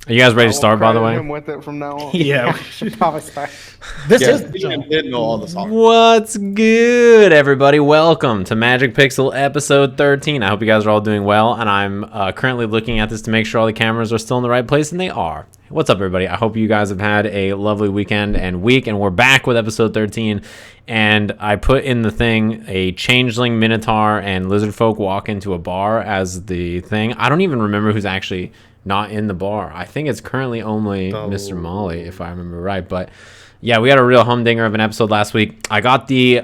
Are you guys ready to start, by the way? Him with it from now on. Yeah, we should probably start. This Yeah, is Sajam did know all the songs. What's good, everybody? Welcome to Magic Pixel episode 13. I hope you guys are all doing well, and I'm currently looking at this to make sure all the cameras are still in the right place, and they are. What's up, everybody? I hope you guys have had a lovely weekend and week, and we're back with episode 13. And I put in the thing a changeling, minotaur, and lizard folk walk into a bar as the thing. I don't even remember who's actually not in the bar. I think it's currently only Mr. Molly, if I remember right. But yeah, we had a real humdinger of an episode last week. I got the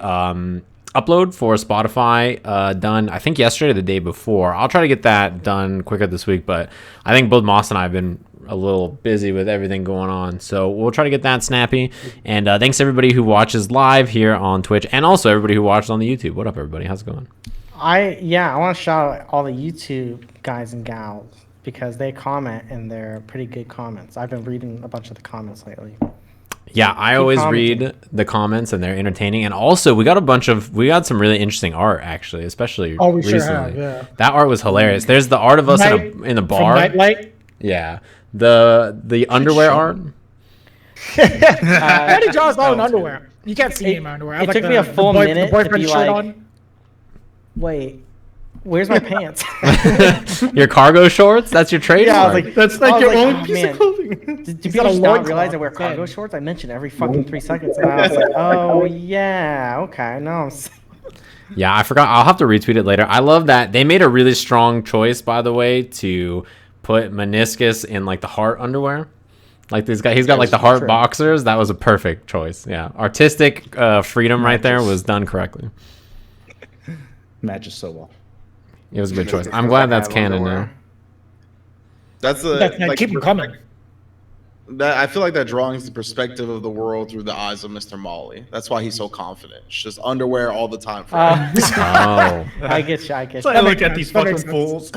upload for Spotify done, I think yesterday or the day before. I'll try to get that done quicker this week, but I think both Moss and I have been a little busy with everything going on, so we'll try to get that snappy. And thanks to everybody who watches live here on Twitch, and also everybody who watches on the YouTube. What up, everybody? How's it going? I want to shout out all the YouTube guys and gals because they comment and they're pretty good comments. I've been reading a bunch of the comments lately. Yeah, I always read the comments and they're entertaining. And also, we got some really interesting art, actually, especially recently. Sure have, yeah. That art was hilarious. There's the art of us in a bar. From Nightlight? Yeah. The underwear art. How did draw his own underwear? You can't see me in my underwear. It took me a full minute to be like, wait, where's my pants? Your cargo shorts? That's your trademark. Yeah, I was like, that's like your own piece of clothing. Did people just not realize I wear cargo shorts? I mentioned every fucking 3 seconds, and I was like, oh yeah, okay, no. Yeah, I forgot. I'll have to retweet it later. I love that they made a really strong choice, by the way, to put Minoscus in like the heart underwear. Like this guy, he's got like the heart boxers. That was a perfect choice. Yeah, artistic freedom right there was done correctly. Matches so well. It was a good choice. I'm glad that's canon now. That's keep them coming. I feel like that drawing is the perspective of the world through the eyes of Mr. Molly. That's why he's so confident. It's just underwear all the time. I get you. So I look at these fucking fools.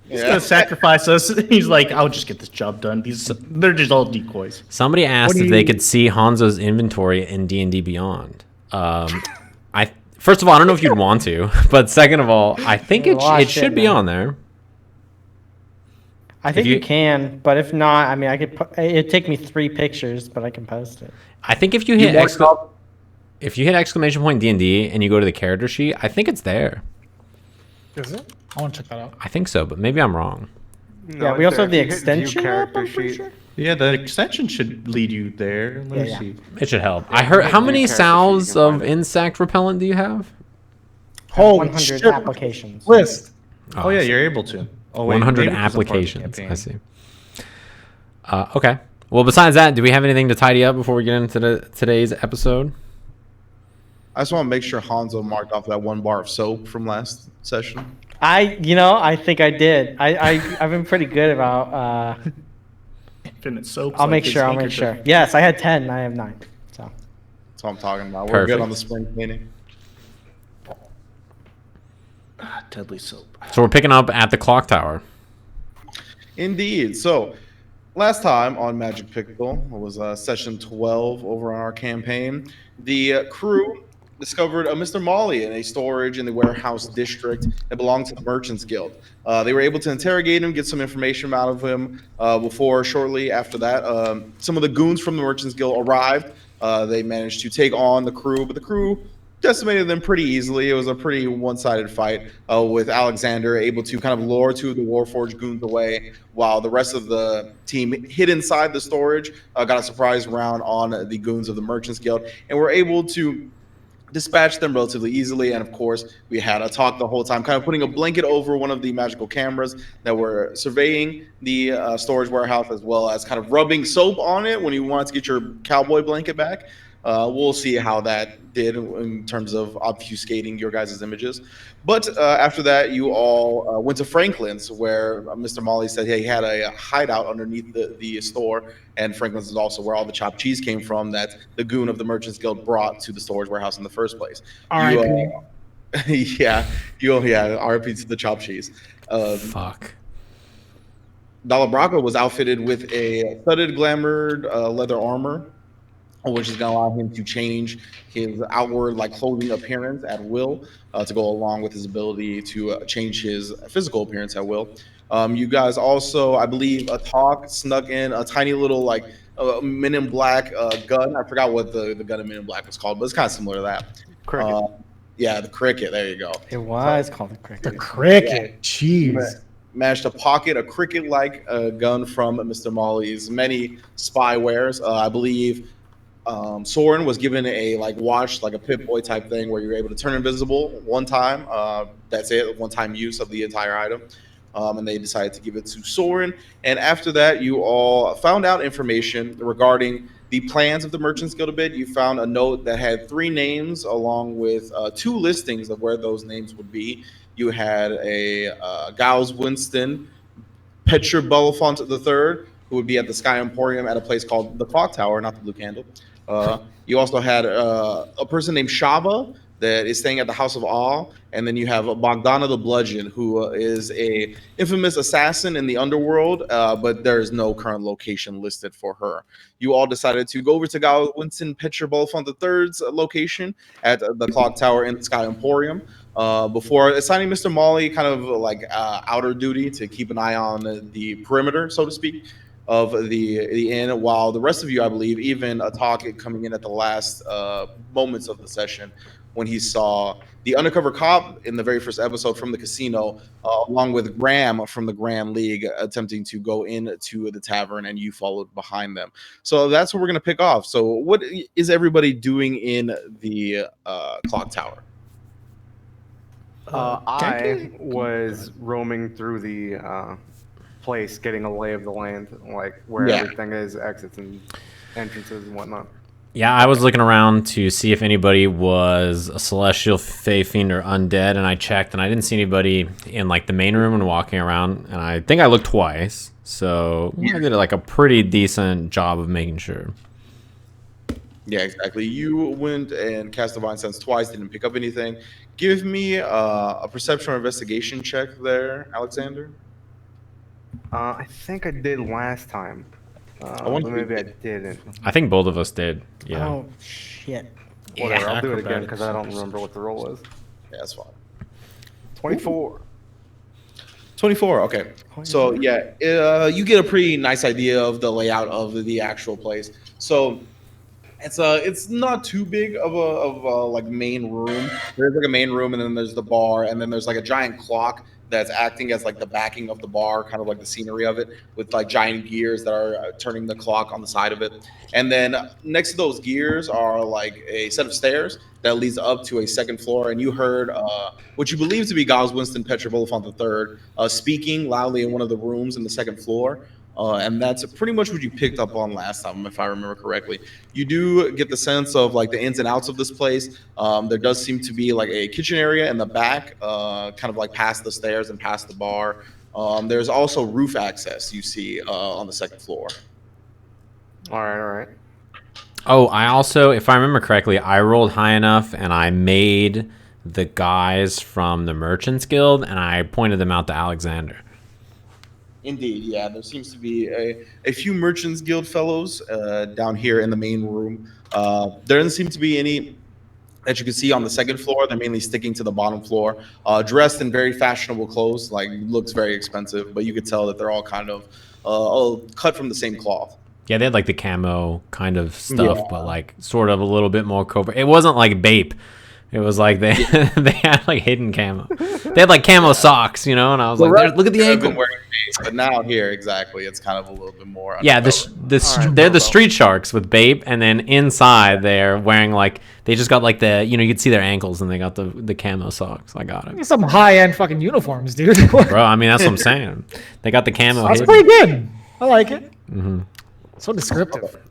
He's gonna sacrifice us. He's like, I'll just get this job done. They're just all decoys. Somebody asked if they could see Honzo's inventory in D&D Beyond. First of all, I don't know if you'd want to, but second of all, I think it should be on there. I think you can, but if not, I mean, I could. It'd take me 3 pictures, but I can post it. I think if you hit exclamation point D&D and you go to the character sheet, I think it's there. Is it? I want to check that out. I think so, but maybe I'm wrong. No, yeah, we also have the extension character sheet. Sure. Yeah, the extension should lead you there. Let me see. It should help. I heard. How many salves of insect repellent do you have? Holy 100 shit. applications. List. Oh yeah, you're able to. Oh, wait, 100 applications. I see. Okay. Well, besides that, do we have anything to tidy up before we get into today's episode? I just want to make sure Honzo marked off that 1 bar of soap from last session. I think I did. I've been pretty good about. Infinite soap. I'll make sure. Yes, I had 10. I have 9. So. That's what I'm talking about. Perfect. We're good on the spring cleaning. Deadly soap. So we're picking up at the clock tower. Indeed. So last time on Magic Pixel was session 12 over on our campaign. The crew discovered a Mr. Molly in a storage in the warehouse district that belonged to the Merchants Guild. They were able to interrogate him, get some information out of him before shortly after that. Some of the goons from the Merchants Guild arrived. They managed to take on the crew, but the crew decimated them pretty easily. It was a pretty one-sided fight with Alexander able to kind of lure 2 of the Warforged goons away while the rest of the team hid inside the storage, got a surprise round on the goons of the Merchants Guild, and were able to dispatch them relatively easily. And of course, we had Atoq the whole time, kind of putting a blanket over one of the magical cameras that were surveying the storage warehouse, as well as kind of rubbing soap on it when you wanted to get your cowboy blanket back. We'll see how that did in terms of obfuscating your guys' images. But after that, you all went to Franklin's, where Mr. Molly said he had a hideout underneath the store, and Franklin's is also where all the chopped cheese came from that the goon of the Merchants Guild brought to the storage warehouse in the first place. R.I.P. R.I.P. to the chopped cheese. Fuck. Dala Brakka was outfitted with a studded, glamoured leather armor, which is going to allow him to change his outward clothing appearance at will to go along with his ability to change his physical appearance at will. You guys also, I believe, Atoq snuck in a tiny little like Men in Black gun. I forgot what the gun in Men in Black was called, but it's kind of similar to that. Cricket. Yeah, the cricket. There you go. It was called the The cricket. cricket. Jeez. Managed to pocket a cricket-like gun from Mr. Molly's many spywares. I believe Soren was given a like watch, like a Pip-Boy type thing, where you're able to turn invisible one time. That's it, one-time use of the entire item. And they decided to give it to Soren. And after that, you all found out information regarding the plans of the Merchants Guild a bit. You found a note that had 3 names along with 2 listings of where those names would be. You had a Giles Winston, Petra Belfontaine III, who would be at the Sky Emporium at a place called the Clock Tower, not the Blue Candle. You also had a person named Shaba that is staying at the House of Awe, and then you have Bogdana the Bludgeon, who is a infamous assassin in the underworld, but there is no current location listed for her. You all decided to go over to Giles Winston Petra Belfontaine III's location at the Clock Tower in the Sky Emporium. Before assigning Mr. Molly kind of like outer duty to keep an eye on the perimeter, so to speak, of the inn, while the rest of you, I believe, even Atoq coming in at the last moments of the session when he saw the undercover cop in the very first episode from the casino, along with Graham from the Grand League, attempting to go into the tavern, and you followed behind them. So that's what we're going to pick off. So what is everybody doing in the clock tower? I was roaming through the place, getting a lay of the land, like where everything is, exits and entrances and whatnot. Yeah, I was looking around to see if anybody was a celestial, fey, fiend, or undead, and I checked, and I didn't see anybody in like the main room and walking around. And I think I looked twice, so I did like a pretty decent job of making sure. Yeah, exactly. You went and cast Divine Sense twice, didn't pick up anything. Give me a perception or investigation check there, Alexander. I think I did last time. wonder But if maybe you I did. didn't. I think both of us did. Yeah. Oh shit. Whatever, I'll do it again acrobatics. because I don't remember what the roll was. Yeah, that's fine. 24. 24. Okay. So yeah, you get a pretty nice idea of the layout of the actual place. So it's not too big of a like main room. There's like a main room, and then there's the bar, and then there's like a giant clock that's acting as like the backing of the bar, kind of like the scenery of it, with like giant gears that are turning the clock on the side of it. And then next to those gears are like a set of stairs that leads up to a second floor. And you heard what you believe to be Giles Winston Petra Belfontaine III speaking loudly in one of the rooms in the second floor. And that's pretty much what you picked up on last time, if I remember correctly. You do get the sense of like the ins and outs of this place. There does seem to be like a kitchen area in the back, kind of like past the stairs and past the bar. There's also roof access you see on the second floor. All right. Oh, I also, if I remember correctly, I rolled high enough and I made the guys from the Merchants Guild and I pointed them out to Alexander. Indeed, yeah. There seems to be a few Merchants Guild fellows down here in the main room. There doesn't seem to be any that you can see on the second floor. They're mainly sticking to the bottom floor, dressed in very fashionable clothes, like looks very expensive, but you could tell that they're all kind of all cut from the same cloth. Yeah, they had like the camo kind of stuff, but like sort of a little bit more covert. It wasn't like Bape. It was like they they had like hidden camo. They had like camo socks, you know, and I was like, look at the I've ankle. been wearing Bape, but now here, exactly, it's kind of a little bit more. Yeah, undercover. they're the street sharks with Bape, and then inside they're wearing like they just got like the you could see their ankles, and they got the camo socks. I got it, Some high-end fucking uniforms, dude. bro. I mean, that's what I'm saying. They got the camo. That's hidden. pretty good. I like it. So descriptive.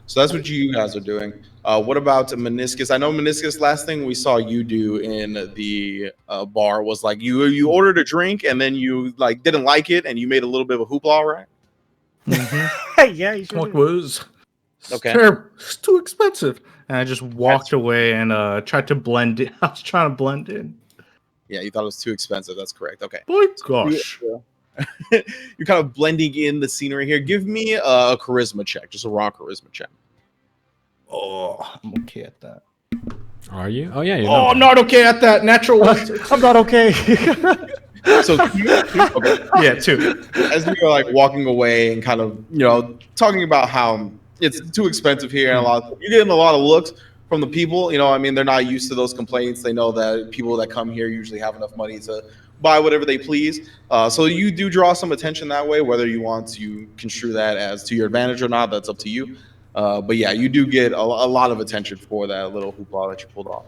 So that's what you guys are doing. What about Minoscus? I know Minoscus. Last thing we saw you do in the bar was like you ordered a drink and then you like didn't like it and you made a little bit of a hoopla, right? Yeah, you should. What was? Okay. It's too expensive. And I just walked away and tried to blend in. I was trying to blend in. Yeah, you thought it was too expensive. That's correct. Okay. Boy, gosh. You're kind of blending in the scenery here. Give me a charisma check, just a raw charisma check. Oh, I'm okay at that. Are you? Oh yeah. You're Oh, I'm not okay at that. Natural one. I'm not okay. So okay. Yeah, 2. As we were like walking away and kind of talking about how it's too expensive here and you're getting a lot of looks from the people. I mean, they're not used to those complaints. They know that people that come here usually have enough money to buy whatever they please. So you do draw some attention that way. Whether you want to construe that as to your advantage or not, that's up to you. But yeah, you do get a lot of attention for that little hoopla that you pulled off.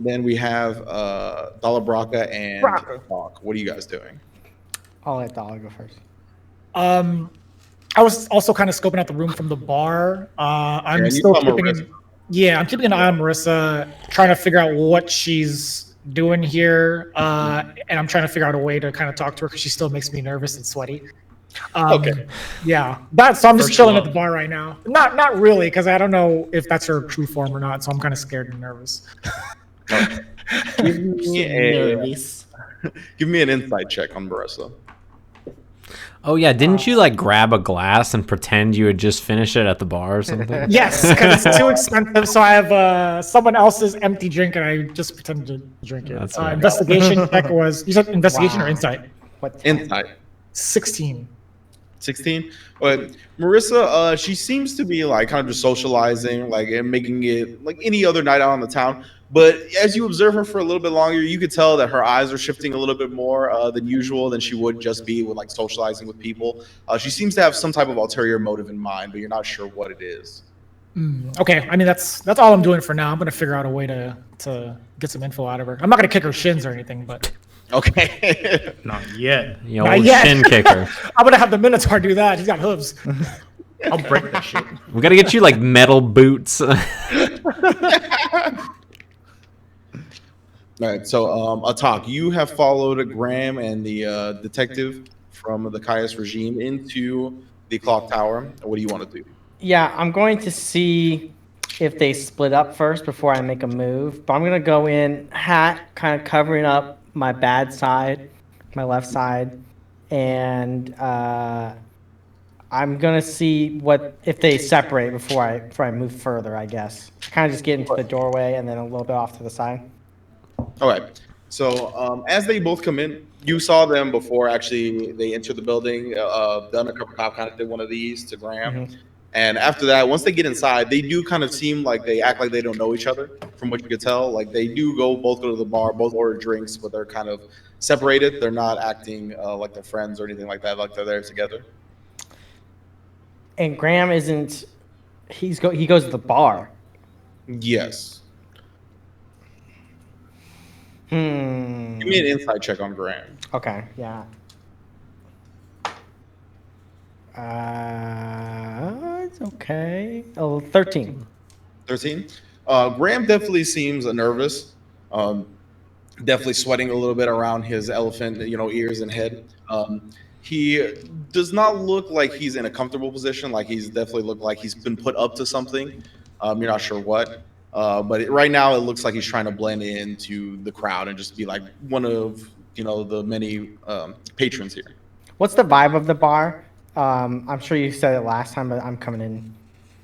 Then we have Dala, Brakka, and Atoq. What are you guys doing? I'll let Dala go first. I was also kind of scoping out the room from the bar. I'm you still saw keeping Marissa. I'm keeping an eye on Marissa, trying to figure out what she's doing here, and I'm trying to figure out a way to kind of talk to her because she still makes me nervous and sweaty. Okay. Yeah, so I'm just chilling at the bar right now. Not really, because I don't know if that's her true form or not, so I'm kind of scared and nervous. Okay. Give me an insight check on Marissa. Oh yeah, didn't you like grab a glass and pretend you had just finished it at the bar or something? Yes, because it's too expensive, so I have someone else's empty drink and I just pretended to drink it. That's right. Investigation check was, you said investigation or insight? What? Insight. 16. 16. But Marissa, she seems to be like kind of just socializing, like and making it like any other night out on the town. But as you observe her for a little bit longer, you could tell that her eyes are shifting a little bit more than usual than she would just be with like socializing with people. She seems to have some type of ulterior motive in mind, but you're not sure what it is. Okay, I mean that's all I'm doing for now. I'm gonna figure out a way to get some info out of her. I'm not gonna kick her shins or anything, but Okay. Not yet. The old shin kicker. I'm gonna have the Minotaur do that. He's got hooves. I'll break that shit. We gotta get you like metal boots. All right, so Atoq, you have followed Graham and the detective from the Caius regime into the clock tower. What do you want to do? Yeah, I'm going to see if they split up first before I make a move. But I'm going to go in, hat kind of covering up my bad side, my left side. And I'm going to see if they separate before I move further, I guess. Kind of just get into the doorway and then a little bit off to the side. All right. So as they both come in, you saw them before actually they entered the building. The undercover cop kind of did one of these to Graham. Mm-hmm. And after that, once they get inside, they do kind of seem like they act like they don't know each other, from what you could tell. Like they do both go to the bar, both order drinks, but they're kind of separated. They're not acting like they're friends or anything like that, like they're there together. And Graham isn't. He goes to the bar. Yes. Give me an insight check on Graham. Okay, yeah. It's okay. 13. 13. Graham definitely seems nervous. Definitely sweating a little bit around his elephant, ears and head. He does not look like he's in a comfortable position. Like he's definitely looked like he's been put up to something. You're not sure what. But right now it looks like he's trying to blend into the crowd and just be like one of the many patrons here. What's the vibe of the bar? I'm sure you said it last time, but I'm coming in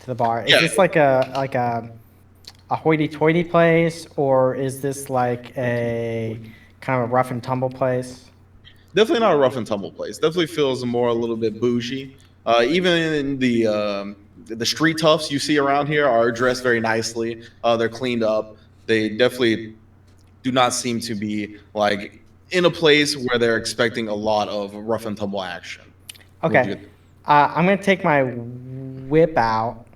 to the bar. Is this like a hoity-toity place, or is this like a kind of a rough and tumble place? Definitely not a rough and tumble place. Definitely feels more a little bit bougie. Even in the street toughs you see around here are dressed very nicely. They're cleaned up. They definitely do not seem to be like in a place where they're expecting a lot of rough and tumble action. Okay. I'm going to take my whip out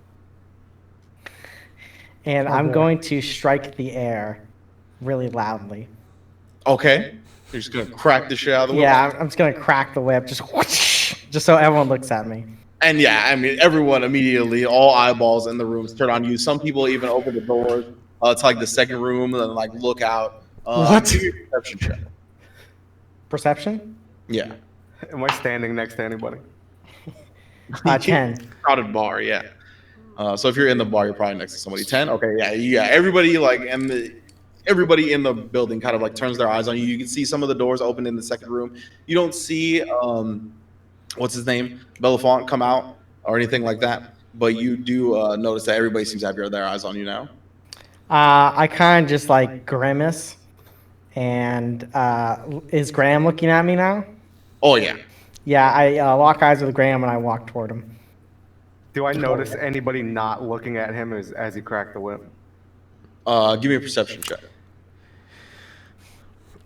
and I'm going to strike the air really loudly. Okay. You're just going to crack the shit out of the whip? Yeah, I'm just going to crack the whip just so everyone looks at me. And yeah, I mean, everyone immediately, all eyeballs in the rooms turn on you. Some people even open the doors to like the second room and like look out. What? Perception check. Perception? Yeah. Am I standing next to anybody? 10. Crowded bar, yeah. So if you're in the bar, you're probably next to somebody. 10? Okay, yeah. Everybody everybody in the building kind of like turns their eyes on you. You can see some of the doors open in the second room. You don't see what's his name, Belfontaine, come out or anything like that. But you do notice that everybody seems to have their eyes on you now. I kind of just like grimace And is Graham looking at me now? Oh yeah. Yeah, I lock eyes with Graham and I walk toward him. Do I notice anybody not looking at him as he cracked the whip? Give me a perception check.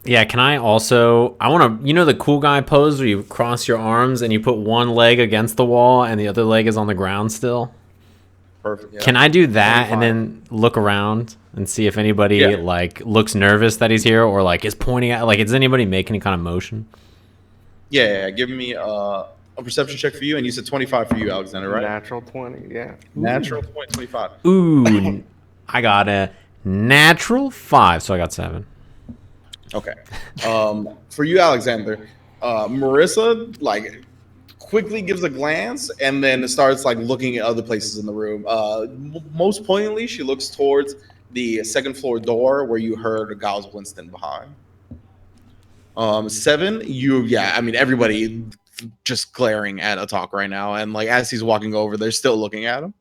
Yeah, can I also... I want to... You know the cool guy pose where you cross your arms and you put one leg against the wall and the other leg is on the ground still? Perfect. Yeah. Can I do that and then look around and see if anybody like looks nervous that he's here or like is pointing at... Like, is anybody making any kind of motion? Yeah. Give me a perception check for you, and you said 25 for you, Alexander, right? Natural 20, yeah. Natural 25. Ooh, I got a natural 5, so I got 7. Okay. For you, Alexander, Marissa like quickly gives a glance and then starts like looking at other places in the room. Most poignantly, she looks towards the second floor door where you heard Giles Winston behind. 7, everybody just glaring at Atoq right now, and like as he's walking over, they're still looking at him.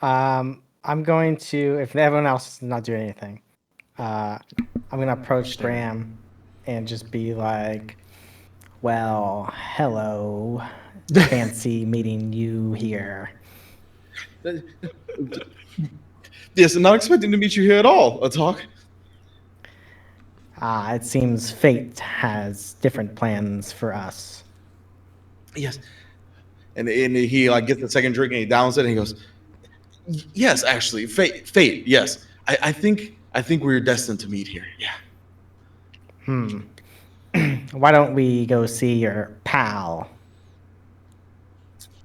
I'm going to, if everyone else is not doing anything, I'm going to approach Graham and just be like, well, hello. Fancy meeting you here. Yes, I'm not expecting to meet you here at all, Atoq. It seems fate has different plans for us. Yes. And he like gets the second drink and he downs it and he goes, yes, actually, fate, yes. I think we're destined to meet here. Yeah. Why don't we go see your pal?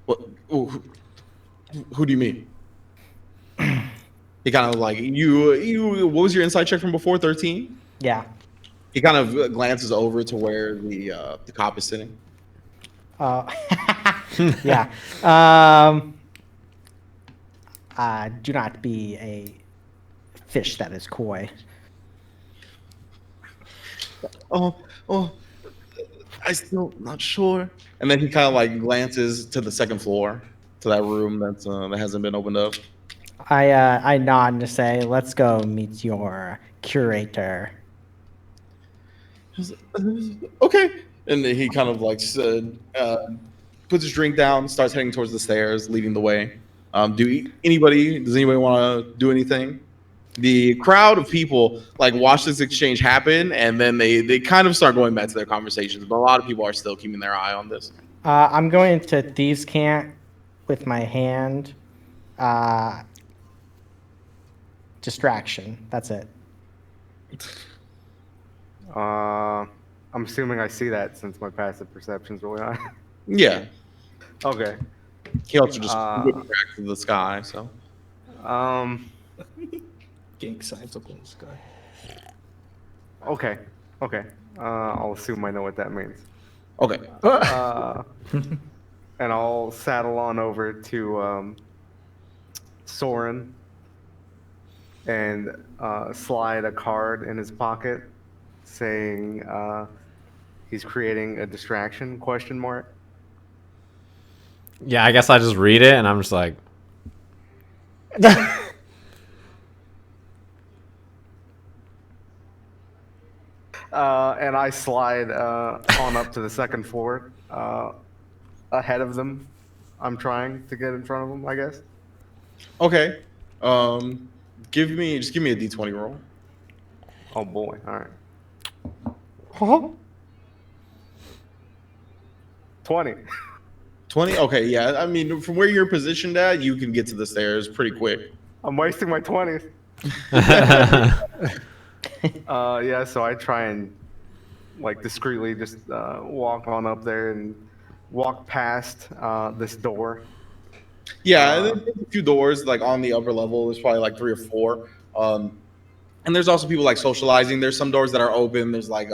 What? Who do you mean? He kind of like you. What was your insight check from before? 13. Yeah. He kind of glances over to where the cop is sitting. Yeah. Do not be a fish that is coy. Oh, I still not sure. And then he kind of like glances to the second floor, to that room that hasn't been opened up. I nod to say, let's go meet your curator. Okay. And then he kind of like puts his drink down, starts heading towards the stairs, leading the way. Does anybody want to do anything? The crowd of people like watch this exchange happen, and then they kind of start going back to their conversations. But a lot of people are still keeping their eye on this. I'm going to Thieves' Cant with my hand. Distraction. That's it. I'm assuming I see that since my passive perception's really high. Yeah. Okay. He also just whipped back to the sky. So. Gank signs up in the sky. Okay. I'll assume I know what that means. Okay. And I'll saddle on over to Soren and slide a card in his pocket saying he's creating a distraction, ? Yeah, I guess I just read it and I'm just like... And I slide on up to the second floor ahead of them. I'm trying to get in front of them, I guess. Okay. Give me a D20 roll. Oh boy! All right. 20. 20. Okay. Yeah. I mean, from where you're positioned at, you can get to the stairs pretty quick. I'm wasting my 20s. Yeah, so I try and like discreetly just walk on up there and walk past this door. Yeah, there's a few doors like on the upper level. There's probably like 3 or 4. And there's also people like socializing. There's some doors that are open. There's like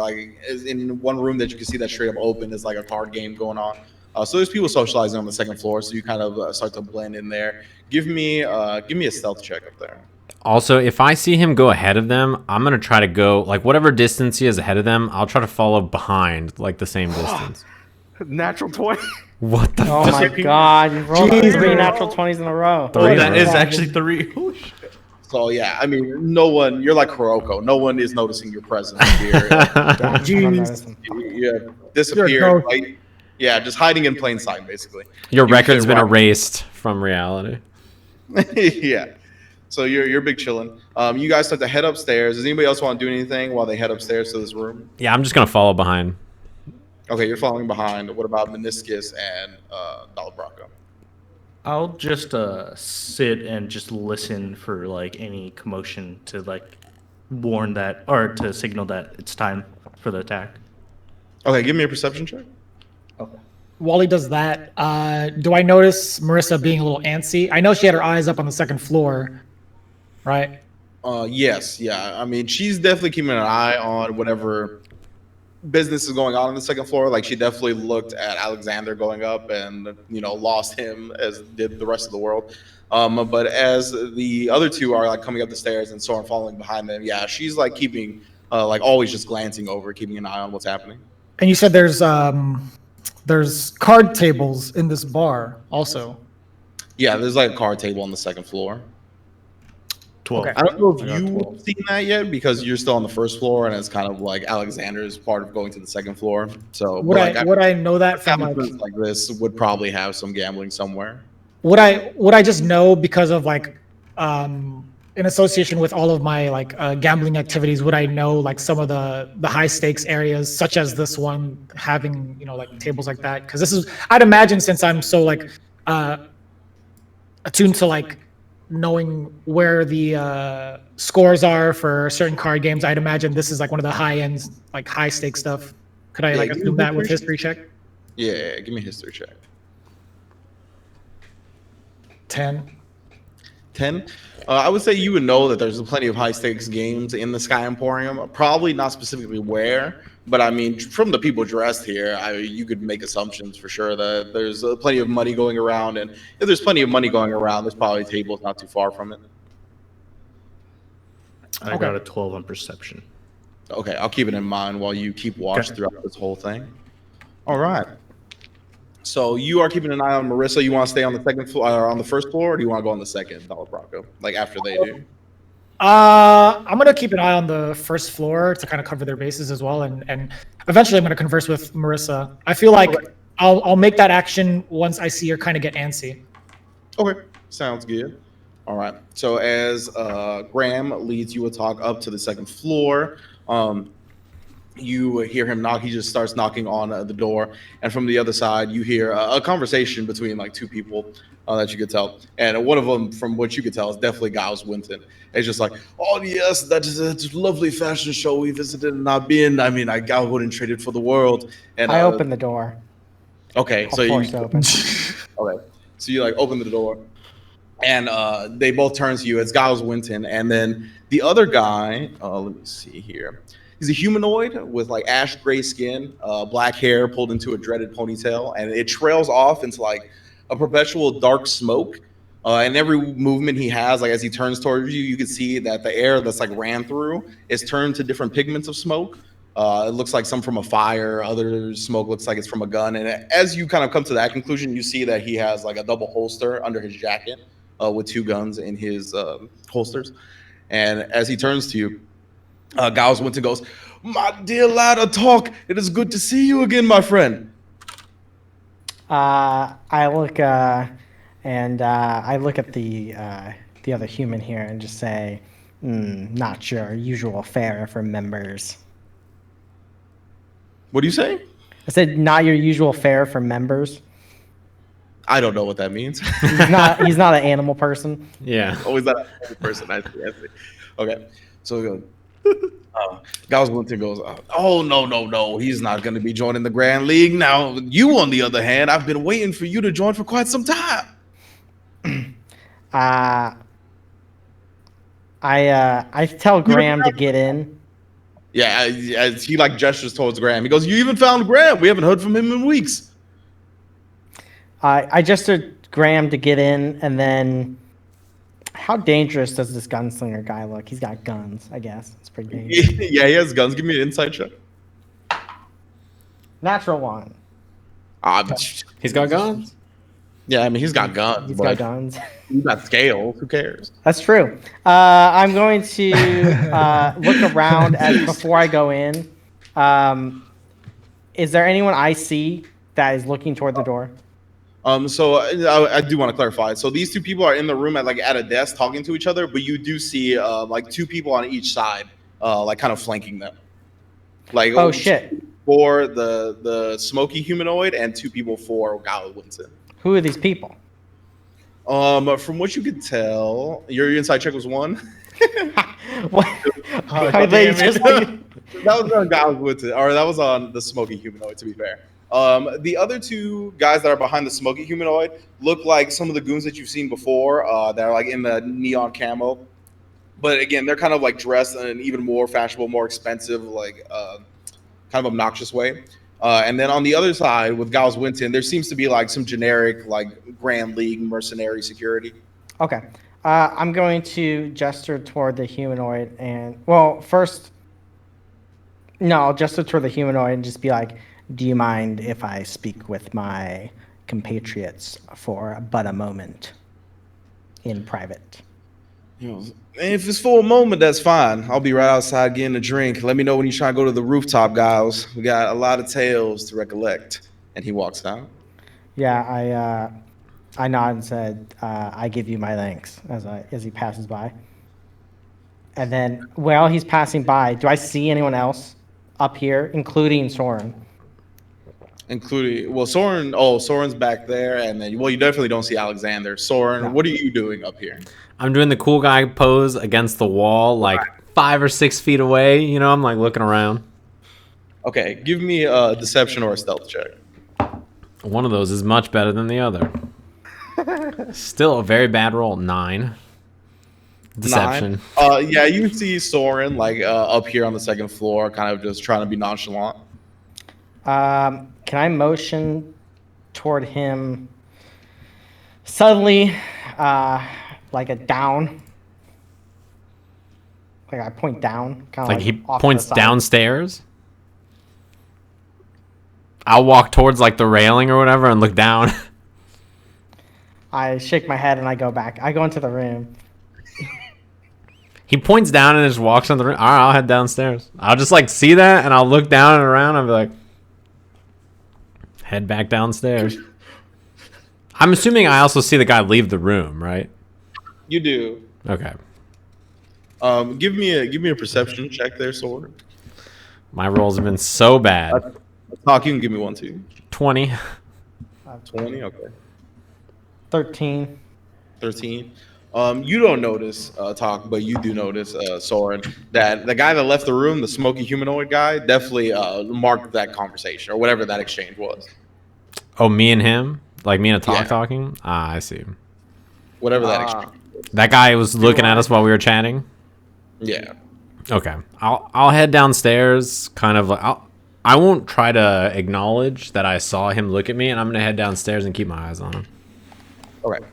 in one room that you can see that's straight up open. There's like a card game going on. So there's people socializing on the second floor. So you kind of start to blend in there. Give me a stealth check up there. Also, if I see him go ahead of them, I'm going to try to go, like, whatever distance he is ahead of them, I'll try to follow behind, like, the same distance. Natural 20. What the Oh my god, you rolled 3 natural 20s in a row. That is actually 3. Oh, shit. So yeah, I mean, no one. You're like Kuroko. No one is noticing your presence here. Yeah, Jeez. I'm noticing. You disappeared. ghost. Right? Yeah, just hiding in plain sight, basically. Your You record's fit been right- erased from reality. Yeah. So you're big chilling. You guys start to head upstairs. Does anybody else want to do anything while they head upstairs to this room? Yeah, I'm just gonna follow behind. Okay, you're following behind. What about Minoscus and Dala Brakka? I'll just sit and just listen for like any commotion to like warn that or to signal that it's time for the attack. Okay, give me a perception check. Okay. While he does that, do I notice Marissa being a little antsy? I know she had her eyes up on the second floor, right? Yes, yeah. I mean, she's definitely keeping an eye on whatever business is going on the second floor. Like, she definitely looked at Alexander going up and, lost him, as did the rest of the world. But as the other two are like coming up the stairs and Soren following behind them, yeah, she's like keeping, like always just glancing over, keeping an eye on what's happening. And you said there's card tables in this bar also. Yeah, there's like a card table on the second floor. 12. Okay. I don't know if I got you've 12. seen that yet because you're still on the first floor and it's kind of like Alexander's part of going to the second floor. So Would I know that from like establishments like this would probably have some gambling somewhere. would I just know because of like in association with all of my like gambling activities, would I know like some of the high stakes areas such as this one having like tables like that? Because this is, I'd imagine, since I'm so like attuned to like knowing where the scores are for certain card games, I'd imagine this is like one of the high end, like high stakes stuff. Could I like give me assume that with history history check? Yeah, give me a history check. 10. 10. I would say you would know that there's plenty of high stakes games in the Sky Emporium. Probably not specifically where, but I mean, from the people dressed here, you could make assumptions for sure that there's plenty of money going around. And if there's plenty of money going around, there's probably tables not too far from it. I got a 12 on perception. Okay, I'll keep it in mind while you keep watch Okay. throughout this whole thing. All right. So you are keeping an eye on Marissa. You want to stay on the second floor, or on the first floor, or do you want to go on the second, Dala Brakka, like after they do? I'm gonna keep an eye on the first floor to kind of cover their bases as well, and eventually I'm gonna converse with Marissa. I feel like I'll make that action once I see her kind of get antsy. Okay, sounds good. All right. So as Graham leads you a talk up to the second floor, you hear him knock. He just starts knocking on the door, and from the other side, you hear a conversation between like two people that you could tell. And one of them, from what you could tell, is definitely Giles Winton. It's just like, oh yes, that is a lovely fashion show we visited and I've been. I mean, I wouldn't trade it for the world. And I open the door. Okay, I'll so you force it open. okay, so you like open the door, and they both turn to you. It's Giles Winton, and then the other guy. Let me see here. He's a humanoid with like ash gray skin, black hair pulled into a dreaded ponytail, and it trails off into like a perpetual dark smoke. And every movement he has, like as he turns towards you, you can see that the air that's like ran through is turned to different pigments of smoke. It looks like some from a fire, other smoke looks like it's from a gun. And as you kind of come to that conclusion, you see that he has like a double holster under his jacket with two guns in his holsters. And as he turns to you, Giles Winton goes, "My dear lad, Atoq, it is good to see you again, my friend." I look and I look at the other human here and just say, "Not your usual fare for members." What do you say? I said, "Not your usual fare for members." I don't know what that means. He's not an animal person. Yeah. Always that person. I see. Okay. So we go. Giles Winton goes, "Oh, no. He's not going to be joining the Grand League. Now, you, on the other hand, I've been waiting for you to join for quite some time." I tell Graham to get in. Yeah, as he like gestures towards Graham. He goes, "You even found Graham. We haven't heard from him in weeks." I gestured Graham to get in, and then how dangerous does this gunslinger guy look? He's got guns, I guess. It's pretty dangerous. Yeah, he has guns. Give me an insight check. Natural one. He's got guns. Yeah, I mean he's got guns. He's but got guns. He's got scales. Who cares? That's true. I'm going to look around before I go in. Is there anyone I see that is looking toward the door? So I do want to clarify. So these two people are in the room at a desk talking to each other, but you do see like two people on each side, like kind of flanking them. Like Oh shit! For the smoky humanoid and two people for Gal Winston. Who are these people? From what you could tell, your inside check was 1. What? Oh, They damn just it. That was on Gal Winston, or that was on the smoky humanoid. To be fair, the other two guys that are behind the smoky humanoid look like some of the goons that you've seen before. That are like in the neon camo, but again, they're kind of like dressed in an even more fashionable, more expensive, like kind of obnoxious way. And then on the other side with Gals Winton, there seems to be like some generic like Grand League mercenary security. Okay. I'm going to gesture toward the humanoid and, well, first, no, I'll gesture toward the humanoid and just be like, do you mind if I speak with my compatriots for but a moment in private? If it's for a moment, that's fine. I'll be right outside getting a drink. Let me know when you try to go to the rooftop, guys. We got a lot of tales to recollect. And he walks out. Yeah, I nod and said, I give you my thanks as he passes by. And then while he's passing by, do I see anyone else up here, including Soren? Soren's back there, and then you definitely don't see Alexander. Soren, No. What are you doing up here? I'm doing the cool guy pose against the wall, like 5 or 6 feet away. You know, I'm like looking around. Okay, give me a deception or a stealth check. One of those is much better than the other. Still a very bad roll. 9. Deception. 9. Yeah, you see Soren like up here on the second floor, kind of just trying to be nonchalant. Can I motion toward him suddenly, like a down? Like I point down, kind of Like he off to points the side. downstairs. I'll walk towards like the railing or whatever and look down. I shake my head and I go back. I go into the room. He points down and just walks on the room. All right, I'll head downstairs. I'll just like see that and I'll look down and around. I'll be like, head back downstairs. I'm assuming I also see the guy leave the room, right? You do. Okay. Give me a perception check there, Soren. My rolls have been so bad. Atoq, you can give me one too. 20. 20, okay. 13. 13. You don't notice Atoq, but you do notice Soren that the guy that left the room, the smoky humanoid guy, definitely marked that conversation or whatever that exchange was. Oh, me and him? Like me and Atoq Yeah. talking? Ah, I see. Whatever that exchange was. That guy was looking at us while we were chatting? Yeah. Okay. I'll head downstairs, kind of like I won't try to acknowledge that I saw him look at me, and I'm gonna head downstairs and keep my eyes on him. Okay.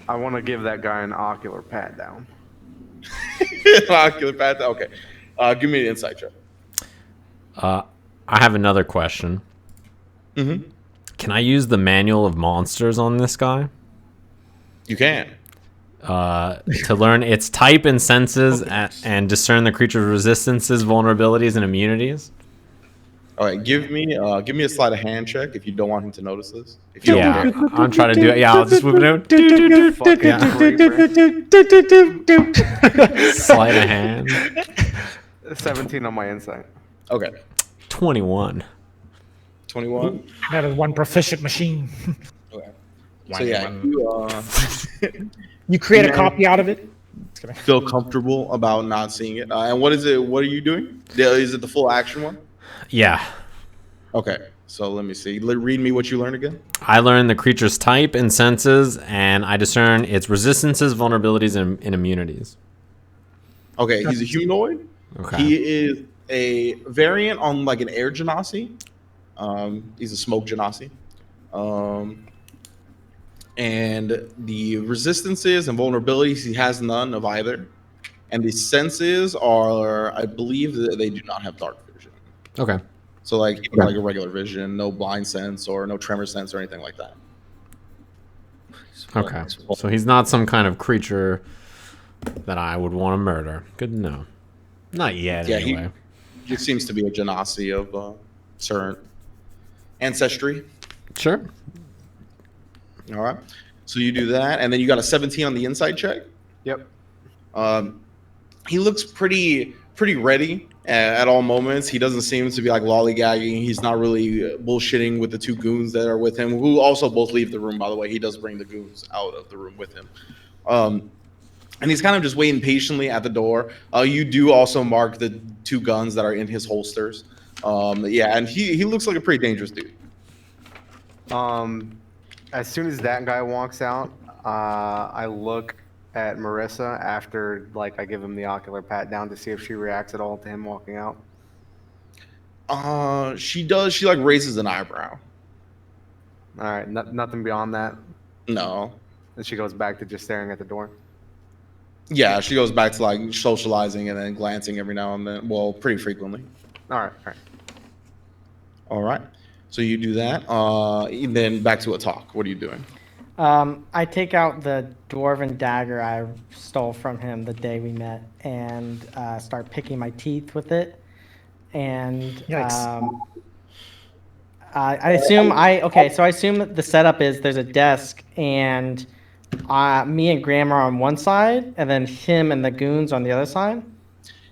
I want to give that guy an ocular pat down. Ocular pat. Okay. Give me an insight check. I have another question. Mm-hmm. Can I use the manual of monsters on this guy? You can. To learn its type and senses and discern the creature's resistances, vulnerabilities, and immunities? All right. Give me a sleight of hand check if you don't want him to notice this. If you Yeah, don't care. I'm trying to do it. Yeah, I'll just whip it out. Sleight of hand. 17 on my insight. Okay. 21. 21. That is one proficient machine. Okay. So yeah, you You create a Yeah. copy out of it. feel comfortable about not seeing it. And what is it? What are you doing? Is it the full action one? Yeah. Okay. So let me see. Read me what you learned again. I learn the creature's type and senses, and I discern its resistances, vulnerabilities, and immunities. Okay. He's a humanoid. Okay. He is a variant on like an air genasi. He's a smoke genasi. And the resistances and vulnerabilities, he has none of either. And the senses are, I believe that they do not have dark vision. Okay. So like a regular vision, no blind sense or no tremor sense or anything like that. Okay, so he's not some kind of creature that I would want to murder. Good to know. Not yet, Yeah, anyway. he seems to be a genasi of Soren ancestry. Sure. All right. So you do that, and then you got a 17 on the inside check. Yep. He looks pretty ready at all moments. He doesn't seem to be like lollygagging. He's not really bullshitting with the two goons that are with him, who also both leave the room, by the way. He does bring the goons out of the room with him. And he's kind of just waiting patiently at the door. You do also mark the two guns that are in his holsters. Yeah, and he looks like a pretty dangerous dude. As soon as that guy walks out, I look at Marissa after, like, I give him the ocular pat down to see if she reacts at all to him walking out. She does. She like raises an eyebrow. All right, nothing beyond that. No. And she goes back to just staring at the door. Yeah, she goes back to like socializing and then glancing every now and then. Well, pretty frequently. All right. All right. So you do that. And then back to Atoq. What are you doing? I take out the dwarven dagger I stole from him the day we met and start picking my teeth with it. And Yikes. I assume so I assume that the setup is there's a desk and me and Graham are on one side and then him and the goons on the other side.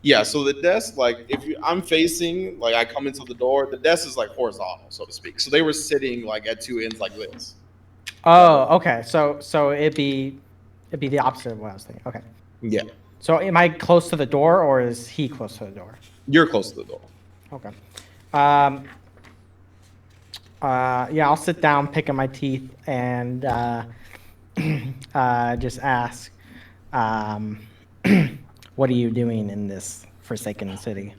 Yeah, so the desk, like, I'm facing, like, I come into the door, the desk is, like, horizontal, so to speak. So they were sitting, like, at two ends like this. Oh, okay. So it'd be the opposite of what I was thinking. Okay. Yeah. So am I close to the door or is he close to the door? You're close to the door. Okay. Yeah, I'll sit down, picking my teeth, and just ask, what are you doing in this forsaken city?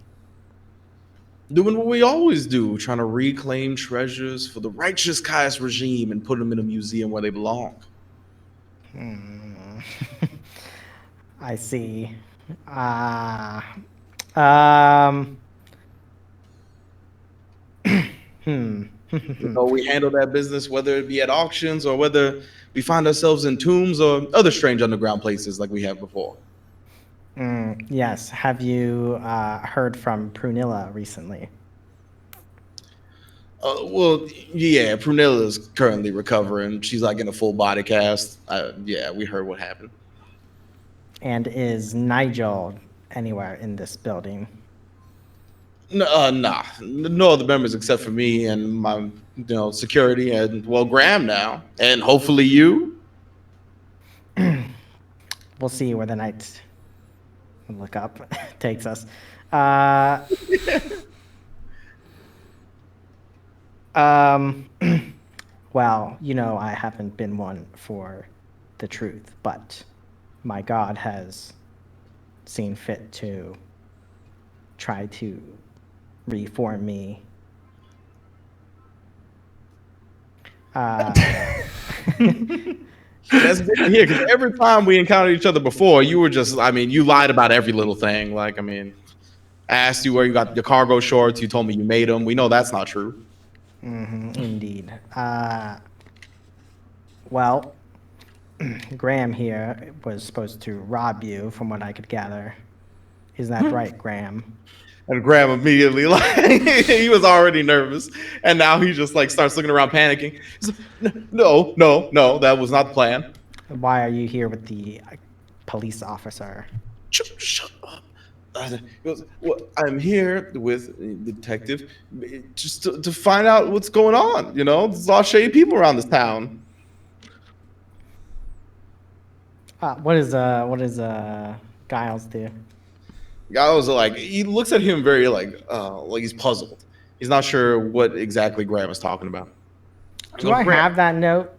Doing what we always do, trying to reclaim treasures for the righteous Caius regime and put them in a museum where they belong. I see. We handle that business, whether it be at auctions or whether we find ourselves in tombs or other strange underground places like we have before. Yes. Have you heard from Prunilla recently? Well, yeah, Prunilla is currently recovering. She's like in a full body cast. Yeah, we heard what happened. And is Nigel anywhere in this building? Nah, no other members except for me and my, security and Graham now, and hopefully you. We'll see where the night look up takes us. Well, I haven't been one for the truth, but my God has seen fit to try to reform me. That's good to hear, because every time we encountered each other before, you were just, you lied about every little thing. I asked you where you got your cargo shorts. You told me you made them. We know that's not true. Indeed. Well, Graham here was supposed to rob you, from what I could gather. Isn't that right, Graham? And Graham immediately, he was already nervous, and now he just starts looking around, panicking. He's like, no, that was not the plan. Why are you here with the police officer? Shut up. He goes, well, I'm here with the detective just to find out what's going on. There's a lot of shady people around this town. What does Giles do? Giles he looks at him very like he's puzzled. He's not sure what exactly Graham is talking about. Do I have that note?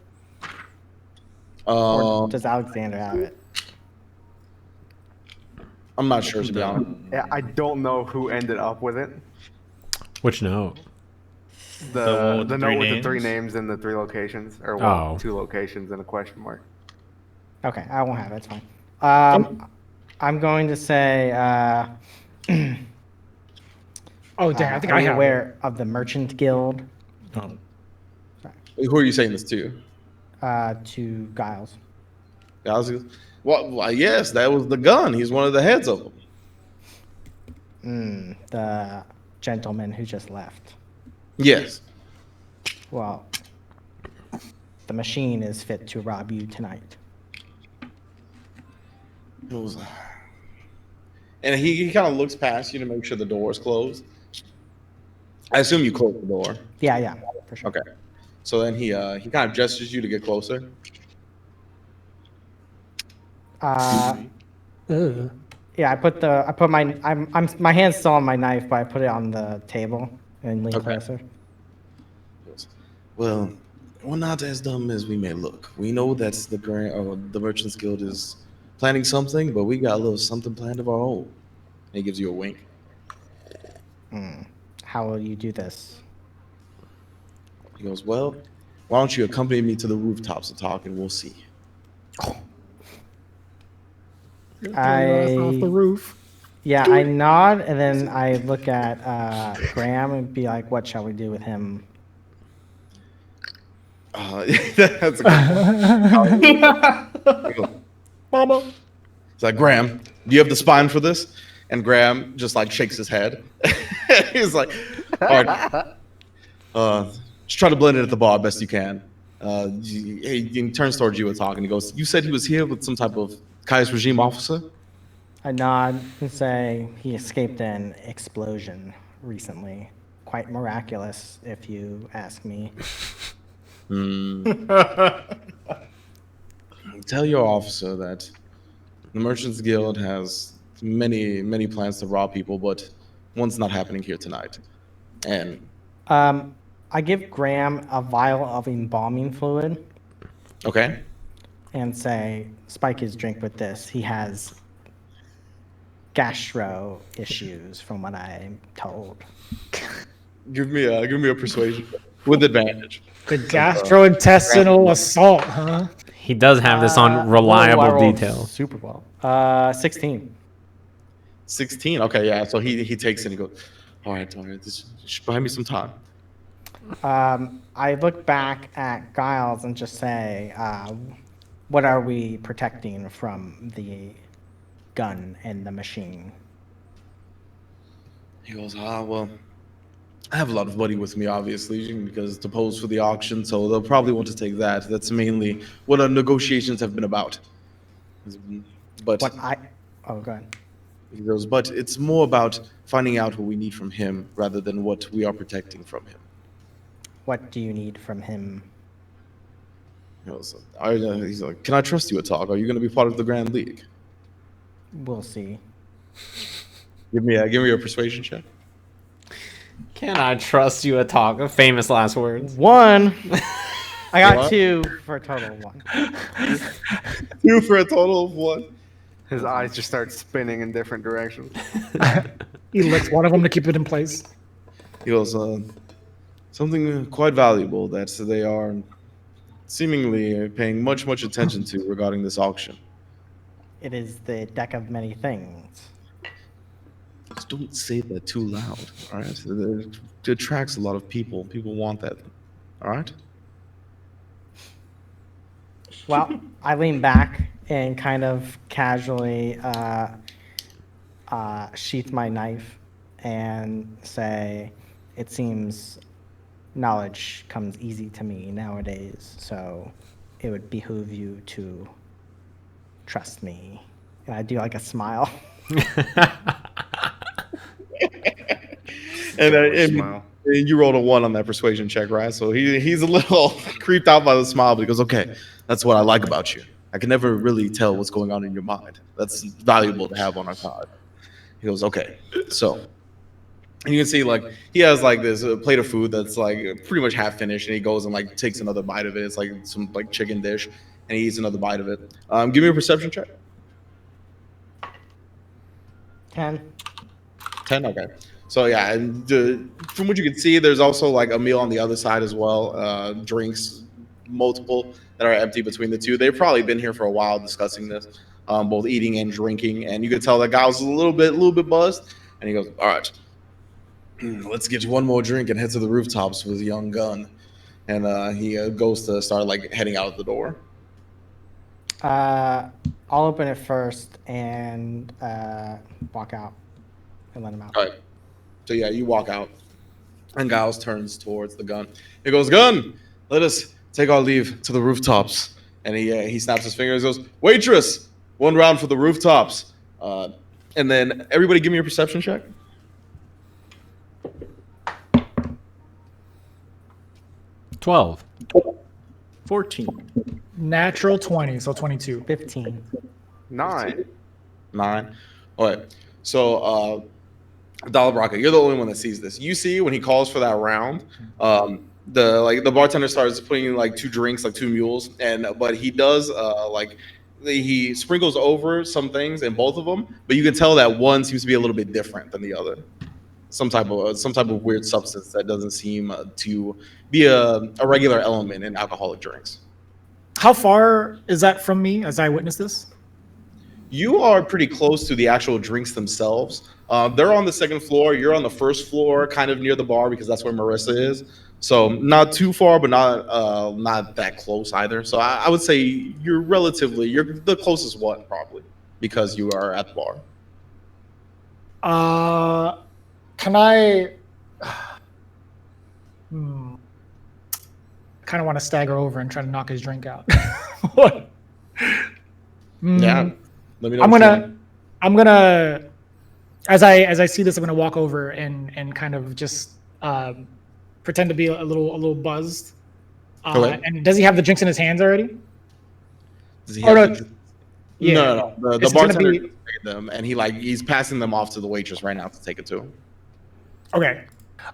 Or Um, does Alexander have it? I'm not sure, to be honest. Yeah, I don't know who ended up with it. Which note? The one with The the note three with the 3 names? names and the 3 locations, or Oh. 2 locations and a question mark. Okay, I won't have it. It's fine. I'm going to say. Oh, damn. I think are I you have aware of the Merchant Guild? Oh, Who are you saying this to? To Giles. Guys, well, yes, that was the gun. He's one of the heads of them. The gentleman who just left. Yes. Well, the machine is fit to rob you tonight. It was, and he kind of looks past you to make sure the door is closed. I assume you closed the door. Yeah, for sure. Okay. So then he kind of gestures you to get closer. Yeah, my hand's still on my knife, but I put it on the table and lean closer. Well, we're not as dumb as we may look. We know that the Merchants Guild is planning something, but we got a little something planned of our own. And he gives you a wink. How will you do this? He goes, well, why don't you accompany me to the rooftops to talk, and we'll see. Off the roof. Yeah, I nod, and then I look at Graham and be like, what shall we do with him? That's a good one. Mama. It's like, Graham, do you have the spine for this? And Graham just like shakes his head. He's like, all right, just try to blend it at the bar best you can. He turns towards you and talking. And he goes, you said he was here with some type of Caius regime officer? I nod and say he escaped an explosion recently. Quite miraculous, if you ask me. Tell your officer that the Merchants Guild has many plans to rob people, but one's not happening here tonight. And I give Graham a vial of embalming fluid. Okay. And say, spike his drink with this. He has gastro issues, from what I'm told. Give me a persuasion with advantage. The gastrointestinal assault, huh? He does have this on reliable details. Super well. 16. 16. Okay, yeah. So he takes it and he goes, all right. Just buy me some time. I look back at Giles and just say, what are we protecting from the gun and the machine? He goes, well, I have a lot of money with me, obviously, because to pose for the auction, so they'll probably want to take that. That's mainly what our negotiations have been about. But go ahead. He goes, but it's more about finding out what we need from him rather than what we are protecting from him. What do you need from him? He goes, he's like, can I trust you, Atoq? Are you going to be part of the Grand League? We'll see. Give me a persuasion check. Can I trust you, Atoq? Famous last words. 1. I got 2 for a total of 1. 2 for a total of 1. His eyes just start spinning in different directions. He licks one of them to keep it in place. He goes, something quite valuable that they are seemingly paying much attention to regarding this auction. It is the deck of many things. Just don't say that too loud, all right? It attracts a lot of people. People want that, all right? Well, I lean back and kind of casually sheath my knife and say, it seems knowledge comes easy to me nowadays, so it would behoove you to trust me. And I do like a smile. And you rolled a 1 on that persuasion check, right? So he's a little creeped out by the smile, but he goes, okay, that's what I like about you. I can never really tell what's going on in your mind. That's valuable to have on our side. He goes, okay, so. And you can see, like, he has, like, this plate of food that's, like, pretty much half finished, and he goes and, like, takes another bite of it. It's, like, some, like, chicken dish, and he eats another bite of it. Give me a perception check. 10. 10, okay. So, yeah, and from what you can see, there's also, like, a meal on the other side as well. Drinks, multiple, that are empty between the two. They've probably been here for a while discussing this, both eating and drinking. And you can tell that guy was a little bit buzzed. And he goes, all right, let's get one more drink and head to the rooftops with a young gun. and he goes to start like heading out the door. I'll open it first and walk out and let him out. All right. So yeah, you walk out, and Giles turns towards the gun. He goes, "Gun, let us take our leave to the rooftops." And he snaps his fingers. He goes, "Waitress, 1 round for the rooftops." And then everybody, give me a perception check. 12. 14. Natural 20, so 22. 15. 9. 9. All right. So, Dala, Brakka, you're the only one that sees this. You see when he calls for that round, the bartender starts putting like 2 drinks, like 2 mules, but he does he sprinkles over some things in both of them, but you can tell that one seems to be a little bit different than the other. Some type of weird substance that doesn't seem to be a regular element in alcoholic drinks. How far is that from me as I witness this? You are pretty close to the actual drinks themselves. They're on the 2nd floor. You're on the 1st floor, kind of near the bar because that's where Marissa is. So not too far, but not that close either. So I would say you're the closest one probably because you are at the bar. Can I? Kind of want to stagger over and try to knock his drink out. What? Yeah. Let me know. I'm gonna, as I see this, I'm gonna walk over and kind of just pretend to be a little buzzed. Okay. And does he have the drinks in his hands already? Does he have No. The It's gonna bartender be- taking them, and he's passing them off to the waitress right now to take it to him. Okay.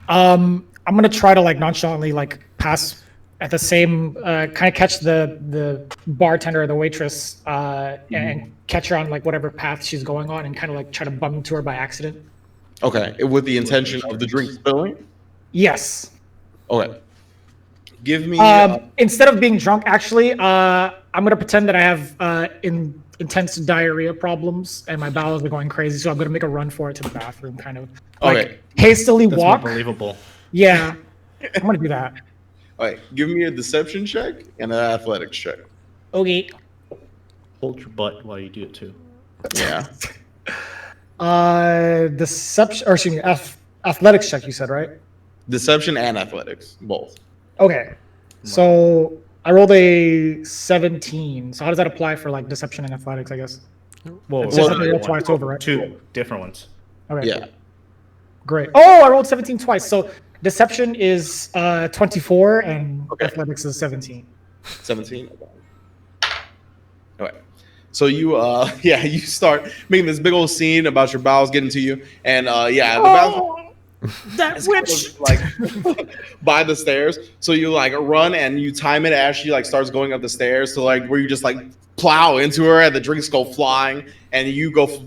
I'm gonna try to like nonchalantly like pass at the same kind of catch the bartender or the waitress and catch her on like whatever path she's going on and kind of like try to bump into her by accident. Okay, with the intention of the drink spilling. Yes. Okay. Give me. Instead of being drunk, actually, I'm gonna pretend that I have intense diarrhea problems and my bowels are going crazy, so I'm gonna make a run for it to the bathroom, kind of like hastily That's walk. more believable. Yeah, I'm gonna do that. All right, give me a deception check and an athletics check. Okay. Hold your butt while you do it too. Yeah. Deception, or excuse me, athletics check. You said right? Deception and athletics, both. Okay. So I rolled a 17. So how does that apply for like deception and athletics? I guess. Whoa, It's just like I rolled twice over, right? 2 different ones. Okay. Yeah. Great. Oh, I rolled 17 twice. So deception is 24 and athletics is 17. 17. Okay. So you you start making this big old scene about your bowels getting to you, and the bowels That witch. like by the stairs. So you like run and you time it as she like starts going up the stairs to like where you just like plow into her and the drinks go flying and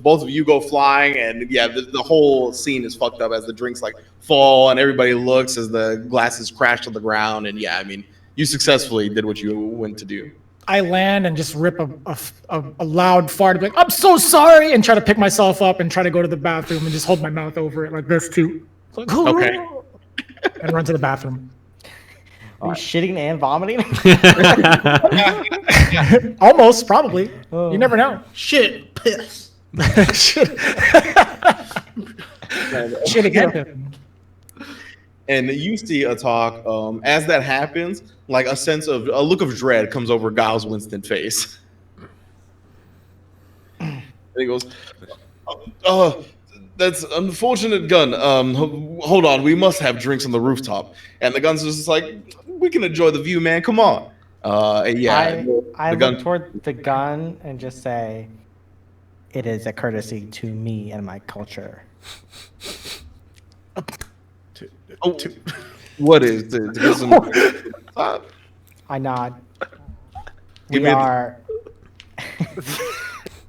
both of you go flying, and the whole scene is fucked up as the drinks like fall and everybody looks as the glasses crash to the ground, and you successfully did what you went to do. I land and just rip a loud fart, be like, I'm so sorry, and try to pick myself up and try to go to the bathroom and just hold my mouth over it like this too. Like, Okay. And run to the bathroom. Are you shitting and vomiting? Almost, probably. You never know. Shit, piss. Shit. Shit again. And you see Atoq, as that happens, like a look of dread comes over Giles Winston's face. And he goes, that's unfortunate, gun. Hold on, we must have drinks on the rooftop. And the gun's just like, we can enjoy the view, man. Come on. I the look toward the gun and just say, it is a courtesy to me and my culture. What is to get some? I nod. Give We me a- are.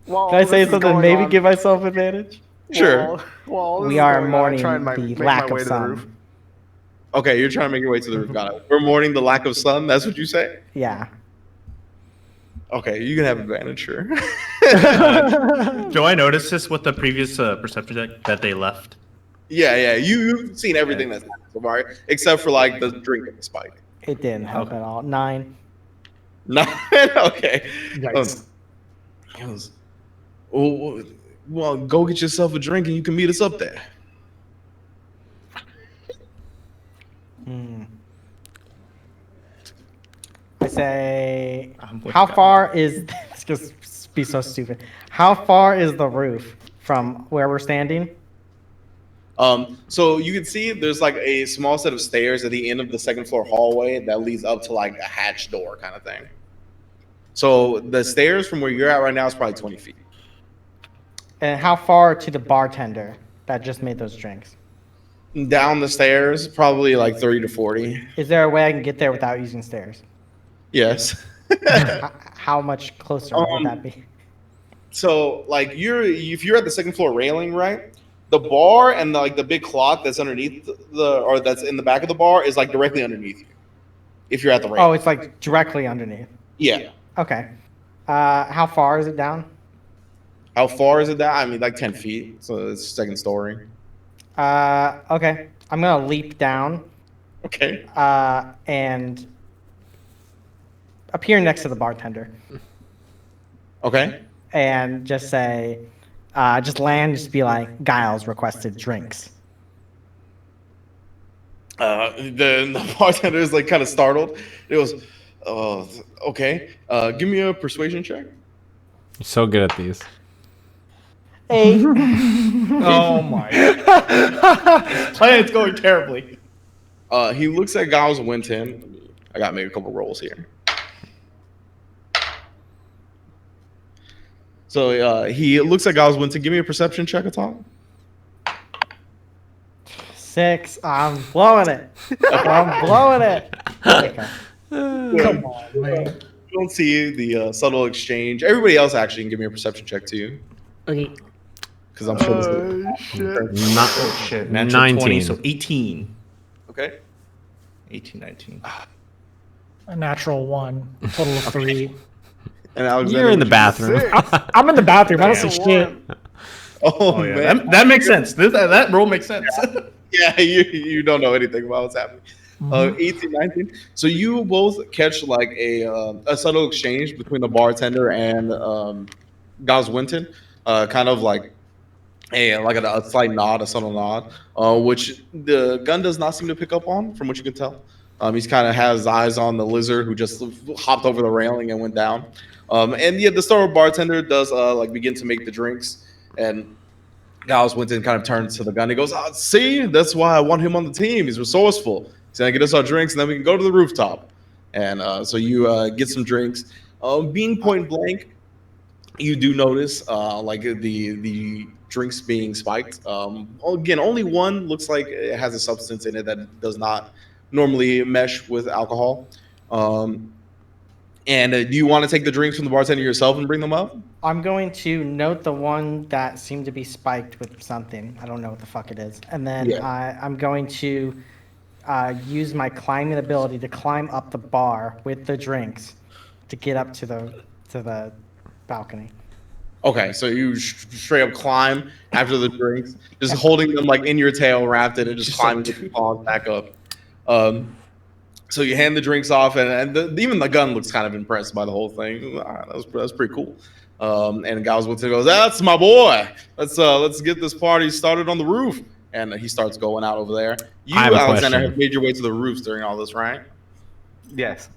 While Can I all say this is something? going Maybe on- give myself advantage. Sure. While all this We is are going on, mourning I try and the make lack my of way to the sun. roof. Okay, you're trying to make your way to the roof. Got it. We're mourning the lack of sun. That's what you say. Yeah. Okay, you can have advantage, sure. Do I notice this with the previous perception check that they left? Yeah. You've seen everything that's happened so far, except for like the drink and the spike. It didn't help at all. 9. No, okay. Yikes. He goes, well, go get yourself a drink and you can meet us up there. I say, I'm with how God. far is this? Just be so stupid. How far is the roof from where we're standing? So you can see there's like a small set of stairs at the end of the second floor hallway that leads up to like a hatch door kind of thing. So the stairs from where you're at right now is probably 20 feet. And how far to the bartender that just made those drinks? Down the stairs, probably like 30 to 40. Is there a way I can get there without using stairs? Yes. How much closer would that be? So like if you're at the second floor railing, right? The bar and the big clock that's underneath or that's in the back of the bar is like directly underneath you. If you're at the railing. Oh, it's like directly underneath. Yeah. Okay. How far is it down? How far is it down? I mean, like 10 feet. So it's second story. Okay. I'm gonna leap down. Okay. And appear next to the bartender. Okay. And just say, just land, just be like, Giles requested drinks. The bartender is like kind of startled. It was, okay. Give me a persuasion check. You're so good at these. 8. Oh my. This plan's going terribly. He looks at Giles Winton. I got maybe a couple rolls here. So he looks at Giles Winton. Give me a perception check, Atoq. 6. I'm blowing it. I'm blowing it. Okay. Come on, man. You don't see the subtle exchange. Everybody else actually can give me a perception check too, Okay. because I'm sure this is Oh shit. Natural 19. 20, so 18. okay. 18, 19. A natural 1. Total of 3. And Alexander, You're in the what you- bathroom. I'm in the bathroom. I don't see shit. Oh, Oh yeah, man. that makes sense. That roll makes sense. Yeah, you don't know anything about what's happening. 18, 19. So you both catch like a subtle exchange between the bartender and Giles Winton, kind of like a slight nod, a subtle nod, which the gun does not seem to pick up on, from what you can tell. He's kind of has eyes on the lizard who just hopped over the railing and went down. And yeah, the store bartender does begin to make the drinks, and Giles Winton kind of turns to the gun. He goes, see, that's why I want him on the team. He's resourceful. He's going to get us our drinks, and then we can go to the rooftop. And so you get some drinks. Being point blank, you do notice the drinks being spiked. Again, only one looks like it has a substance in it that does not normally mesh with alcohol. And do you want to take the drinks from the bartender yourself and bring them up? I'm going to note the one that seemed to be spiked with something. I don't know what the fuck it is. And then Yeah. I'm going to use my climbing ability to climb up the bar with the drinks to get up to the balcony. Okay, so you straight up climb after the drinks, just holding them like in your tail, wrapped in it, just climbing with your paws back up. So you hand the drinks off, and even the gun looks kind of impressed by the whole thing. All right, that's pretty cool. And Giles Winton goes, "That's my boy. Let's get this party started on the roof." And he starts going out over there. You, I have a Alexander, question. have made your way to the roofs during all this, right? Yes.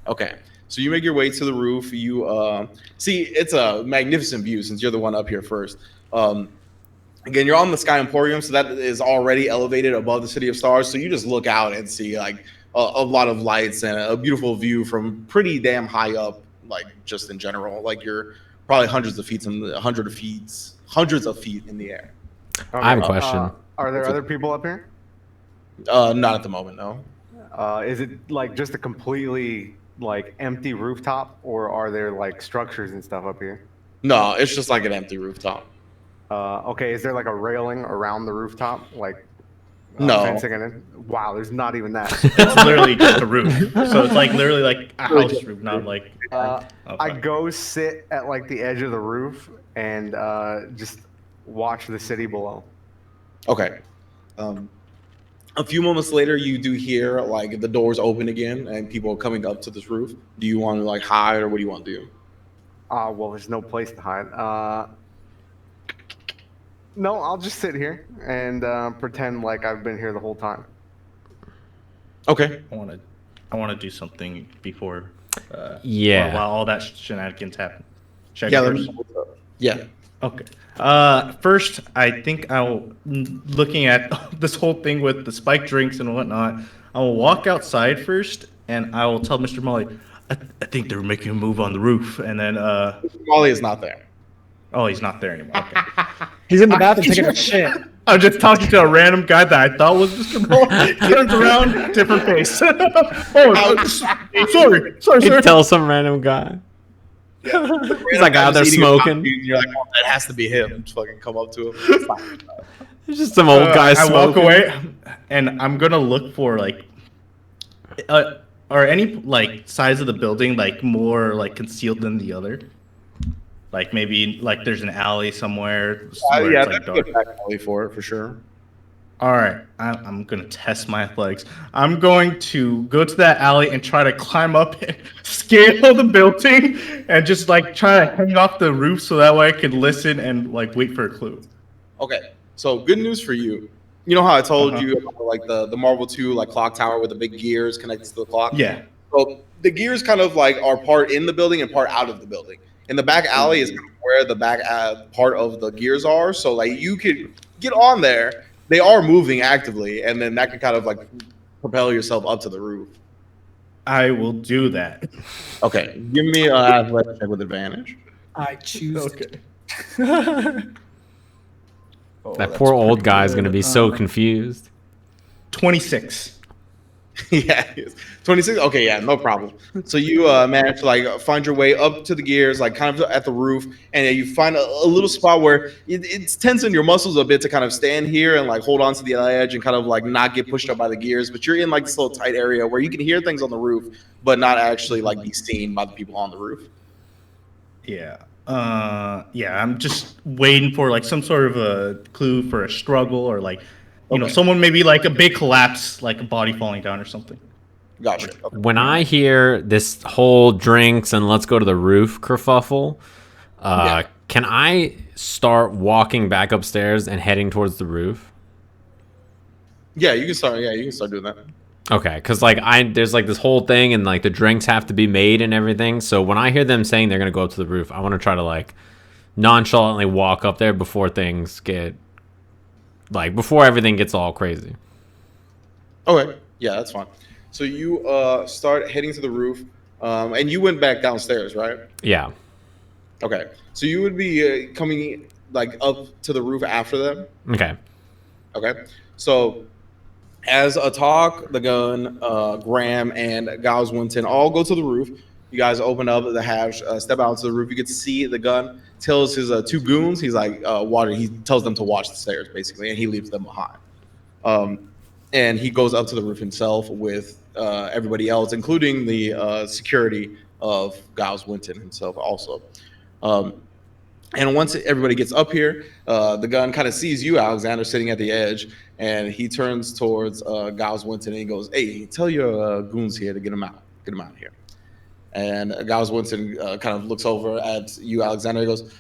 Okay. So you make your way to the roof. You see it's a magnificent view since you're the one up here first. Again, you're on the Sky Emporium, so that is already elevated above the City of Stars. So you just look out and see like a lot of lights and a beautiful view from pretty damn high up, like just in general. Like you're probably hundreds of feet in the air. I have a question. Are there other people up here? Not at the moment, no. Is it like just a completely like empty rooftop, or are there like structures and stuff up here? No, it's just like an empty rooftop. Okay, is there like a railing around the rooftop, like No. fencing it in? Wow, there's not even that. It's literally just a roof. So it's like literally like a house roof, not like. I go sit at like the edge of the roof and just watch the city below. Okay. A few moments later, you do hear like the doors open again and people are coming up to this roof. Do you want to like hide or what do you want to do? Well, there's no place to hide. No, I'll just sit here and pretend like I've been here the whole time. Okay. I want to do something before. Yeah. While all that shenanigans happen. Should I Yeah. go Let first? me, yeah. Okay. First, I think looking at this whole thing with the spiked drinks and whatnot, I will walk outside first, and I will tell Mr. Molly, I think they're making a move on the roof, and then Molly is not there. oh, he's not there anymore. Okay. He's in the bathroom taking a shit. I'm just talking to a random guy that I thought was Mr. Molly. Turns around, different face. Oh, sorry, You sir. tell some random guy. He's like out there smoking. You're like, oh, that has to be him. Just fucking come up to him. There's just some old guy I smoking. walk away, and I'm gonna look for like, are any like sides of the building like more like concealed than the other? Like maybe like there's an alley somewhere. Where Yeah, it's, like, that's a good back alley for it for sure. All right, I'm gonna test my athletics. I'm going to go to that alley and try to climb up and scale the building and just like try to hang off the roof so that way I can listen and like wait for a clue. Okay, so good news for you. You know how I told Uh-huh. you about like the Marvel 2 like clock tower with the big gears connected to the clock? Yeah. So the gears kind of like are part in the building and part out of the building. And the back alley is kind of where the back part of the gears are. So like you could get on there. They are moving actively, and then that can kind of like propel yourself up to the roof. I will do that. Okay, give me an athletic check with advantage. I choose. Okay. Oh, That that's poor old pretty guy is good. going to be so confused. 26. Yeah, 26. Okay, yeah, no problem. So you manage to like find your way up to the gears, like kind of at the roof, and you find a little spot where it's tensing your muscles a bit to kind of stand here and like hold on to the edge and kind of like not get pushed up by the gears. But you're in like this little tight area where you can hear things on the roof, but not actually like be seen by the people on the roof. Yeah. Yeah, I'm just waiting for like some sort of a clue for a struggle or like, you know, Okay. someone maybe like a big collapse, like a body falling down or something. Gotcha. Okay. When I hear this whole drinks and let's go to the roof kerfuffle, can I start walking back upstairs and heading towards the roof? Yeah, you can start. Yeah, you can start doing that. Okay, because like there's like this whole thing and like the drinks have to be made and everything. So when I hear them saying they're gonna go up to the roof, I want to try to like nonchalantly walk up there before things get like before everything gets all crazy. Okay. Yeah, that's fine. So you start heading to the roof, and you went back downstairs, right? Yeah. Okay. So you would be coming like up to the roof after them. Okay. Okay. So as Atoq, the gun, Graham, and Giles Winton all go to the roof, you guys open up the hatch, step out to the roof. You get to see the gun. Tells his two goons, he's like, water. He tells them to watch the stairs, basically, and he leaves them behind. And he goes up to the roof himself with everybody else, including the security of Giles Winton himself also. And once everybody gets up here, the gun kind of sees you, Alexander, sitting at the edge, and he turns towards Giles Winton and he goes, "Hey, tell your goons here to get him out. Get him out of here." And Giles Winton kind of looks over at you, Alexander. He goes,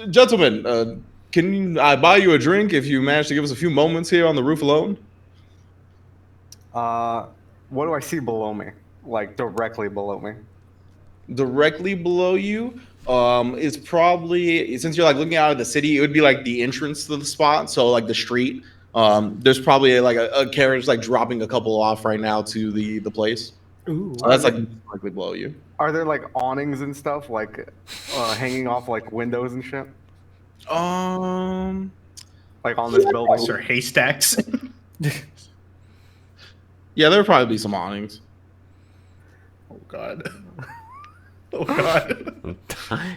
"Gentlemen, can I buy you a drink if you manage to give us a few moments here on the roof alone?" What do I see below me? Like directly below me? Directly below you is probably, since you're like looking out of the city, it would be like the entrance to the spot. So like the street. There's probably like a carriage like dropping a couple off right now to the place. Ooh. So that's like directly below you. Are there like awnings and stuff like hanging off like windows and shit? Like on this building? Or haystacks. Yeah, there would probably be some awnings. Oh God. Oh God. Come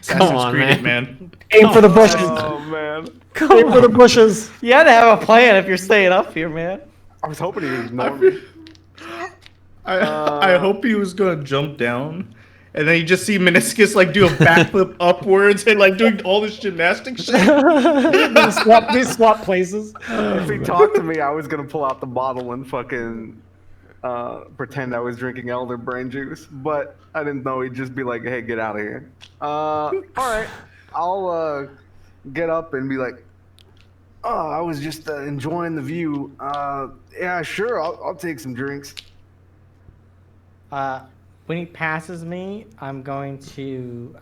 Assassin's on, Creed it, man. Aim for the bushes. Oh man, Aim for the bushes. You had to have a plan if you're staying up here, man. I was hoping he would ignore me. I hope he was gonna jump down and then you just see Minoscus like do a backflip upwards and like doing all this gymnastic shit. They swap places. If he talked to me, I was gonna pull out the bottle and fucking pretend I was drinking elder brain juice, but I didn't know he'd just be like, "Hey, get out of here." All right, I'll get up and be like, "Oh, I was just enjoying the view. Yeah, sure, I'll take some drinks." When he passes me, I'm going to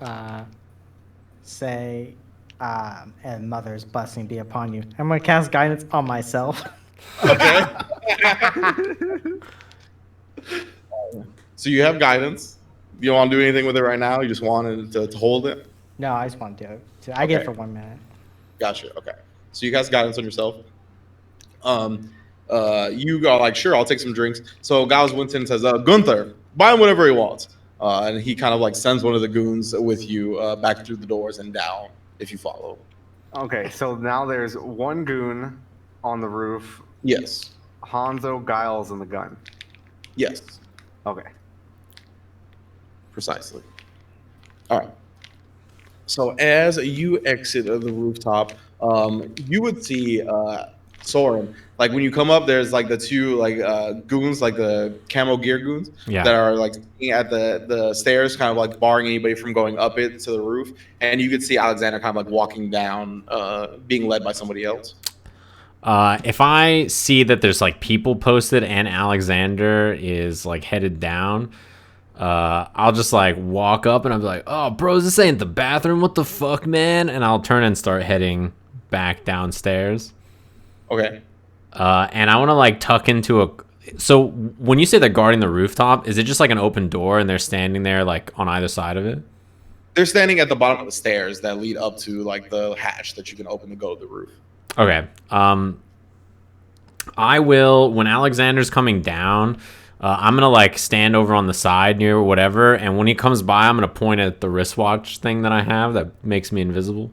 say, "And mother's blessing be upon you." I'm going to cast guidance on myself. Okay. So you have guidance. You don't want to do anything with it right now? You just wanted to hold it? No, I just want to do it. So I get it for 1 minute. Gotcha. Okay. So you cast guidance on yourself. You go like, sure, I'll take some drinks. So Giles Winton says, Gunther, buy him whatever he wants. And he kind of like sends one of the goons with you back through the doors and down if you follow. Okay, so now there's one goon on the roof. Yes. Honzo, Giles, and the gun. Yes. Okay. Precisely. All right. So as you exit the rooftop, you would see Soren. Like when you come up, there's like the two like goons, like the camo gear goons, that are like sitting at the stairs, kind of like barring anybody from going up it to the roof. And you could see Alexander kind of like walking down, being led by somebody else. If I see that there's like people posted and Alexander is like headed down, I'll just like walk up and I'll be like, "Oh, bros, this ain't the bathroom. What the fuck, man?" And I'll turn and start heading back downstairs. Okay. And I want to like tuck into a. So when you say they're guarding the rooftop, is it just like an open door and they're standing there like on either side of it? They're standing at the bottom of the stairs that lead up to like the hatch that you can open to go to the roof. Okay. I will, when Alexander's coming down, I'm going to like stand over on the side near whatever. And when he comes by, I'm going to point at the wristwatch thing that I have that makes me invisible.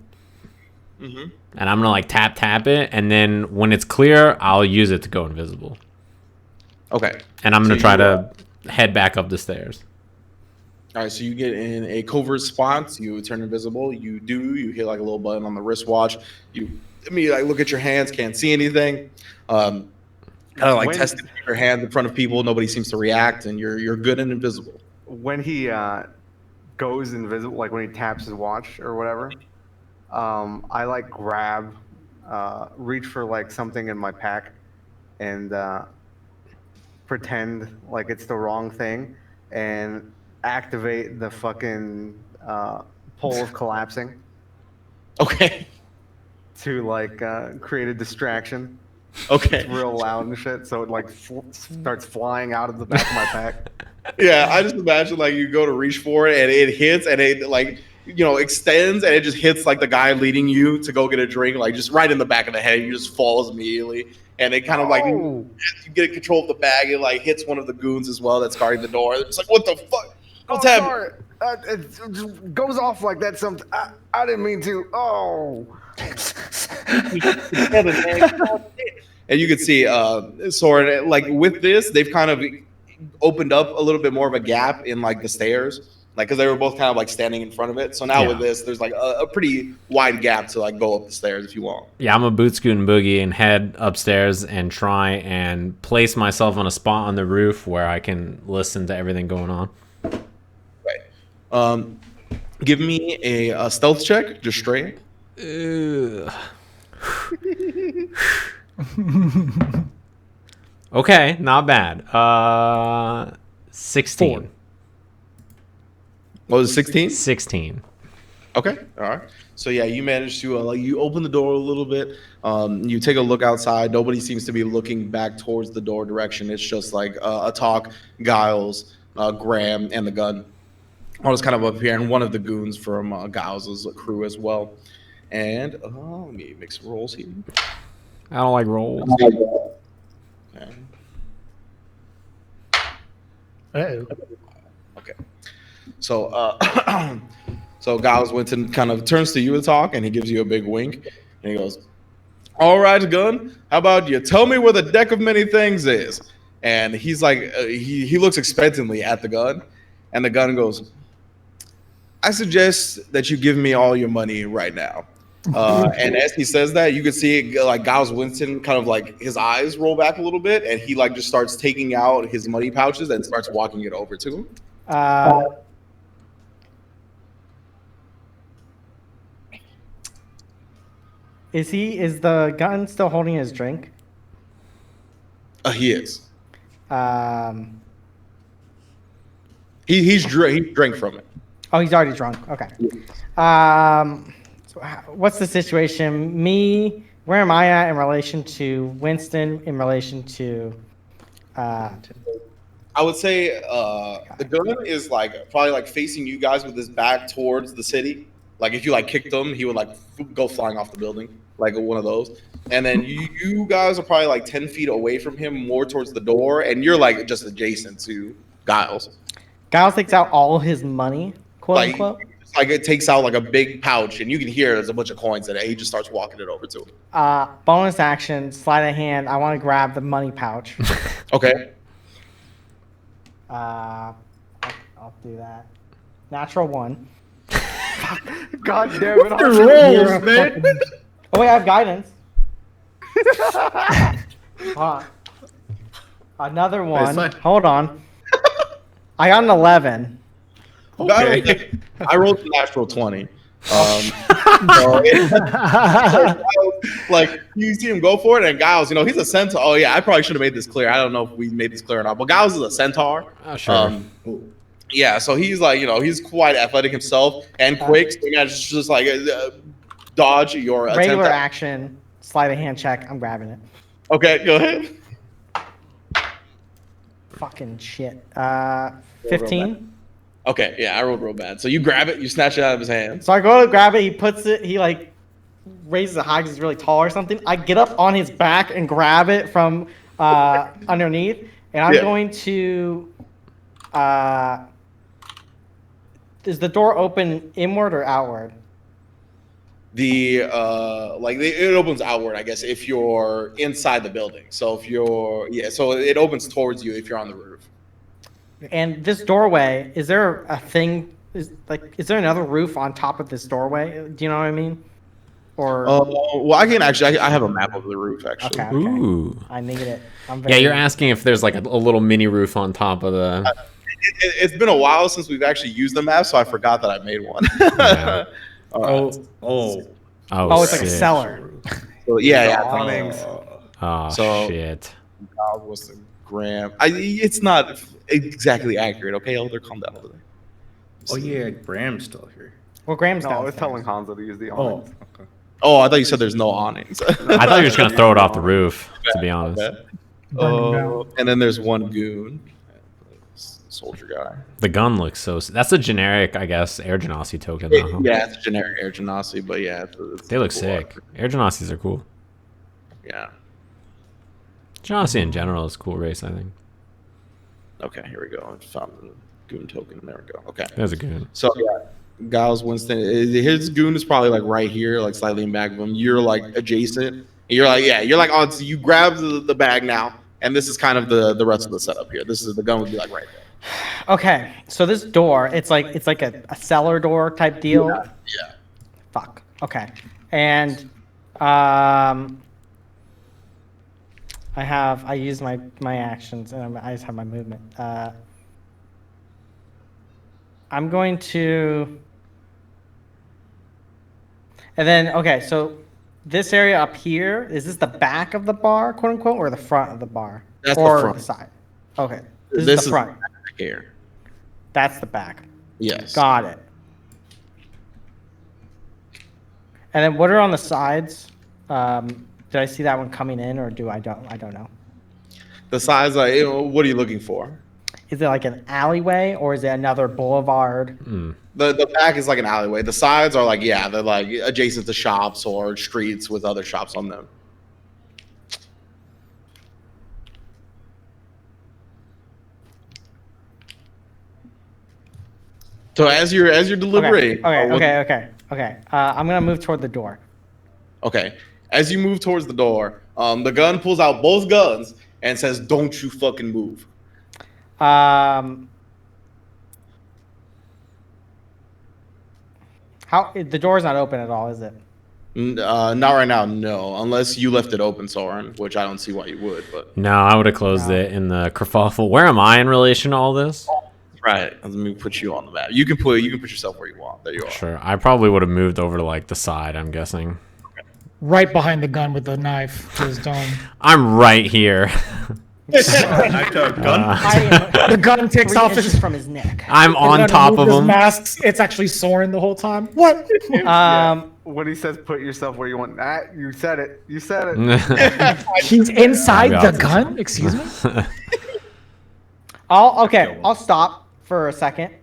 Mm-hmm. And I'm going to like tap it. And then when it's clear, I'll use it to go invisible. Okay. And I'm going to try to head back up the stairs. All right, so you get in a covert spot. You turn invisible. You hit like a little button on the wristwatch. Like look at your hands, can't see anything. Kind of like testing your hands in front of people. Nobody seems to react, and you're good and invisible. When he goes invisible, like when he taps his watch or whatever, I like grab, reach for like something in my pack, and pretend like it's the wrong thing, and activate the fucking pole of collapsing. Okay. To like create a distraction. Okay. It's real loud and shit, so it like starts flying out of the back of my pack. Yeah, I just imagine like you go to reach for it and it hits and it like extends and it just hits like the guy leading you to go get a drink, like just right in the back of the head. You just falls immediately, and it kind of like you get control of the bag. It like hits one of the goons as well that's guarding the door. It's like, what the fuck? What's happening? It just goes off like that. Something I didn't mean to. Oh. And you can see Soren, like with this, they've kind of opened up a little bit more of a gap in like the stairs, like because they were both kind of like standing in front of it. So now with this, there's like a pretty wide gap to like go up the stairs if you want. Yeah, I'm a boot scoot and boogie and head upstairs and try and place myself on a spot on the roof where I can listen to everything going on. Right. Give me a stealth check, just straight. Okay, not bad. 16. 4. What was it, 16? 16. Okay, all right. So yeah, you managed to like you open the door a little bit. You take a look outside. Nobody seems to be looking back towards the door direction. It's just like Atoq, Giles, Graham, and the gun. All just kind of up here, and one of the goons from Giles' crew as well. And let me make some rolls here. I don't like rolls. Okay. Uh-oh. Okay. So so Giles Winton kind of turns to you to talk, and he gives you a big wink, and he goes, "All right, gun. How about you tell me where the deck of many things is?" And he's like, he looks expectantly at the gun, and the gun goes, I suggest that you give me all your money right now. And as he says that, you can see like Giles Winston kind of like his eyes roll back a little bit, and he like just starts taking out his money pouches and starts walking it over to him. Is the gun still holding his drink? He is. He he drank from it. Oh, he's already drunk. Okay. So what's the situation? Where am I at in relation to Winston? In relation to? I would say the gun is like probably like facing you guys with his back towards the city. Like if you like kicked him, he would like go flying off the building, like one of those. And then you guys are probably like 10 feet away from him, more towards the door, and you're like just adjacent to Giles. Giles takes out all his money, quote unquote. Like it takes out like a big pouch, and you can hear there's a bunch of coins in it. He just starts walking it over to him. Bonus action, sleight of hand. I want to grab the money pouch. Okay. I'll do that. Natural 1. God damn it! Rolls, man. Oh wait, I have guidance. Another 1. Hold on. I got an 11. Okay. I rolled a natural 20. Like you see him go for it, and Giles, he's a centaur. Oh yeah, I probably should have made this clear. I don't know if we made this clear or not, but Giles is a centaur. Oh, sure. Yeah, so he's like, he's quite athletic himself and quick. So you guys just like dodge your regular attempt action, sleight of hand check. I'm grabbing it. Okay, go ahead. Fucking shit. 15. Okay, yeah, I rolled real bad. So you grab it, you snatch it out of his hand. So I go to grab it. He puts it. He like raises it high because he's really tall or something. I get up on his back and grab it from underneath, and I'm going to. Is the door open inward or outward? It opens outward, I guess, if you're inside the building. So so it opens towards you if you're on the roof. And this doorway, is there a thing? Is there another roof on top of this doorway? Do you know what I mean? Or well, I can actually. I have a map of the roof actually. Okay. Ooh. I need it. You're asking if there's like a little mini roof on top of the. It's been a while since we've actually used the map, so I forgot that I made one. Yeah. Oh, it's like a cellar. So yeah. Awnings. Shit. What's the gram? It's not exactly accurate. Okay, Elder, calm down over there. Oh yeah, Graham's still here. Well, Graham's No, I was downstairs. telling Honzo to use the awnings. Okay. Oh, I thought you said there's no awnings. I thought you were just gonna throw it off the roof. To be honest. Okay. And then there's one goon. Soldier guy. The gun looks so. That's a generic, I guess, Air Genasi token. Though. Yeah, it's a generic Air Genasi, but yeah, They look sick. Air Genasis are cool. Yeah. Genasi in general is a cool race, I think. Okay, here we go. I found the goon token. There we go. Okay. There's a goon. So yeah, Giles Winston. His goon is probably like right here, like slightly in back of him. You're like adjacent. You're like on. So you grab the bag now, and this is kind of the rest of the setup here. The gun would be like right there. Okay, so this door, it's like a cellar door type deal. Yeah. Fuck. Okay, and I use my actions and I just have my movement. I'm going to, and then okay, so this area up here, is this the back of the bar, quote unquote, or the front of the bar? That's or the front. The side. Okay, this is the front. Here. That's the back. Yes. Got it. And then what are on the sides? Did I see that one coming in, or I don't know. The sides, like, what are you looking for? Is it like an alleyway, or is it another boulevard? The back is like an alleyway. The sides are like, yeah, they're like adjacent to shops or streets with other shops on them. So as you're deliberating. Okay. I'm gonna move toward the door. Okay. As you move towards the door, the gun pulls out both guns and says, "Don't you fucking move." How the door's not open at all, is it? Not right now, no. Unless you left it open, Soren, which I don't see why you would. But No, I would have closed it in the kerfuffle. Where am I in relation to all this? right, let me put you on the map. You can put yourself where you want. There you are. Sure. I probably would have moved over to like the side, I'm guessing. Right behind the gun with the knife to his dome. I'm right here. I took a gun. The gun takes 3 off inches his from his neck. I'm on gun top of removes his him. masks. It's actually Soren the whole time. What? When he says put yourself where you want, you said it. You said it. He's inside Yeah. the gun? Excuse me? I'll stop for a second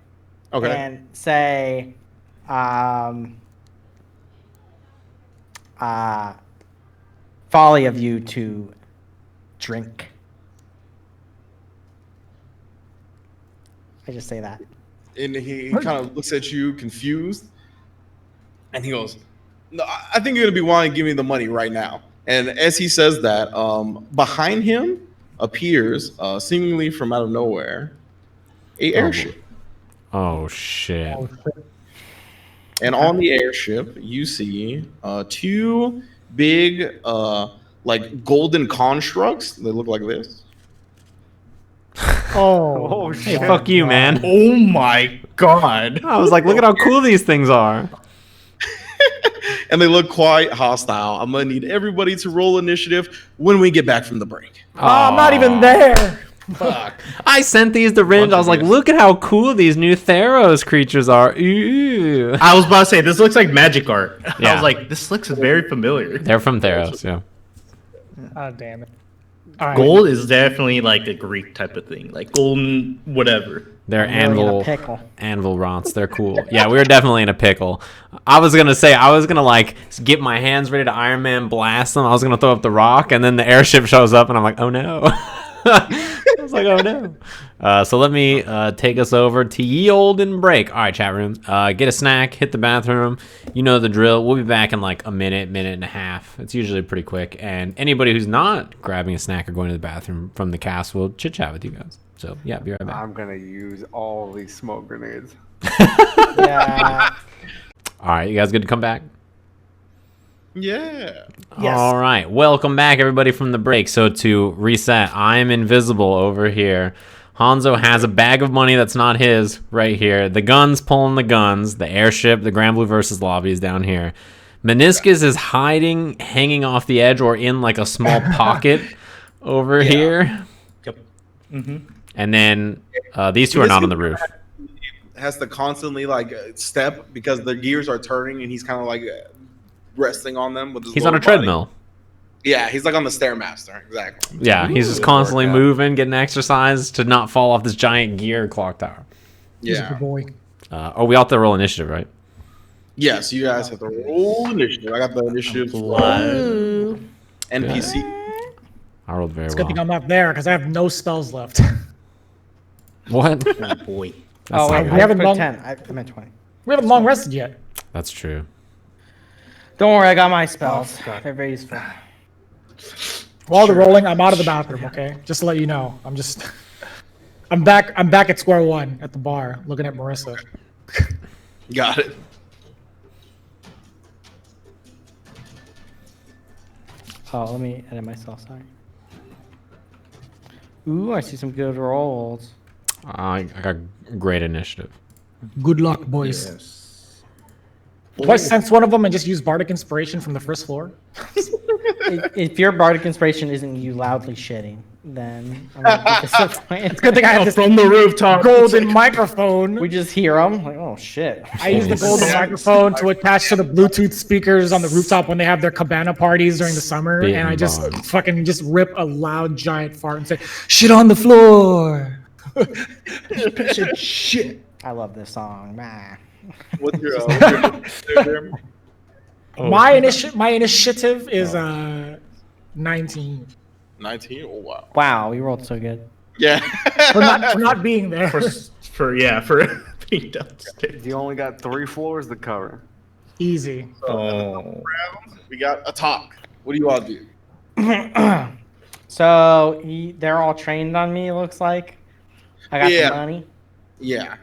Okay. and say, folly of you to drink. I just say that. And he kind of looks at you confused, and he goes, "No, I think you're gonna be wanting to give me the money right now." And as he says that, behind him appears, seemingly from out of nowhere, a airship. Oh shit. And on the airship, you see 2 big, like golden constructs. They look like this. Oh. Hey, fuck you, man. Oh my god. I was like, look at how cool these things are. And they look quite hostile. I'm gonna need everybody to roll initiative when we get back from the break. Oh, I'm not even there. Fuck. I sent these to Rynge. I was like, look at how cool these new Theros creatures are. Ooh. I was about to say, this looks like magic art. I Yeah. was like, this looks very familiar. They're from Theros, yeah. Oh, damn it. All right. Gold is definitely like a Greek type of thing. Like golden whatever. They're Really in a anvil pickle. rots. They're cool. Yeah, we were definitely in a pickle. I was gonna like get my hands ready to Iron Man blast them. I was gonna throw up the rock, and then the airship shows up, and I'm like, oh no. I was like, oh no. So let me take us over to ye olden break. All right, chat room. Get a snack, hit the bathroom. You know the drill. We'll be back in like a minute and a half. It's usually pretty quick. And anybody who's not grabbing a snack or going to the bathroom from the cast will chit chat with you guys. So yeah, be right back. I'm gonna use all these smoke grenades. Yeah. All right, you guys good to come back? Yeah. Yes. All right, welcome back, everybody, from the break. So to reset, I'm invisible over here. Honzo has a bag of money that's not his right here. The gun's pulling the guns. The airship, the Grand Blue versus lobby is down here. Minoscus is hiding, hanging off the edge, or in like a small pocket over here. Yep. Mm-hmm. And then these two are not on the roof. Has to constantly like step because the gears are turning, and he's kind of like resting on them with his. He's on a lower body. treadmill. Yeah, he's like on the stairmaster. Exactly. Yeah, he's just constantly moving, getting exercise to not fall off this giant gear clock tower. He's a Yeah. good boy. We all have to roll initiative, right? Yes, you guys have to roll initiative. I got the initiative NPC. I rolled very It's a well. good thing I'm not there because I have no spells left. What? Oh boy. Oh, wait, we I haven't put long- 10. I meant 20. We haven't long rested yet. That's true. Don't worry, I got my spells. They're very useful. While they're rolling, I'm out of the bathroom, okay? Just to let you know. I'm back at square one at the bar looking at Marissa. Got it. Oh, let me edit myself, sorry. Ooh, I see some good rolls. I got great initiative. Good luck, boys. Yes. Do I sense one of them and just use Bardic Inspiration from the first floor? If your bardic inspiration isn't you loudly shitting, then I'm gonna be disappointed. Good thing I have this From the rooftop. golden microphone. We just hear them. Like, oh shit. I use the golden microphone to attach to the Bluetooth speakers on the rooftop when they have their cabana parties during the summer, Big and I just bug. fucking just rip a loud giant fart and say, "Shit on the floor." Piece of shit. I love this song. Nah. What's your Jeremy? My initiative is 19 19? Oh wow. Wow, we rolled so good. Yeah. for not being there. For being downstairs. You only got 3 floors to cover. Easy. Oh. We got Atoq. What do you all do? So they're all trained on me. It looks like. I got Yeah. the money. Yeah.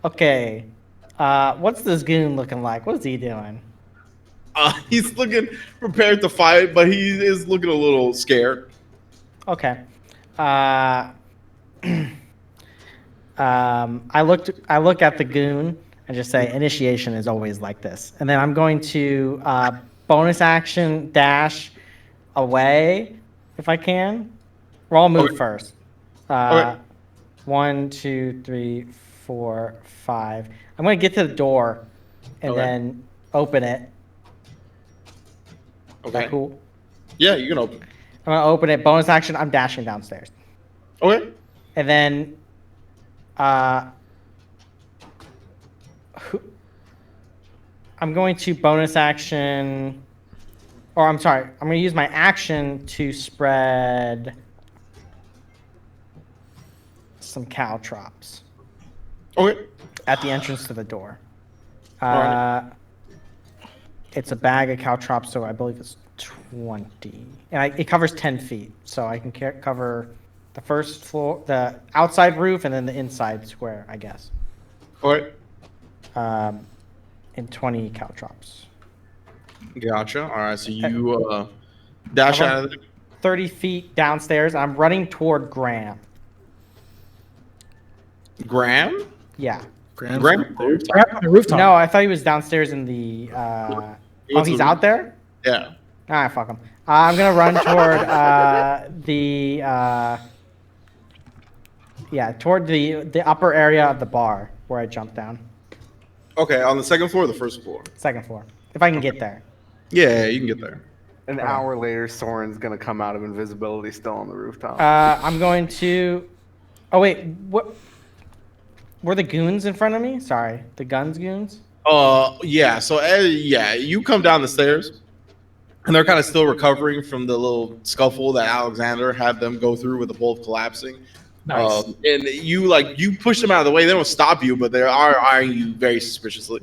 Okay. What's this goon looking like? What's he doing? He's looking prepared to fight, but he is looking a little scared. Okay. I look at the goon and just say initiation is always like this, and then I'm going to bonus action dash away if I can. Well, I'll move first. Okay. 1, 2, 3, 4, 5. I'm gonna get to the door and then open it. Is that cool? Yeah, you can open. I'm gonna open it. Bonus action. I'm dashing downstairs. Okay. And then, I'm going to bonus action, or I'm sorry, I'm going to use my action to spread some caltrops Okay. at the entrance to the door. Alright. It's a bag of caltrops, so I believe it's 20, and it covers 10 feet, so I can cover the first floor, the outside roof, and then the inside square, I guess. Okay. In 20 caltrops. Gotcha. All right. So you dash out of the 30 feet downstairs. I'm running toward Graham. Graham. Yeah. Graham. Grab on the rooftop. No, I thought he was downstairs in the. Oh, he's out there? Yeah. Ah, fuck him. I'm gonna run toward toward the upper area of the bar where I jumped down. Okay. On the second floor or the first floor? Second floor, if I can get there. Yeah, you can get there. An hour later, Soren's gonna come out of invisibility, still on the rooftop. I'm going to. Oh wait, what? Were the goons in front of me? Sorry, the guns goons. Yeah. So you come down the stairs, and they're kind of still recovering from the little scuffle that Alexander had them go through with the bolt collapsing. Nice. And you push them out of the way. They don't stop you, but they are eyeing you very suspiciously.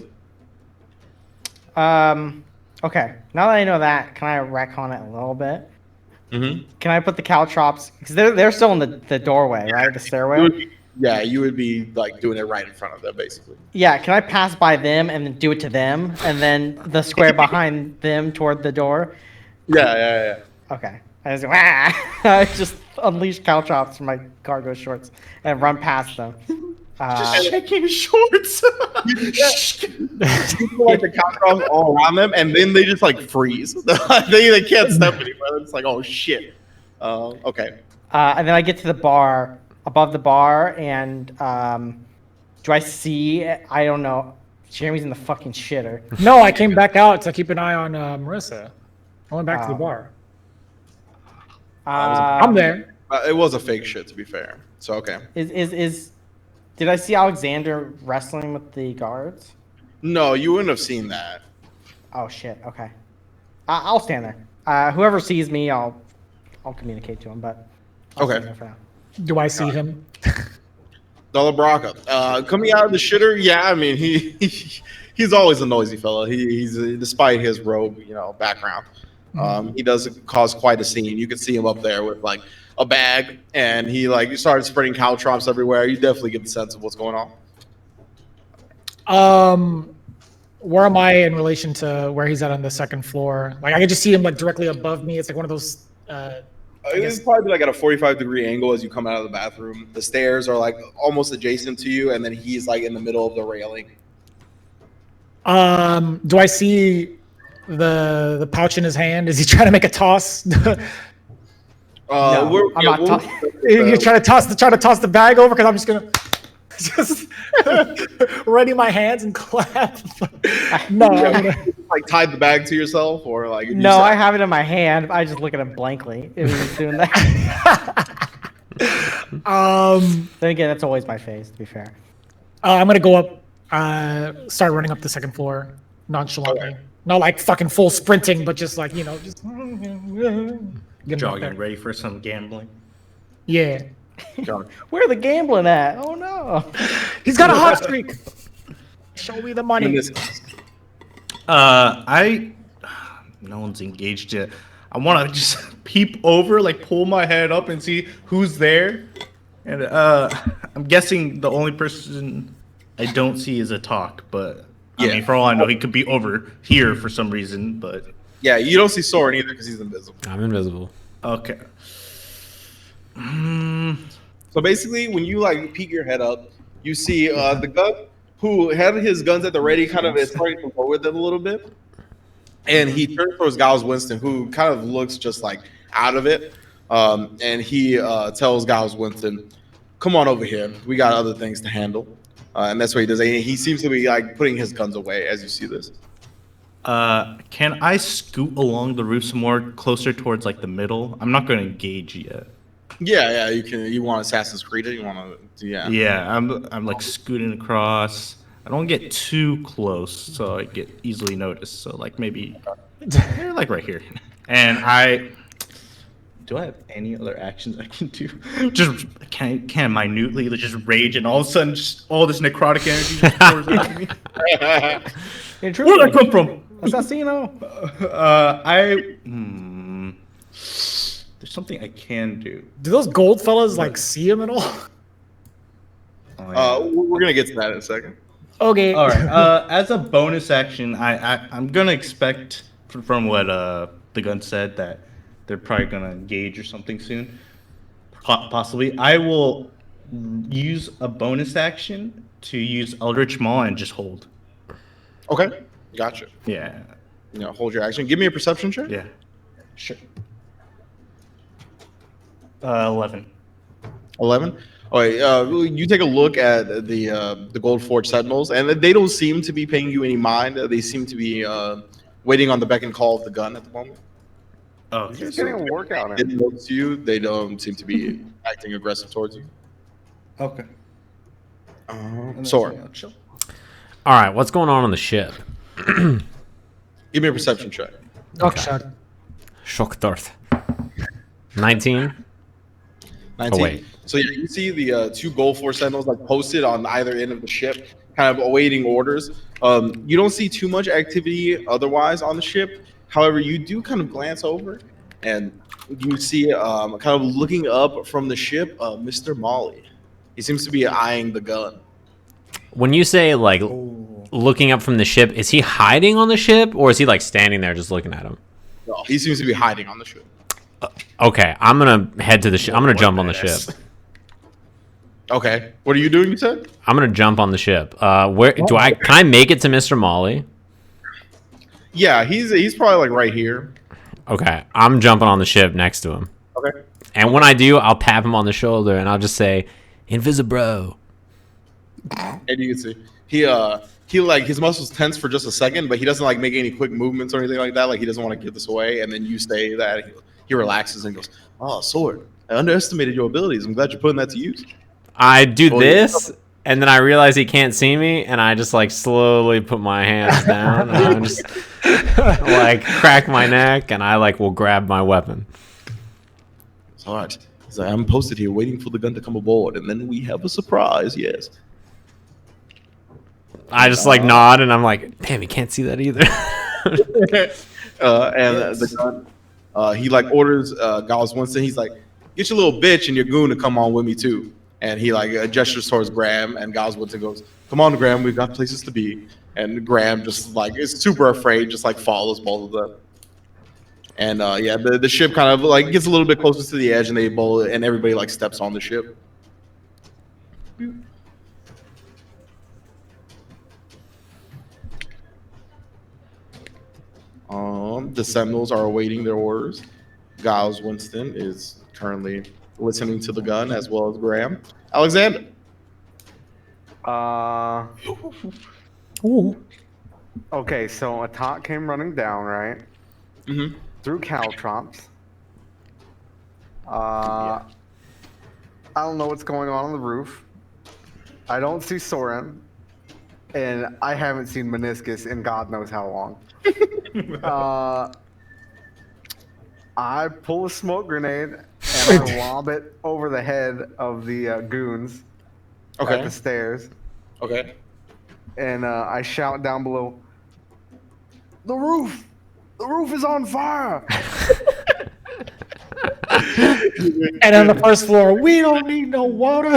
Okay. Now that I know that, can I retcon it a little bit? Mm-hmm. Can I put the caltrops? Because they're still in the doorway, right? The stairway. You would be like doing it right in front of them, basically. Yeah. Can I pass by them and then do it to them, and then the square behind them toward the door? Yeah. Okay. I just go, I just unleash caltrops from my cargo shorts and run past them. Just checking shorts. People like the countdowns all around them, and then they just like freeze. they can't step any further. It's like, oh shit. Okay. And then I get to the bar, above the bar, and do I see? I don't know. Jeremy's in the fucking shitter. No, I came back out to keep an eye on Marissa. I went back to the bar. I'm there. It was a fake shit, to be fair. So okay. Did I see Alexander wrestling with the guards? No, you wouldn't have seen that. Oh shit. Okay. I'll stand there. Whoever sees me, I'll communicate to him. But I'll stand there for now. Do I see him? Dala Brakka. Coming out of the shitter, yeah, I mean he's always a noisy fellow. He's despite his rogue, background. He does cause quite a scene. You can see him up there with like a bag, and he started spreading caltrops everywhere. You definitely get the sense of what's going on. Where am I in relation to where he's at on the second floor? Like I can just see him like directly above me. It's like one of those. It's probably like at a 45-degree angle as you come out of the bathroom. The stairs are like almost adjacent to you, and then he's like in the middle of the railing. Do I see the pouch in his hand? Is he trying to make a toss? No, I'm not talking. You're trying to toss the bag over because I'm just gonna ready my hands and clap. No, I'm gonna... like tied the bag to yourself, or like no, I have it in my hand. I just look at him blankly if he was doing that. Then again, that's always my face. To be fair, I'm gonna go up, start running up the second floor nonchalantly. Okay. Not like fucking full sprinting, but just like just jogging, ready for some gambling. Yeah. Where the gambling at? Oh no. He's got a hot streak. Show me the money. No one's engaged yet. I want to just peep over, like pull my head up and see who's there. And I'm guessing the only person I don't see is Atoq, but I Yeah. mean, for all I know, he could be over here for some reason. But Yeah, you don't see Soren either because he's invisible. I'm invisible. okay. So basically, when you like peek your head up, you see the gun who had his guns at the ready, kind of is starting to lower them a little bit, and he turns towards Giles Winston, who kind of looks just like out of it, and he tells Giles Winston, "Come on over here. We got other things to handle." And that's what he does. And he seems to be like putting his guns away as you see this. Can I scoot along the roof some more, closer towards like the middle? I'm not going to engage yet. Yeah, you can. You want Assassin's Creed it? You want to? Yeah. Yeah, I'm like scooting across. I don't get too close, so I get easily noticed. So like maybe, like right here. And do I have any other actions I can do? Just can minutely just rage, and all of a sudden, just all this necrotic energy just pours out of me. Where did I come from? Assassino. There's something I can do. Do those gold fellas like see him at all? Oh, yeah. We're gonna get to that in a second. Okay. All right. As a bonus action, I'm gonna expect from what the gun said that they're probably gonna engage or something soon. Possibly, I will use a bonus action to use Eldritch Maw and just hold. Okay, gotcha. Yeah. Hold your action. Give me a perception check. Yeah. Sure. 11. 11. All right. You take a look at the Gold Forge Sentinels, and they don't seem to be paying you any mind. They seem to be waiting on the beck and call of the gun at the moment. Oh, He's okay. just getting a workout They in. notice you. They don't seem to be acting aggressive towards you. Okay. Soren, All right, what's going on the ship? give me a perception check. Duckshot. Shock dart. 19. 19. Oh, wait. So yeah, you see the two Gold Force Sentinels like posted on either end of the ship, kind of awaiting orders. You don't see too much activity otherwise on the ship. However, you do kind of glance over, and you see kind of looking up from the ship, Mr. Molly. He seems to be eyeing the gun. When you say like looking up from the ship, is he hiding on the ship or is he like standing there just looking at him? No, he seems to be hiding on the ship. Okay, I'm gonna head to the ship. I'm gonna jump on the ship. Okay, what are you doing? You said. I'm gonna jump on the ship. Where do I? Can I make it to Mr. Molly? Yeah, he's probably like right here. Okay, I'm jumping on the ship next to him. Okay. And when I do, I'll tap him on the shoulder and I'll just say, "Invisibro." And you can see he like his muscles tense for just a second, but he doesn't like make any quick movements or anything like that. Like he doesn't want to give this away. And then you say that he relaxes and goes, "Oh, Sword, I underestimated your abilities. I'm glad you're putting that to use." I do this, and then I realize he can't see me, and I just like slowly put my hands down, and I'm just like crack my neck, and I like will grab my weapon. It's all right. He's like, I'm posted here waiting for the gun to come aboard, and then we have a surprise. Yes. I just like nod, and I'm like, damn, he can't see that either. The gun, he like orders Giles Winston. He's like, "Get your little bitch and your goon to come on with me too." And he like gestures towards Graham, and Giles Winston goes, "Come on, Graham, we've got places to be." And Graham just like is super afraid, just like follows both of them. And yeah, the ship kind of like gets a little bit closer to the edge, and and everybody like steps on the ship. The Sentinels are awaiting their orders. Giles Winston is currently listening to the gun as well as Graham. Alexander. Ooh. Okay, so Atoq came running down, right? Mm-hmm. Through caltrops. I don't know what's going on the roof. I don't see Soren. And I haven't seen Minoscus in God knows how long. I pull a smoke grenade and I lob it over the head of the goons at the stairs. Okay. And I shout down below, "The roof! The roof is on fire!" And on the first floor, we don't need no water.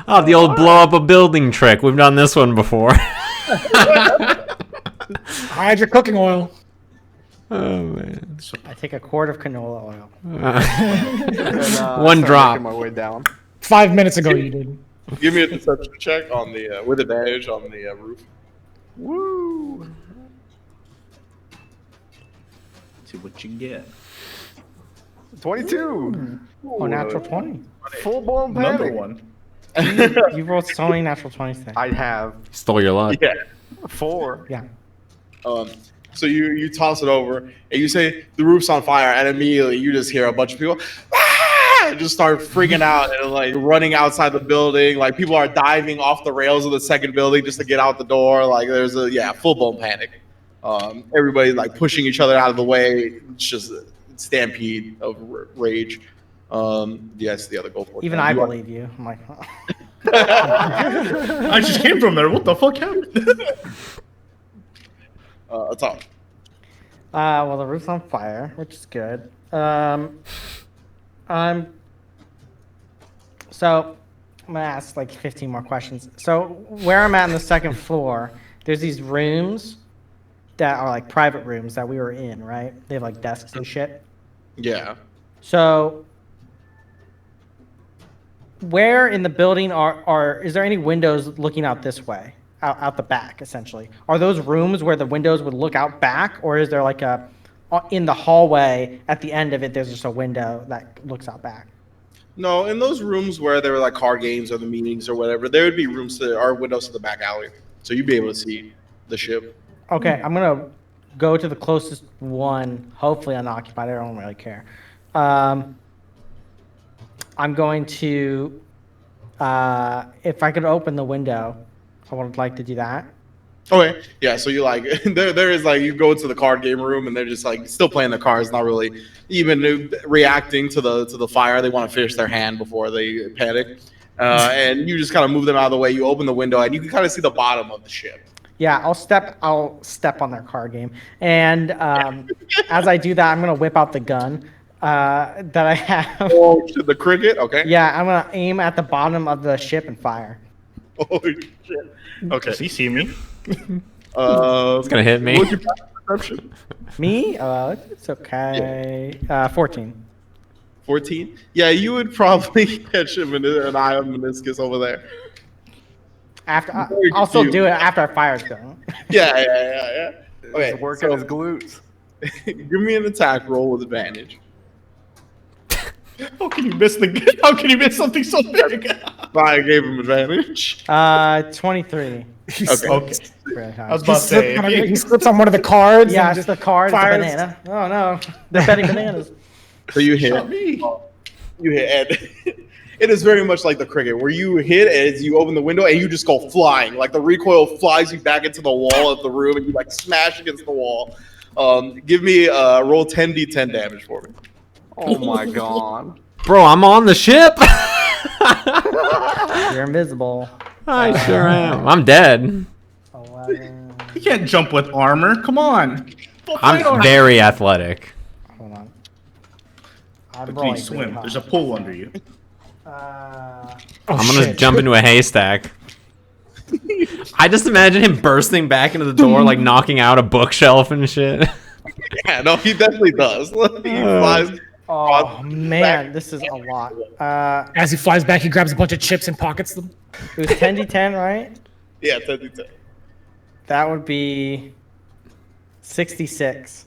Oh, the old blow up a building trick. We've done this one before. Hide your cooking oil. Oh man. I take a quart of canola oil. One Start drop. making my way down. 5 minutes ago, you did. Give me a deception check on the with advantage on the roof. Woo! See what you get. 22. Oh, natural 20. Full blown Another panic. one. You rolled so many natural 20s today. I have Stole your luck. Yeah. 4. Yeah. So you toss it over and you say the roof's on fire, and immediately you just hear a bunch of people and just start freaking out and like running outside the building. Like people are diving off the rails of the second building just to get out the door. Like there's a full blown panic. Everybody's like pushing each other out of the way. It's just a stampede of rage. Yes, the other go for it. Even I believe you. I'm like, huh. I just came from there. What the fuck happened? Atoq. Well, the roof's on fire, which is good. So I'm gonna ask like 15 more questions. So where I'm at on the second floor, there's these rooms that are like private rooms that we were in, right? They have like desks and shit. Yeah. So where in the building is there any windows looking out this way? Out the back, essentially. Are those rooms where the windows would look out back, or is there like in the hallway at the end of it, there's just a window that looks out back? No, in those rooms where there were like card games or the meetings or whatever, there would be windows to the back alley, so you'd be able to see the ship. Okay, I'm gonna go to the closest one, hopefully unoccupied. I don't really care. I'm going to, if I could open the window, I would like to do that. Okay, yeah. So you like there is like you go into the card game room and they're just like still playing the cards, not really even reacting to the fire. They want to finish their hand before they panic, and you just kind of move them out of the way. You open the window and you can kind of see the bottom of the ship. Yeah, I'll step on their card game, and as I do that, I'm gonna whip out the gun that I have. Oh, the cricket. Okay. Yeah, I'm gonna aim at the bottom of the ship and fire. Holy shit. Okay. Does he see me? It's gonna hit me. What's your perception? Me? It's okay. 14. 14. Yeah, you would probably catch him in an eye of Minoscus over there. I'll still do it after our fire's done. Yeah. Okay, He's working his glutes. give me an attack roll with advantage. How can you miss How can you miss something so big? I gave him advantage. 23. Okay. Really high. I was about to say. He slips on one of the cards. Yeah, and it's the card, it's a fires. banana. Oh no, they're betting bananas. So you hit. Shot me. You hit. And it is very much like the cricket, where you hit as you open the window and you just go flying. Like the recoil flies you back into the wall of the room and you like smash against the wall. Give me roll 10d10 damage for me. Oh my god. Bro, I'm on the ship. You're invisible. I sure am. I'm dead. 11. You can't jump with armor. Come on. I'm very athletic. Hold on. But I'm can you rolling swim? really high. There's a pool under you. Oh, I'm gonna shit. jump into a haystack. I just imagine him bursting back into the door, like knocking out a bookshelf and shit. Yeah, no, he definitely does. He flies. Oh man, this is a lot. As he flies back, he grabs a bunch of chips and pockets them. It was 10d10, right? Yeah, 10d10. That would be 66.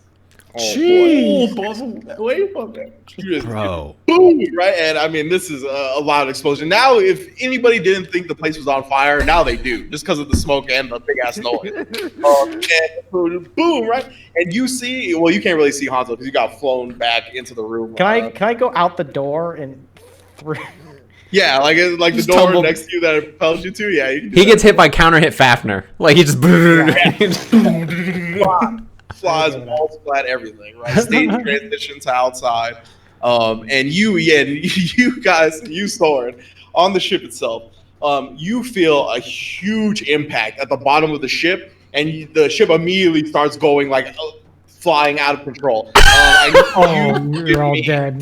Oh, Oh, way from there. You just Bro. boom, right? And I mean, this is a loud explosion. Now, if anybody didn't think the place was on fire, now they do, just because of the smoke and the big ass noise. And boom, right? And you see, well, you can't really see Honzo because you got flown back into the room. Can I go out the door and through? Yeah, like the Just door tumble. next to you that it propels you to. Yeah, you can do He that. gets hit by counter hit Fafnir. Like he just. Flies, walls flat, everything, right? Stage transition to outside. And you guys, you Soren, on the ship itself, you feel a huge impact at the bottom of the ship, and the ship immediately starts going like flying out of control. Oh, you're all dead.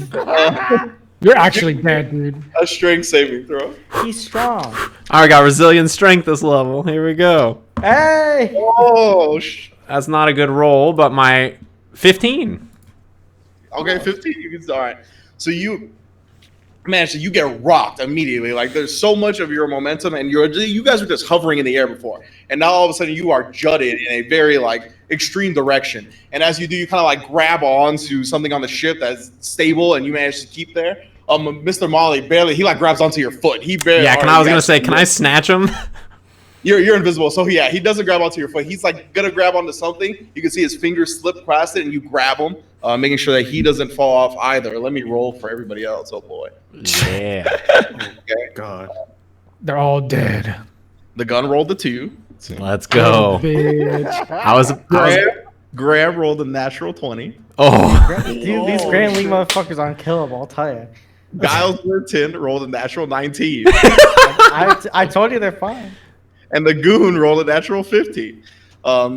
You're actually dead, dude. A strength saving throw. He's strong. All right, got resilient strength this level. Here we go. Hey! Oh, That's not a good roll, but my 15. okay, 15. You can all right. So you get rocked immediately. Like there's so much of your momentum, and you guys were just hovering in the air before, and now all of a sudden you are jutted in a very like extreme direction. And as you do, you kind of like grab onto something on the ship that's stable, and you manage to keep there. Mr. Molly barely. He like grabs onto your foot. He barely. Yeah, I was gonna say, can I snatch him? You're invisible, so yeah, he doesn't grab onto your foot. He's like gonna grab onto something. You can see his fingers slip past it, and you grab him, making sure that he doesn't fall off either. Let me roll for everybody else. Oh boy. Yeah. Okay. God. They're all dead. The gun rolled a 2. Let's go. Bitch. Graham rolled a natural 20. Oh. Dude, these Grand League motherfuckers are unkillable, I'll tell you. Giles 10 rolled a natural 19. I told you they're fine. And the goon rolled a natural 15.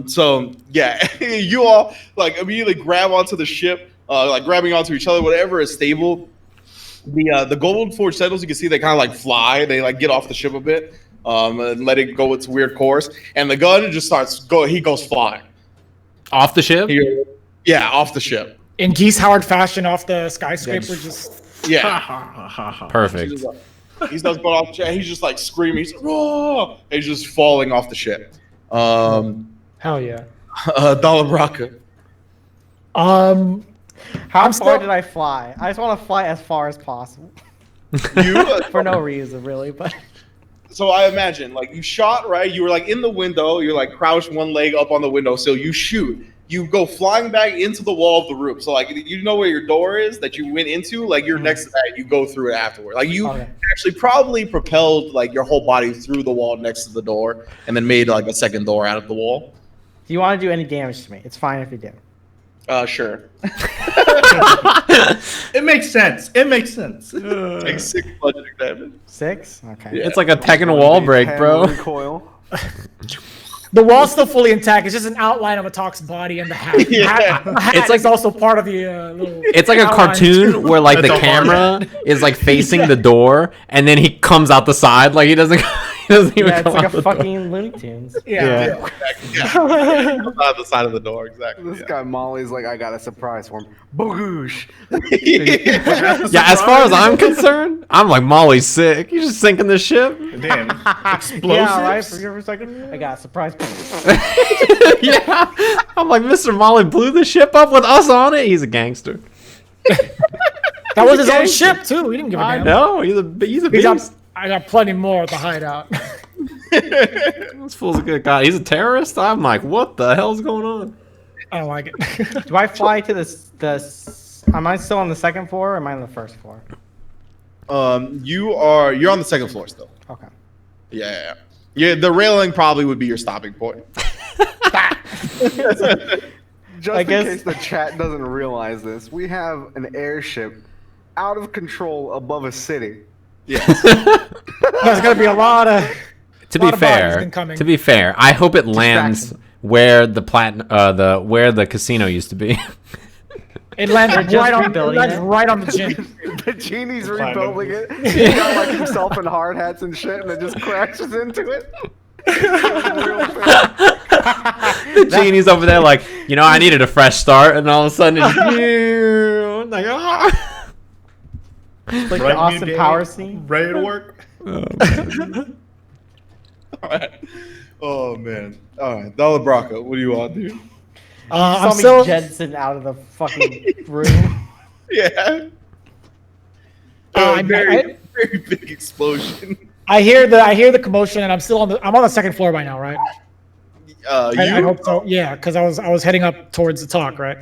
So yeah, you all like immediately grab onto the ship, like grabbing onto each other, whatever is stable. The gold forged settles, you can see they kind of like fly. They like get off the ship a bit, and let it go its weird course. And the gun just he goes flying. Off the ship? Yeah, off the ship. In Geese Howard fashion, off the skyscraper, just Yeah. Perfect. He's not going off the ship. He's just like screaming. He's like, "Whoa!" He's just falling off the ship. hell yeah. Dala Brakka. How far did I fly? I just want to fly as far as possible. For no reason, really, but... So I imagine, like, you shot, right? You were, like, in the window. You're, like, crouched one leg up on the windowsill. You shoot. You go flying back into the wall of the room. So, like, you know where your door is that you went into? Like, you're next to that. You go through it afterward. Like, you actually probably propelled, like, your whole body through the wall next to the door and then made, like, a second door out of the wall. Do you want to do any damage to me? It's fine if you do. Sure. It makes sense. It makes sense. Take 6 bludgeoning damage. 6? Okay. Yeah. It's like a Tekken wall break, bro. Recoil. The wall's still fully intact. It's just an outline of Atoq's body and the hat. Yeah. The hat It's like- is also part of the little. It's like a outline, cartoon too. where like the That's a hard camera is like facing the door, and then he comes out the side. Like he doesn't even Yeah, it's come like out a the door. fucking Looney Tunes. Yeah. Yeah. On the side of the door, exactly. This guy Molly's like, I got a surprise for him. Bogoosh. Yeah, as far as I'm concerned, I'm like Molly's sick. He's just sinking the ship. Damn. Explosives. Yeah, right? For a second. I got a surprise. Yeah, I'm like Mr. Molly blew the ship up with us on it. He's a gangster. That was his own ship too. We didn't give a I damn. know he's a beast. I got plenty more at the hideout. This fool's a good guy. He's a terrorist. I'm like, what the hell's going on? I don't like it. Do I fly to the... Am I still on the second floor or am I on the first floor? You're on the second floor still. Okay. Yeah. The railing probably would be your stopping point. Just I guess- in case the chat doesn't realize this, we have an airship out of control above a city. Yes. There's gonna be a lot of. To lot be of bodies fair, incoming. I hope it lands where the where the casino used to be. It lands just right on. It rebuilding lands it. right on the gym. The genie's rebuilding it. He got like himself in hard hats and shit, and it just crashes into it. The genie's over there like, I needed a fresh start, and all of a sudden it's like, ah. It's like Right, the Austin new day, Power scene. Ready to work? All right. Oh man. All right, Dala Brakka, what do you want, dude? I'm Saw me still. Jensen out of the fucking room. Yeah. I- Very big explosion. I hear the commotion, and I'm still on the. I'm on the second floor by now, right? I hope so. Yeah, because I was heading up towards the talk, right?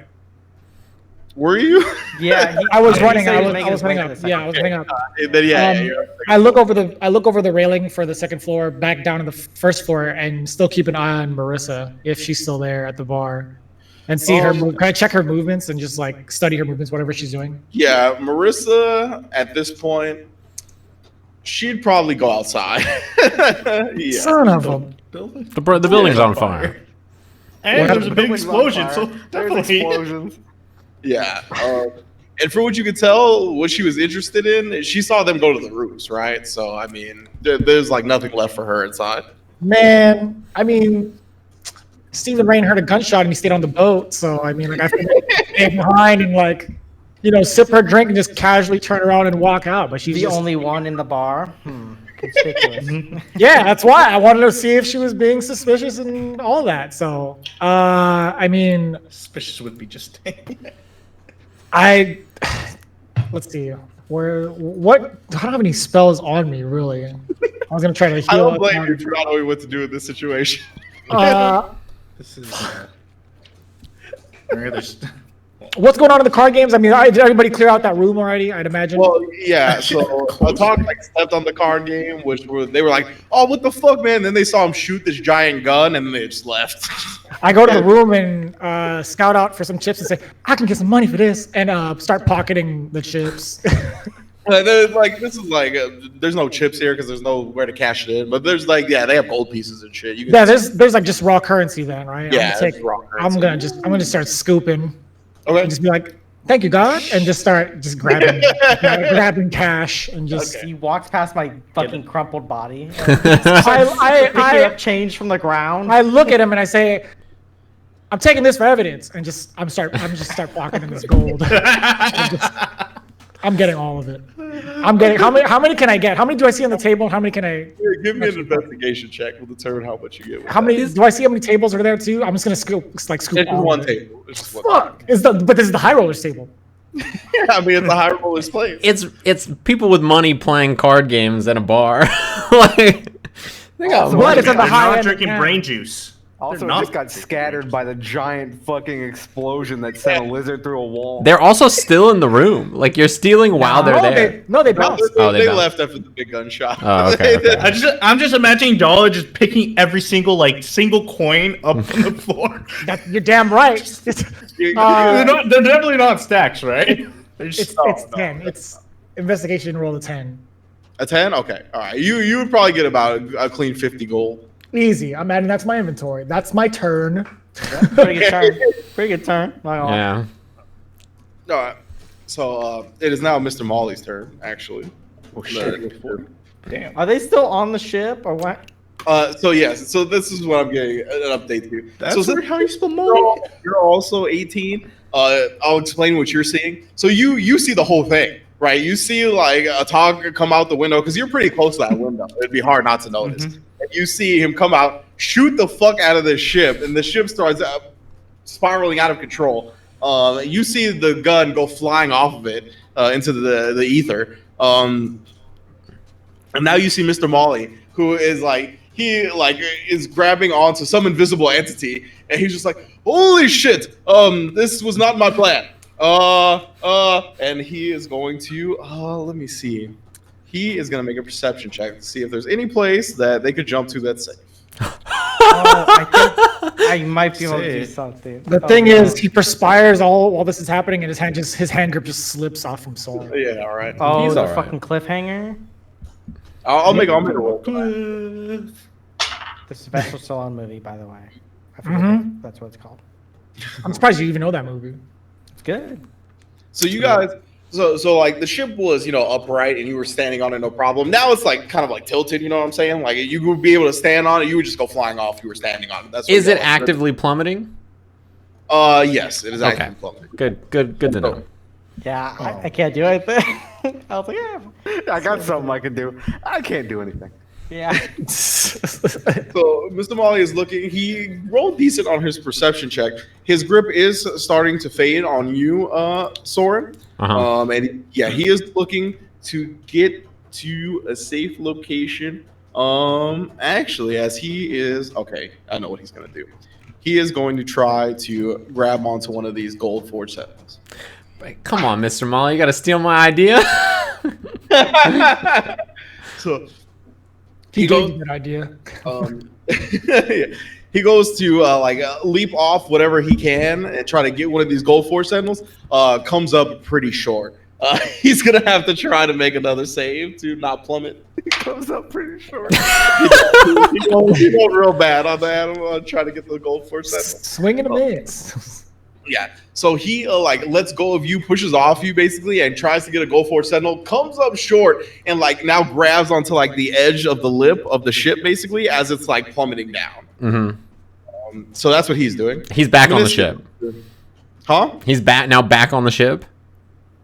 Were you? Yeah, I was he running. said I he was making his way heading to up. the Yeah, second I was heading up. Then yeah, Um, I look over the railing for the second floor, back down to the first floor, and still keep an eye on Marissa if she's still there at the bar, and see her. Can I check her movements and just like study her movements, whatever she's doing? Yeah, Marissa at this point, she'd probably go outside. Yeah. Son of a. The building's on fire. And there's a big Building's on explosion, fire. so There's definitely. explosions. Yeah. And for what you could tell, what she was interested in, she saw them go to the roofs, right? So I mean, there's like nothing left for her inside. Man, I mean, Stephen Rain heard a gunshot and he stayed on the boat. So I mean, like I feel like stay behind and like, sip her drink and just casually turn around and walk out. But she's The just, only one in the bar. Conspicuous. yeah, that's why I wanted to see if she was being suspicious and all that. So I mean, Suspicious would be just. Let's see. What? I don't have any spells on me, really. I was gonna try to heal. I don't up blame on- you for not knowing what to do in this situation. This is. There's. What's going on in the card games? I mean, did everybody clear out that room already? I'd imagine. Well, yeah. So Atoq like stepped on the card game, they were like, "Oh, what the fuck, man!" Then they saw him shoot this giant gun, and then they just left. I go to the room and scout out for some chips and say, I can get some money for this, and start pocketing the chips. Like this is like, there's no chips here because there's nowhere to cash it in. But there's like, yeah, they have gold pieces and shit. You can Yeah, there's like just raw currency then, right? Yeah, I'm it's raw I'm currency. gonna start scooping Okay. and just be like, thank you, God, and just start grabbing grabbing cash and just. He walks past my fucking crumpled body. I Picking up change from the ground. I look at him and I say, I'm taking this for evidence, and I'm just start pocketing this gold. I'm getting all of it. I'm getting how many can I get? How many do I see on the table? How many can I? Here, give me an investigation check. We'll determine how much you get. with How many that. do I see? How many tables are there too? I'm just gonna scoop It's all just one of it. table. It's just one Fuck! But this is the high rollers table. table. I mean, it's a high roller's place. It's people with money playing card games at a bar. Like, they got Also, money. what is on the They're high not end? drinking Yeah. brain juice. Also, They're it not just got drinking scattered brain by the giant fucking explosion that sent a lizard through a wall. They're also still in the room. Like you're stealing while they're there. No, they No, bounced. Oh, they they don't. left after the big gunshot. Oh, okay, okay. I'm just imagining Dala just picking every single coin up from the floor. You're damn right. They're definitely not stacks, right? They're just- It's 10. It's investigation roll of 10. A 10? Okay. All right. You would probably get about a clean 50 gold. Easy. I'm adding that to my inventory. That's my turn. Pretty good turn. Pretty good turn. Not gonna lie. Yeah. All right. So it is now Mr. Molly's turn, actually. Oh shit! Damn. Are they still on the ship or what? So yes. So this is what I'm getting an update to. That's so since how you spell you're money. you're also 18. I'll explain what you're seeing. So you see the whole thing, right? You see like Atoq come out the window because you're pretty close to that window. It'd be hard not to notice. And you see him come out, shoot the fuck out of the ship, and the ship starts spiraling out of control. You see the gun go flying off of it into the ether. And now you see Mr. Molly, who is is grabbing onto some invisible entity, and he's just like, "Holy shit! This was not my plan." And he is going to let me see. He is going to make a perception check to see if there's any place that they could jump to that's safe. I think I might be able to do Sick. something. The Oh, thing no. is, he perspires all while this is happening, and his hand grip just slips off from Soren. Yeah, all right. Oh, He's the alright. fucking cliffhanger. I'll make a roll. For that. The Sylvester Stallone movie, by the way. I forget Mhm. that's what it's called. I'm surprised you even know that movie. It's good. So you guys, so like the ship was upright and you were standing on it no problem. Now it's like kind of like tilted. You know what I'm saying? Like you would be able to stand on it, you would just go flying off. You were standing on it. That's what Is you it got. actively plummeting? Yes, it is Okay. actively plummeting. Good to know. Yeah, I can't do anything. I was like, yeah. I got something I can do. I can't do anything. Yeah. So Mr. Molly is looking. He rolled decent on his perception check. His grip is starting to fade on you, Soren. Uh-huh. And he is looking to get to a safe location. Actually, as he is I know what he's gonna do. He is going to try to grab onto one of these gold forge settings. Wait, come on, Mr. Molly, you got to steal my idea. So He He gave goes- you that idea. he goes to leap off whatever he can and try to get one of these gold force sentinels. Comes up pretty short. He's gonna have to try to make another save to not plummet. It comes up pretty short. He goes real bad on that. I'm gonna try to get the gold force sentinel. Swing and a miss. Yeah. So he like lets go of you, pushes off you basically, and tries to get a go for Sentinel. Comes up short and like now grabs onto like the edge of the lip of the ship basically as it's like plummeting down. Mm-hmm. So that's what he's doing. He's back on the ship. Huh? He's back on the ship.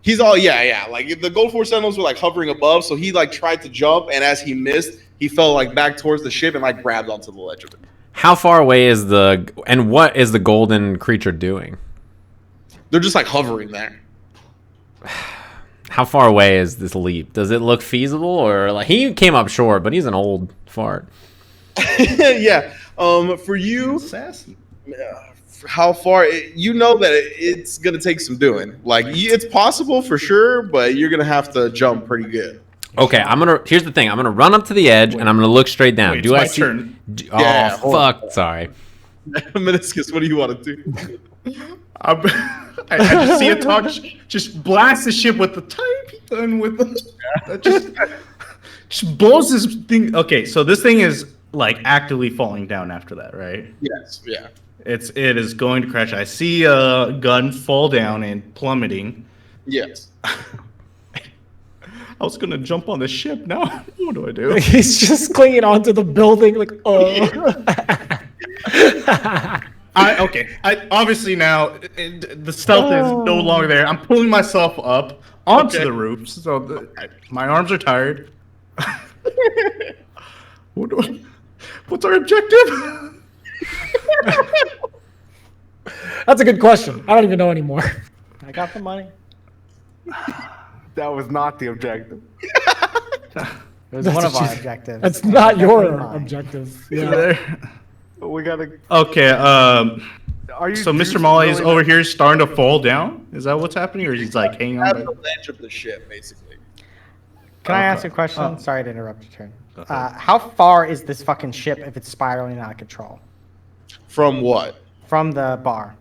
He's all yeah. Like the Gold Force Sentinels were like hovering above, so he like tried to jump, and as he missed, he fell like back towards the ship and like grabbed onto the ledge of it. How far away is what is the golden creature doing? They're just like hovering there. How far away is this leap? Does it look feasible, or like he came up short, but he's an old fart? Yeah. For you, Sassy. how far? You know that it's gonna take some doing. Like it's possible for sure, but you're gonna have to jump pretty good. Okay, here's the thing. I'm gonna run up to the edge and I'm gonna look straight down. Wait, Do it's I my see? turn. Yeah, Oh fuck! Sorry. Meniscus, what do you want to do? I just see Atoq just blast the ship with the tiny gun with the, just blows this thing. Okay, so this thing is like actively falling down after that, right? Yes. Yeah. It is going to crash. I see a gun fall down and plummeting. Yes. I was gonna jump on the ship. Now what do I do? He's just clinging onto the building, like, oh. Obviously now the stealth is no longer there. I'm pulling myself up onto the roof, so my arms are tired. What's our objective? That's a good question. I don't even know anymore. I got the money. That was not the objective. It was one of our objectives. That's not your mine. objective. Yeah. We gotta. Okay. Are you? So Mr. Juice Molly is really over here starting to fall down. Is that what's happening, or he's like hanging At on? the ledge of the ship, basically. Can I ask you a question? Sorry to interrupt your turn. How far is this fucking ship if it's spiraling out of control? From what? From the bar.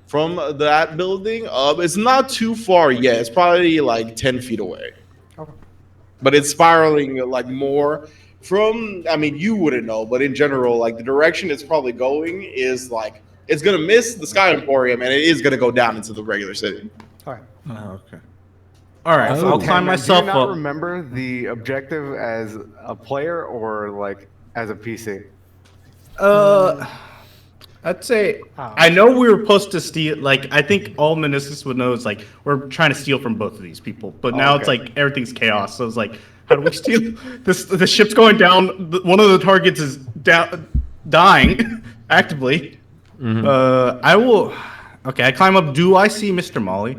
From that building? It's not too far yet. It's probably like 10 feet away. Okay. But it's spiraling like more from, I mean, you wouldn't know, but in general, like the direction it's probably going is like, it's going to miss the Sky Emporium and it is going to go down into the regular city. All right. Oh, okay. All right. So I'll Tanman, climb myself do you not up. remember the objective as a player or like as a PC? I'd say Oh. I know we were supposed to steal. Like I think all Minoscus would know is like we're trying to steal from both of these people, but now it's okay. like everything's chaos. So it's like, how do we steal? The ship's going down. One of the targets is dying actively. I will. Okay, I climb up. Do I see Mr. Molly?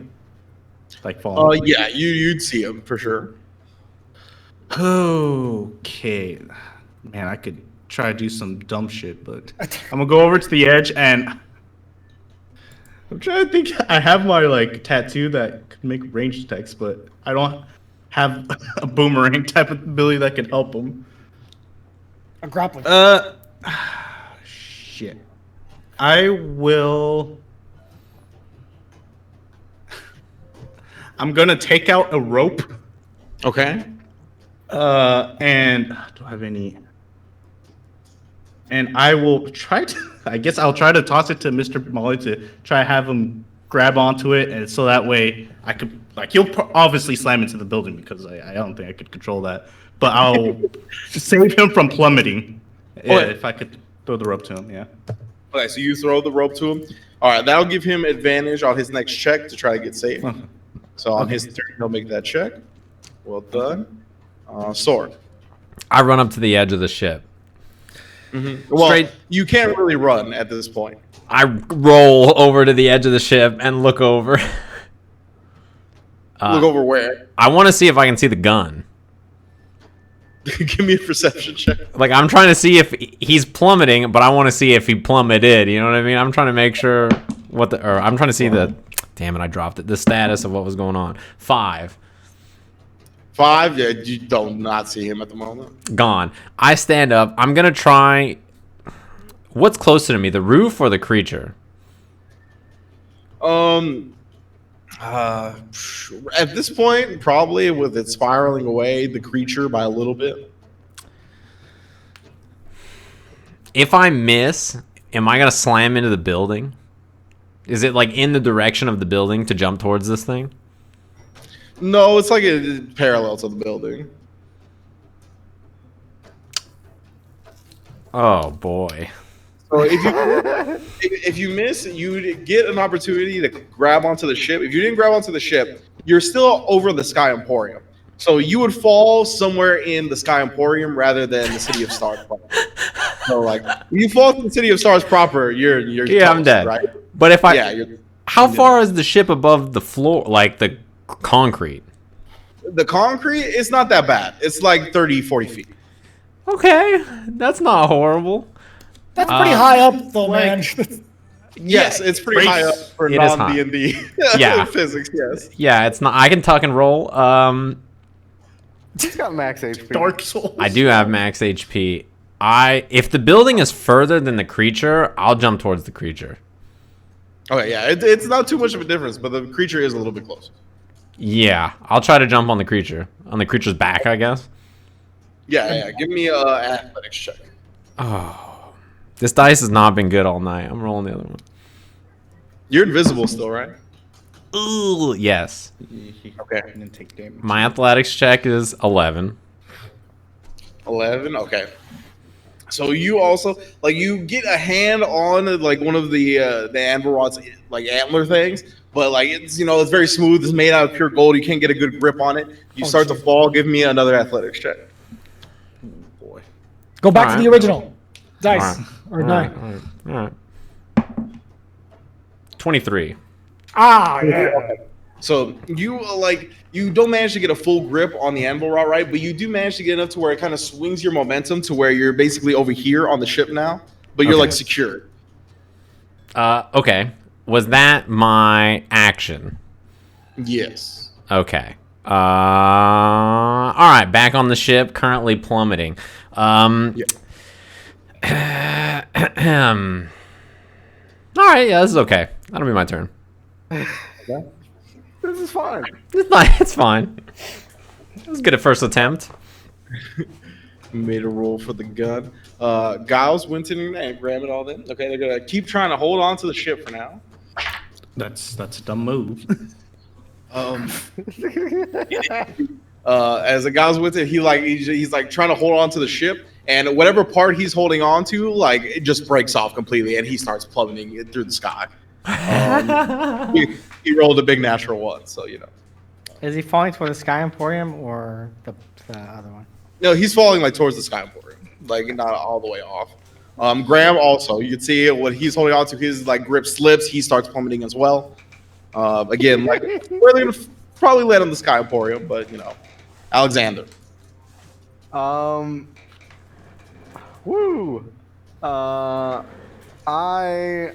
Like falling. Yeah, you'd see him for sure. Okay, man, I could try to do some dumb shit, but I'm gonna go over to the edge and I'm trying to think. I have my like tattoo that could make range attacks, but I don't have a boomerang type of ability that can help him. A grappling. Shit. I will. I'm gonna take out a rope. Okay. And do I have any? And I will try to. I guess I'll try to toss it to Mr. Molly to try to have him grab onto it, and so that way I could like he'll obviously slam into the building because I don't think I could control that. But I'll save him from plummeting if I could throw the rope to him. Yeah. Okay, so you throw the rope to him. All right, that'll give him advantage on his next check to try to get safe. So on his turn, he'll make that check. Well done. Sword. I run up to the edge of the ship. Well, Straight- you can't really run at this point. I roll over to the edge of the ship and look over. Look over where? I want to see if I can see the gun. Give me a perception check. Like, I'm trying to see if he's plummeting, but I want to see if he plummeted. You know what I mean? I'm trying to make sure I'm trying to see the. Damn it! I dropped it. The status of what was going on. 5. 5. Yeah, you don't not see him at the moment. Gone. I stand up. I'm gonna try. What's closer to me, the roof or the creature? At this point, probably with it spiraling away, the creature by a little bit. If I miss, am I gonna slam into the building? Is it like in the direction of the building to jump towards this thing? No, it's like parallel to the building. Oh boy. So if you miss, you'd get an opportunity to grab onto the ship. If you didn't grab onto the ship, you're still over the Sky Emporium. So you would fall somewhere in the Sky Emporium rather than the City of Stars. So like, when you fall to the City of Stars proper, you're toast, I'm dead. right? But if I, Yeah, how far is the ship above the floor, like the concrete? the concrete, it's not that bad. It's like 30, 40 feet. Okay, that's not horrible. That's pretty high up, though, man. Yes, it's pretty high up for It is non D&D Yeah. physics. Yes. Yeah, it's not. I can tuck and roll. He's got max HP. Dark Souls. I do have max HP. If the building is further than the creature, I'll jump towards the creature. Okay, yeah, it's not too much of a difference, but the creature is a little bit closer. Yeah, I'll try to jump on the creature. On the creature's back, I guess. Yeah. Give me an athletics check. Oh, this dice has not been good all night. I'm rolling the other one. You're invisible still, right? Ooh, yes. Okay. And then take damage. My athletics check is 11. 11. Okay. So you also you get a hand on like one of the anvil rod's like antler things, but like it's it's very smooth. It's made out of pure gold. You can't get a good grip on it. You start to fall. Give me another athletics check. Boy. Go back to Alright. the original dice. Alright. Or All die. right. 23. Ah, yeah. So you you don't manage to get a full grip on the anvil rod, right? But you do manage to get enough to where it kind of swings your momentum to where you're basically over here on the ship now, but you're Okay. like secure. Okay. Was that my action? Yes. Okay. All right. Back on the ship, currently plummeting. All right. Yeah, this is okay. That'll be my turn. This is fine. It's fine. It was good at first attempt. Made a roll for the gun. Giles, Winton, and Graham and all them. Okay, they're gonna keep trying to hold on to the ship for now. That's a dumb move. As a Giles Winton, he's like trying to hold on to the ship, and whatever part he's holding on to, like it just breaks off completely, and he starts plummeting through the sky. He rolled a big natural one, so Is he falling toward the Sky Emporium or the other one? No, he's falling like towards the Sky Emporium, like not all the way off. Graham also, you can see what he's holding on to. His like grip slips. He starts plummeting as well. Again, like we're gonna probably land on the Sky Emporium, but Alexander. Woo. I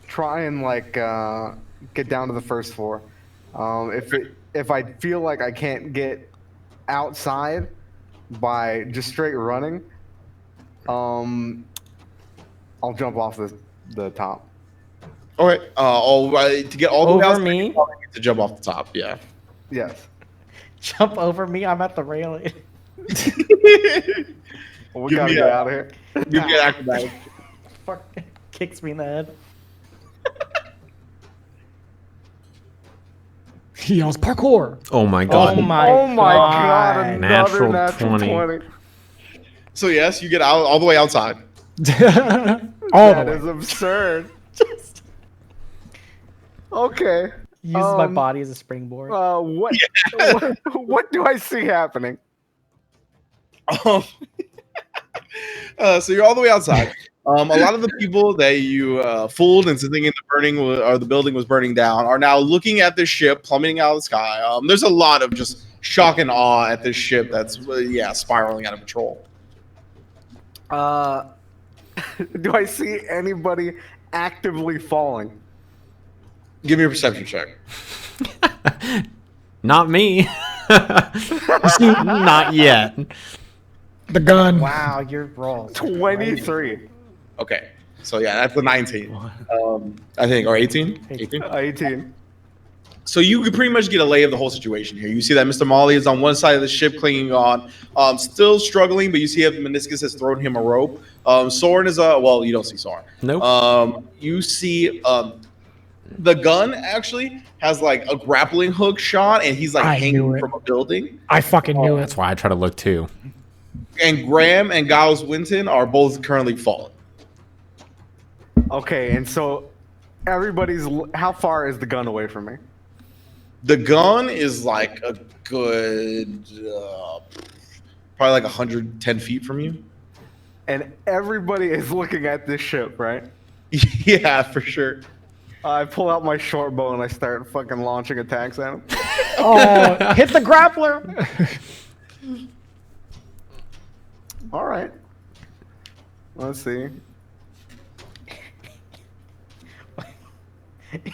try and get down to the first floor. If I feel like I can't get outside by just straight running, I'll jump off the top. Okay. All right. To get all the way Over outside, me? you probably need to jump off the top. Yeah. Yes. Jump over me. I'm at the railing. Well, we Give gotta me get a- out of here. You get acrobatics. Fuck. Kicks me in the head. He yells parkour. Oh my god. Oh my Oh my god! God. Another Natural natural 20. 20. So yes, you get out all the way outside. All That the is way. absurd. Okay. Use my Um, body as a springboard. What do I see happening? So you're all the way outside. A lot of the people that you fooled into thinking the building was burning down are now looking at this ship plummeting out of the sky. There's a lot of just shock and awe at this ship that's spiraling out of control. Do I see anybody actively falling? Give me a perception check. Not me. Not yet. The gun. Wow, your rolls. 23. Okay, so yeah, that's a 19. I think, or 18. 18. 18. So you could pretty much get a lay of the whole situation here. You see that Mr. Molly is on one side of the ship clinging on, still struggling, but you see that Minoscus has thrown him a rope. Soren is well, you don't see Soren. Nope. You see the gun actually has like a grappling hook shot, and he's like hanging from a building. I fucking knew it. That's why I try to look too. And Graham and Giles Winton are both currently fallen. Okay, and so everybody's. How far is the gun away from me? The gun is like a good, probably like 110 feet from you. And everybody is looking at this ship, right? Yeah, for sure. I pull out my short bow and I start fucking launching attacks at him. Oh, hit the grappler. All right. Let's see.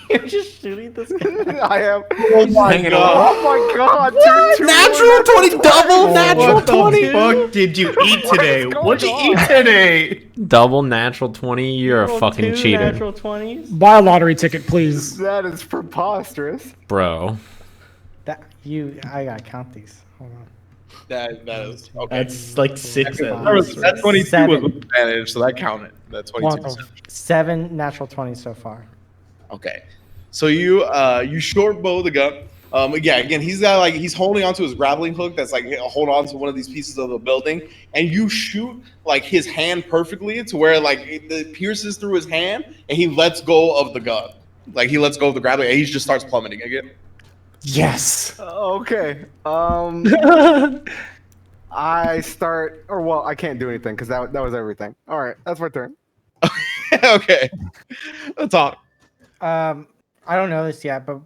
You're just shooting this guy. I am. Oh my Hanging god. Oh my god. Two Natural 20, double natural What 20. the fuck did you eat today? going What'd you on? eat today? Double natural 20. You're a Roll fucking 2 cheater, Natural 20s. Buy a lottery ticket, please. That is preposterous. bro. I gotta count these. Hold on. That is okay. That's like 6 at That least. 22 7. was with advantage, so that counted. That 22. 7 natural 20s so far. Okay, so you short bow the gun. Yeah, again, he's holding onto his grappling hook that's like hold on to one of these pieces of the building, and you shoot like his hand perfectly to where like it pierces through his hand, and he lets go of the gun. Like he lets go of the grappling, and he just starts plummeting again. Yes. Okay. I start, or well, I can't do anything because that was everything. All right, that's my turn. Okay, let's talk. I don't know this yet, but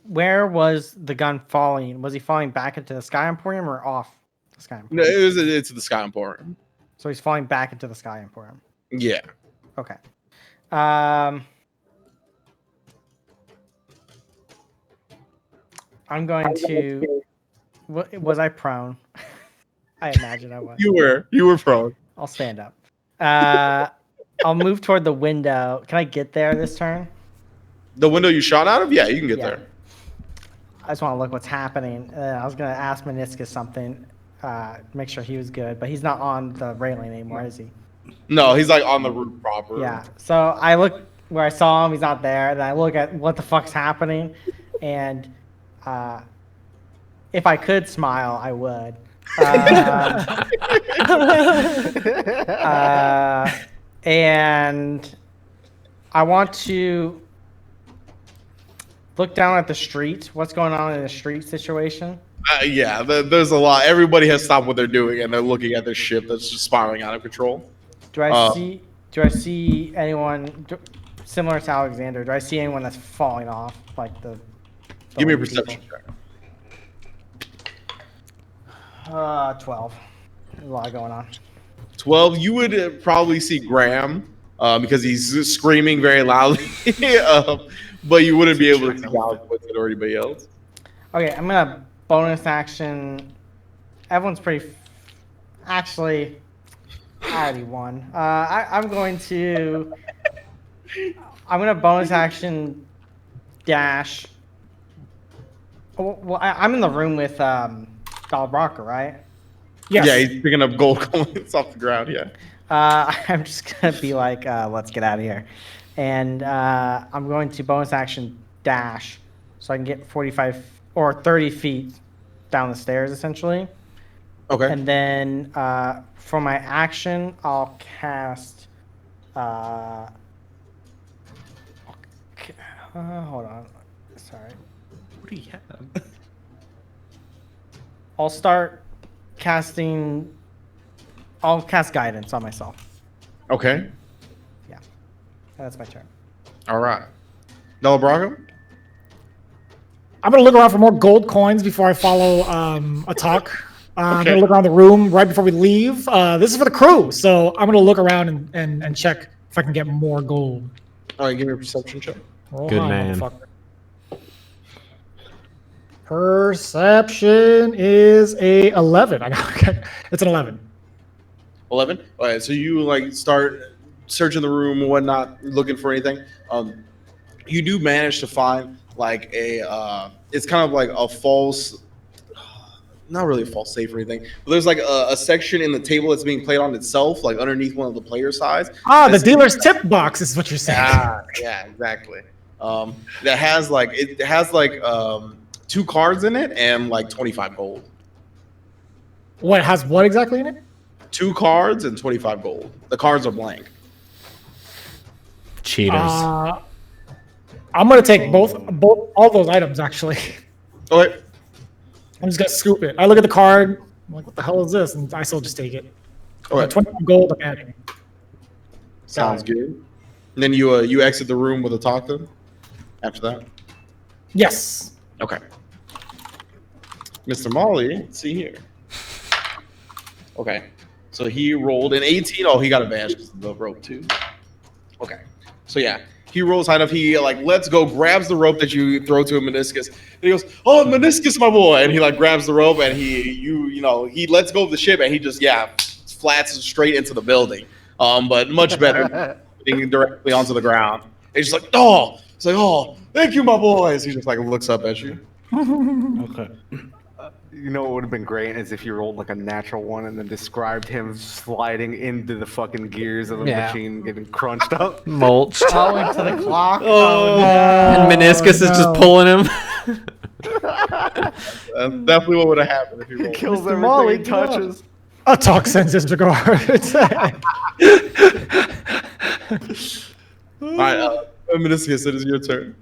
where was the gun falling? Was he falling back into the Sky Emporium or off the Sky No, Emporium? it's the Sky Emporium. So he's falling back into the Sky Emporium. Yeah. Okay. I'm going to. Was I prone? I imagine I was. You were prone. I'll stand up. I'll move toward the window. Can I get there this turn? The window you shot out of? Yeah, you can get Yeah. there. I just want to look what's happening. I was going to ask Minoscus something, make sure he was good, but he's not on the railing anymore, is he? No, he's like on the roof proper. Yeah. So I look where I saw him. He's not there. Then I look at what the fuck's happening, and if I could smile, I would. And I want to look down at the street. What's going on in the street situation? Yeah, there's a lot. Everybody has stopped what they're doing and they're looking at this ship that's just spiraling out of control. Do I see anyone similar to Alexander? Do I see anyone that's falling off like the Give me a people? perception check. 12. There's a lot going on. 12, you would probably see Graham because he's screaming very loudly, but you wouldn't be able to see Giles or anybody else. Okay, I'm gonna bonus action. Everyone's pretty. Actually, I already won. I'm gonna bonus action dash. Well, I'm in the room with Brakka, right? Yes. Yeah, he's picking up gold coins off the ground. Yeah. I'm just gonna be like, let's get out of here, and I'm going to bonus action dash, so I can get 45 or 30 feet down the stairs, essentially. Okay. And then for my action, I'll cast. Hold on, sorry. What do you have? I'll start casting. I'll cast guidance on myself. Okay. Yeah, that's my turn. All right. Dala Brakka? I'm gonna look around for more gold coins before I follow Atoq. I'm Okay. gonna look around the room right before we leave. This is for the crew, so I'm gonna look around and check if I can get more gold. All right, give me a perception check. Roll Good high, man. motherfucker. Perception is a 11. It's an 11. 11. All right, so you like start searching the room and whatnot, looking for anything. You do manage to find like a it's kind of like a false, not really a false safe or anything, but there's like a section in the table that's being played on itself, like underneath one of the player sides. The dealer's tip box is what you're saying. Yeah, exactly. That has like 2 cards in it and like 25 gold. What has what exactly in it? 2 cards and 25 gold. The cards are blank. Cheaters. I'm gonna take both all those items actually. Okay. I'm just gonna scoop it. I look at the card. I'm like, what the hell is this? And I still just take it. Okay. 25 gold. I'm adding. Sounds good. And then you exit the room with Atoq then? After that? Yes. Okay. Mr. Molly, let's see here. Okay. So he rolled an 18. Oh, he got advantage because of the rope too. Okay. So yeah, he rolls high enough. He like lets go, grabs the rope that you throw to a Minoscus. And he goes, "Oh, Minoscus, my boy!" And he like grabs the rope and he lets go of the ship and he just flats straight into the building. But much better being directly onto the ground. And he's just like, "Oh," it's like, "Oh, thank you, my boys." He just like looks up at you. Okay. You know what would have been great is if you rolled like a natural one and then described him sliding into the fucking gears of the machine, getting crunched up. Mulched. Oh, into the clock. And Minoscus is just pulling him. That's definitely what would have happened if he rolled. Kills everything Molly, he touches. Atoq sends his regards. All right, Minoscus, it is your turn.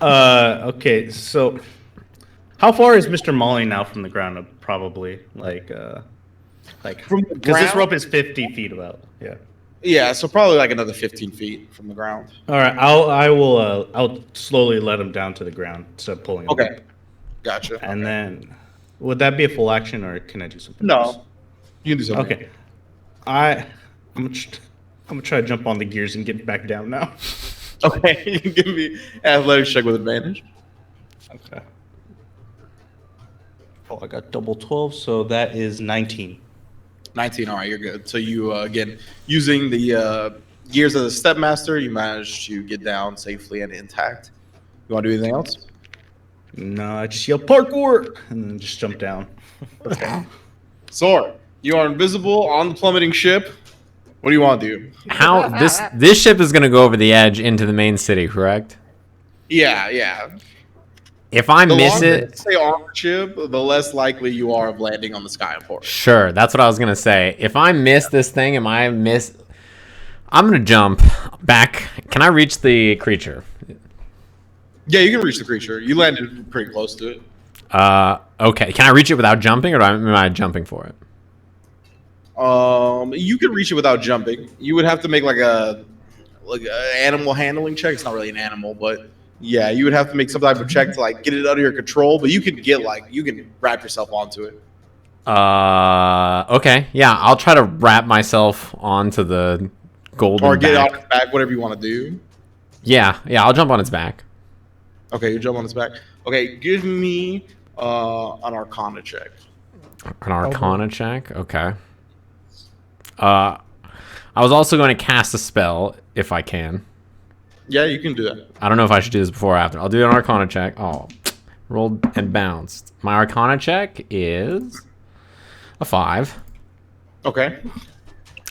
Okay, so how far is Mr. Molly now from the ground? Probably like From the because this ground? rope is 50 feet about. Yeah. Yeah, so probably like another 15 feet from the ground. All right, I'll slowly let him down to the ground instead of pulling him. Okay, up. gotcha. And then, would that be a full action or can I do something? No, else? you can do something. Okay. I'm gonna try to jump on the gears and get back down now. Okay, you can give me athletics check with advantage. Okay. Oh, I got double 12, so that is 19. 19, all right, you're good. So you, again, using the gears of the Stepmaster, you managed to get down safely and intact. You want to do anything else? No, I just yell parkour and then just jump down. Soren, you are invisible on the plummeting ship. What do you want to do? How this ship is gonna go over the edge into the main city, correct? Yeah. If I The miss longer you it, stay on the ship, the less likely you are of landing on the Skyport. sure. That's what I was gonna say. If I miss this thing, I'm gonna jump back. Can I reach the creature? Yeah, you can reach the creature. You landed pretty close to it. Okay. Can I reach it without jumping, or am I jumping for it? You can reach it without jumping. You would have to make like a animal handling check. It's not really an animal, but yeah, you would have to make some type of check to like get it under your control. But you can you can wrap yourself onto it. Okay. Yeah, I'll try to wrap myself onto the golden Or get back. on its back, whatever you want to do. Yeah, I'll jump on its back. Okay, you jump on its back. Okay, give me an Arcana check. An Arcana check? Okay. I was also going to cast a spell, if I can. Yeah, you can do that. I don't know if I should do this before or after. I'll do an Arcana check. Oh, rolled and bounced. My Arcana check is a 5. Okay.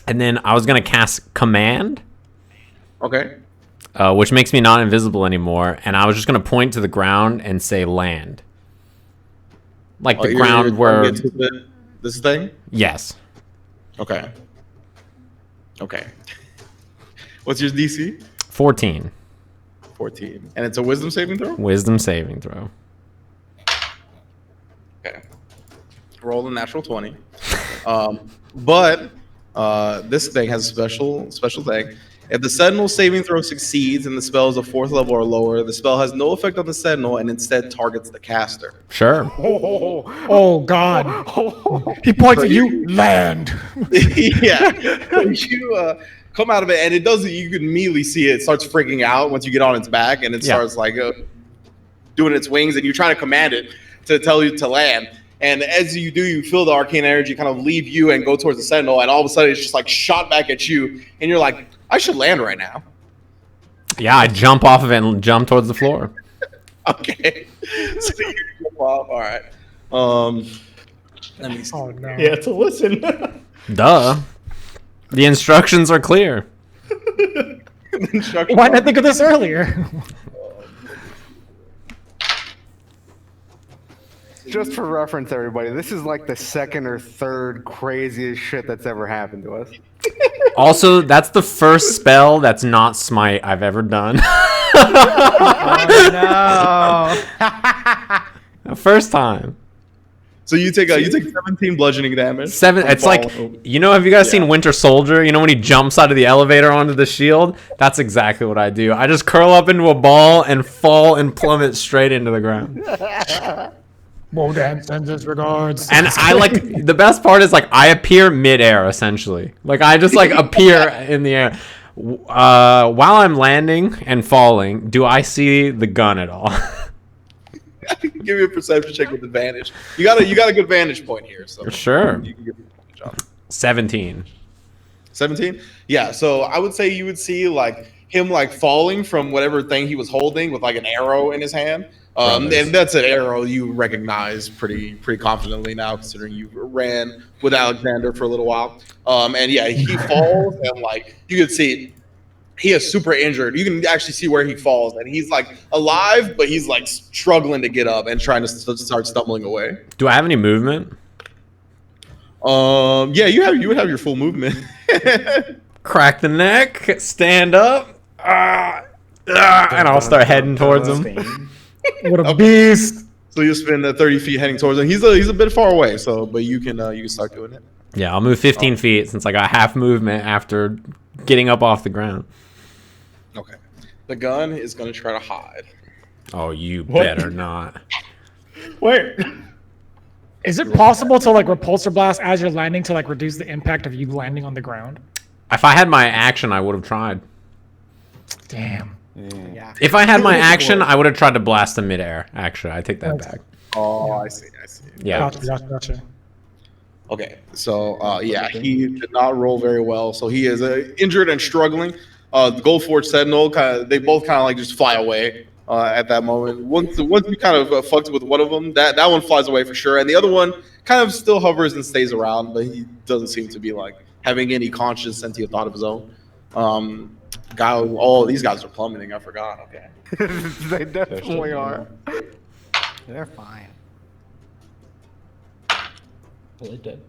And then I was going to cast Command, Okay. which makes me not invisible anymore. And I was just going to point to the ground and say land. Like the ground where... This thing? Yes. Okay. Okay. What's your DC? 14. 14. And it's a wisdom saving throw? Wisdom saving throw. Okay. Roll a natural 20. But this thing has a special thing. If the Sentinel saving throw succeeds and the spell is a 4th level or lower, the spell has no effect on the Sentinel and instead targets the caster. Sure. Oh God! He points at you. Land. Yeah. You come out of it, and it does. You can immediately see it starts freaking out once you get on its back, and it starts like doing its wings, and you try to command it to tell you to land. And as you do, you feel the arcane energy kind of leave you and go towards the Sentinel, and all of a sudden it's just like shot back at you, and you're like, I should land right now. Yeah, I jump off of it and jump towards the floor. Okay. So you go off. All right. Let me see. Oh no. Yeah, to listen. Duh. The instructions are clear. Why didn't I think of this earlier? Just for reference, everybody, this is like the second or third craziest shit that's ever happened to us. Also, that's the first spell that's not smite I've ever done. Oh, no. First time. So you take 17 bludgeoning damage. 7. from It's like, falling. you know, have you guys seen Winter Soldier? You know when he jumps out of the elevator onto the shield? That's exactly what I do. I just curl up into a ball and fall and plummet straight into the ground. Wodan sends his regards. And I like, the best part is like I appear midair essentially. Like I just like appear in the air. While I'm landing and falling, do I see the gun at all? Give me a perception check with advantage. You got a good vantage point here. So Sure. You can give me a good job. 17. 17? Yeah, so I would say you would see like him like falling from whatever thing he was holding with like an arrow in his hand. And that's an arrow you recognize pretty confidently now, considering you ran with Alexander for a little while. And yeah, he falls and like you can see he is super injured. You can actually see where he falls, and he's like alive, but he's like struggling to get up and trying to start stumbling away. Do I have any movement? Yeah, you would have your full movement. Crack the neck, stand up, and I'll start heading towards him. What a beast! So you spend 30 feet heading towards him. He's a bit far away, so but you can start doing it. Yeah, I'll move 15 feet since I got half movement after getting up off the ground. Okay. The gun is gonna try to hide. Oh, you What? better not. Wait. Is it possible to like repulsor blast as you're landing to like reduce the impact of you landing on the ground? If I had my action, I would have tried. Damn. Yeah. If I had my action, I would have tried to blast him midair. Actually, I take that back. Oh, I see. Yeah. Gotcha. Okay, so yeah, he did not roll very well. So he is injured and struggling. The Goldforge Sentinel, they both kind of like just fly away at that moment. Once we kind of fucked with one of them, that one flies away for sure, and the other one kind of still hovers and stays around, but he doesn't seem to be like having any conscious sentient thought of his own. These guys are plummeting. I forgot. Okay. They definitely are. They're fine. Okay.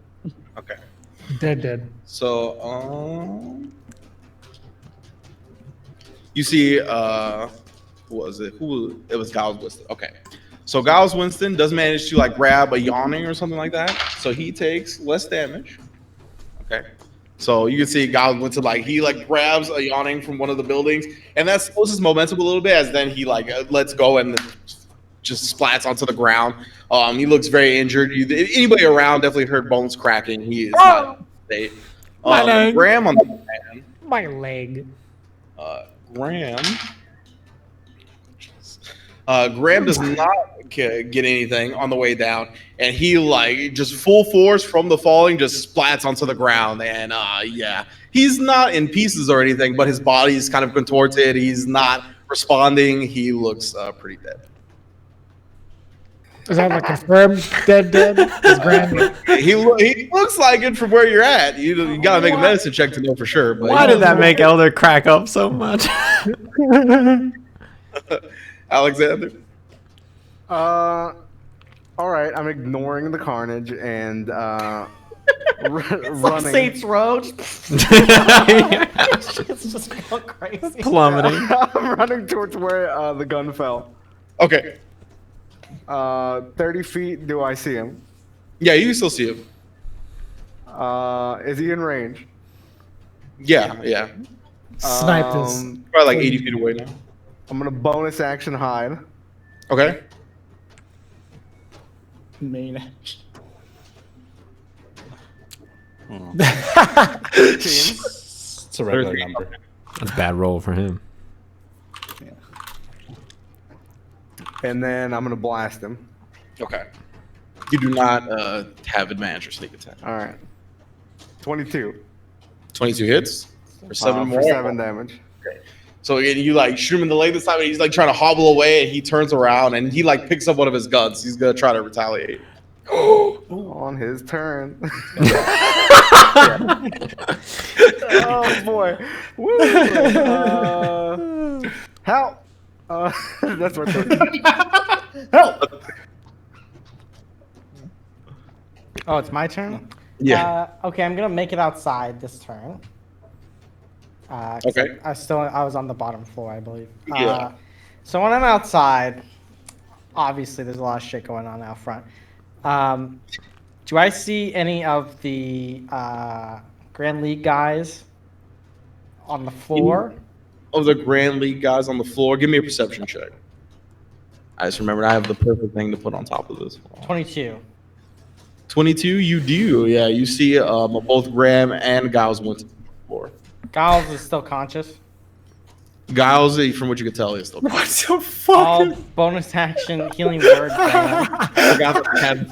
Dead. So, you see, who was it? It was Giles Winston. Okay. So Giles Winston does manage to like grab a yawning or something like that. So he takes less damage. Okay. So you can see Giles Winston he grabs a yawning from one of the buildings, and that slows his momentum a little bit as then he lets go and just splats onto the ground. He looks very injured. Anybody around definitely heard bones cracking. He is not in state. My leg. Graham on the other hand. My leg. Graham does not get anything on the way down, and he just full force from the falling just splats onto the ground. And yeah, he's not in pieces or anything, but his body is kind of contorted. He's not responding. He looks pretty dead. Is that like confirmed dead? Is Graham? He looks like it from where you're at. You gotta make a medicine check to know for sure. But Why did that make Elder crack up so much? Alexander? All right, I'm ignoring the carnage and running. Saints Row. It's just going crazy. Plummeting. I'm running towards where the gun fell. Okay. 30 feet. Do I see him? Yeah, you can still see him. Is he in range? Yeah. Snipe this. Probably 80 feet away now. I'm gonna bonus action hide. Okay. Main action. 15. It's a regular number. That's a bad roll for him. And then I'm gonna blast him. Okay. You do not have advantage or sneak attack. All right. 22. 22 hits for 7 more. For 7 damage. So you like shoot him in the leg this time, and he's like trying to hobble away, and he turns around and he like picks up one of his guns. He's gonna try to retaliate. On his turn. Oh boy. Woo. Help. That's what Help! Oh, it's my turn? Yeah. Okay, I'm gonna make it outside this turn. 'Cause Okay. I was on the bottom floor, I believe. Yeah. So when I'm outside, obviously there's a lot of shit going on out front. Do I see any of the Grand League guys on the floor? Of the Grand League guys on the floor, give me a perception check. I just remembered I have the perfect thing to put on top of this. 22. 22, you do. Yeah, you see both Graham and Giles went to the floor. Giles is still conscious. Giles, from what you could tell, is still. What the All fuck? bonus action healing word. Bam. I forgot that I had-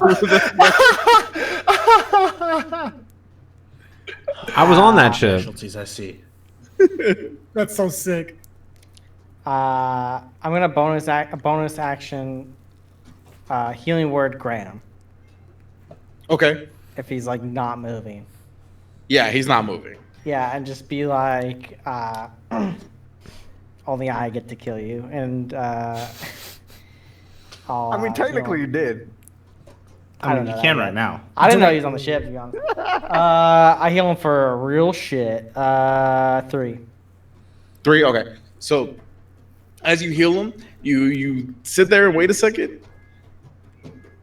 I was on that ship. Specialties, I see. That's so sick. I'm gonna bonus action healing word Graham Okay. if he's like not moving. Yeah, he's not moving. Yeah, and just be like, only I get to kill you, and I'll, I mean, technically you did. I don't know. You can right now. I didn't know he was on the ship. To be honest. I heal him for real shit. 3. 3. Okay. So, as you heal him, you sit there and wait a second.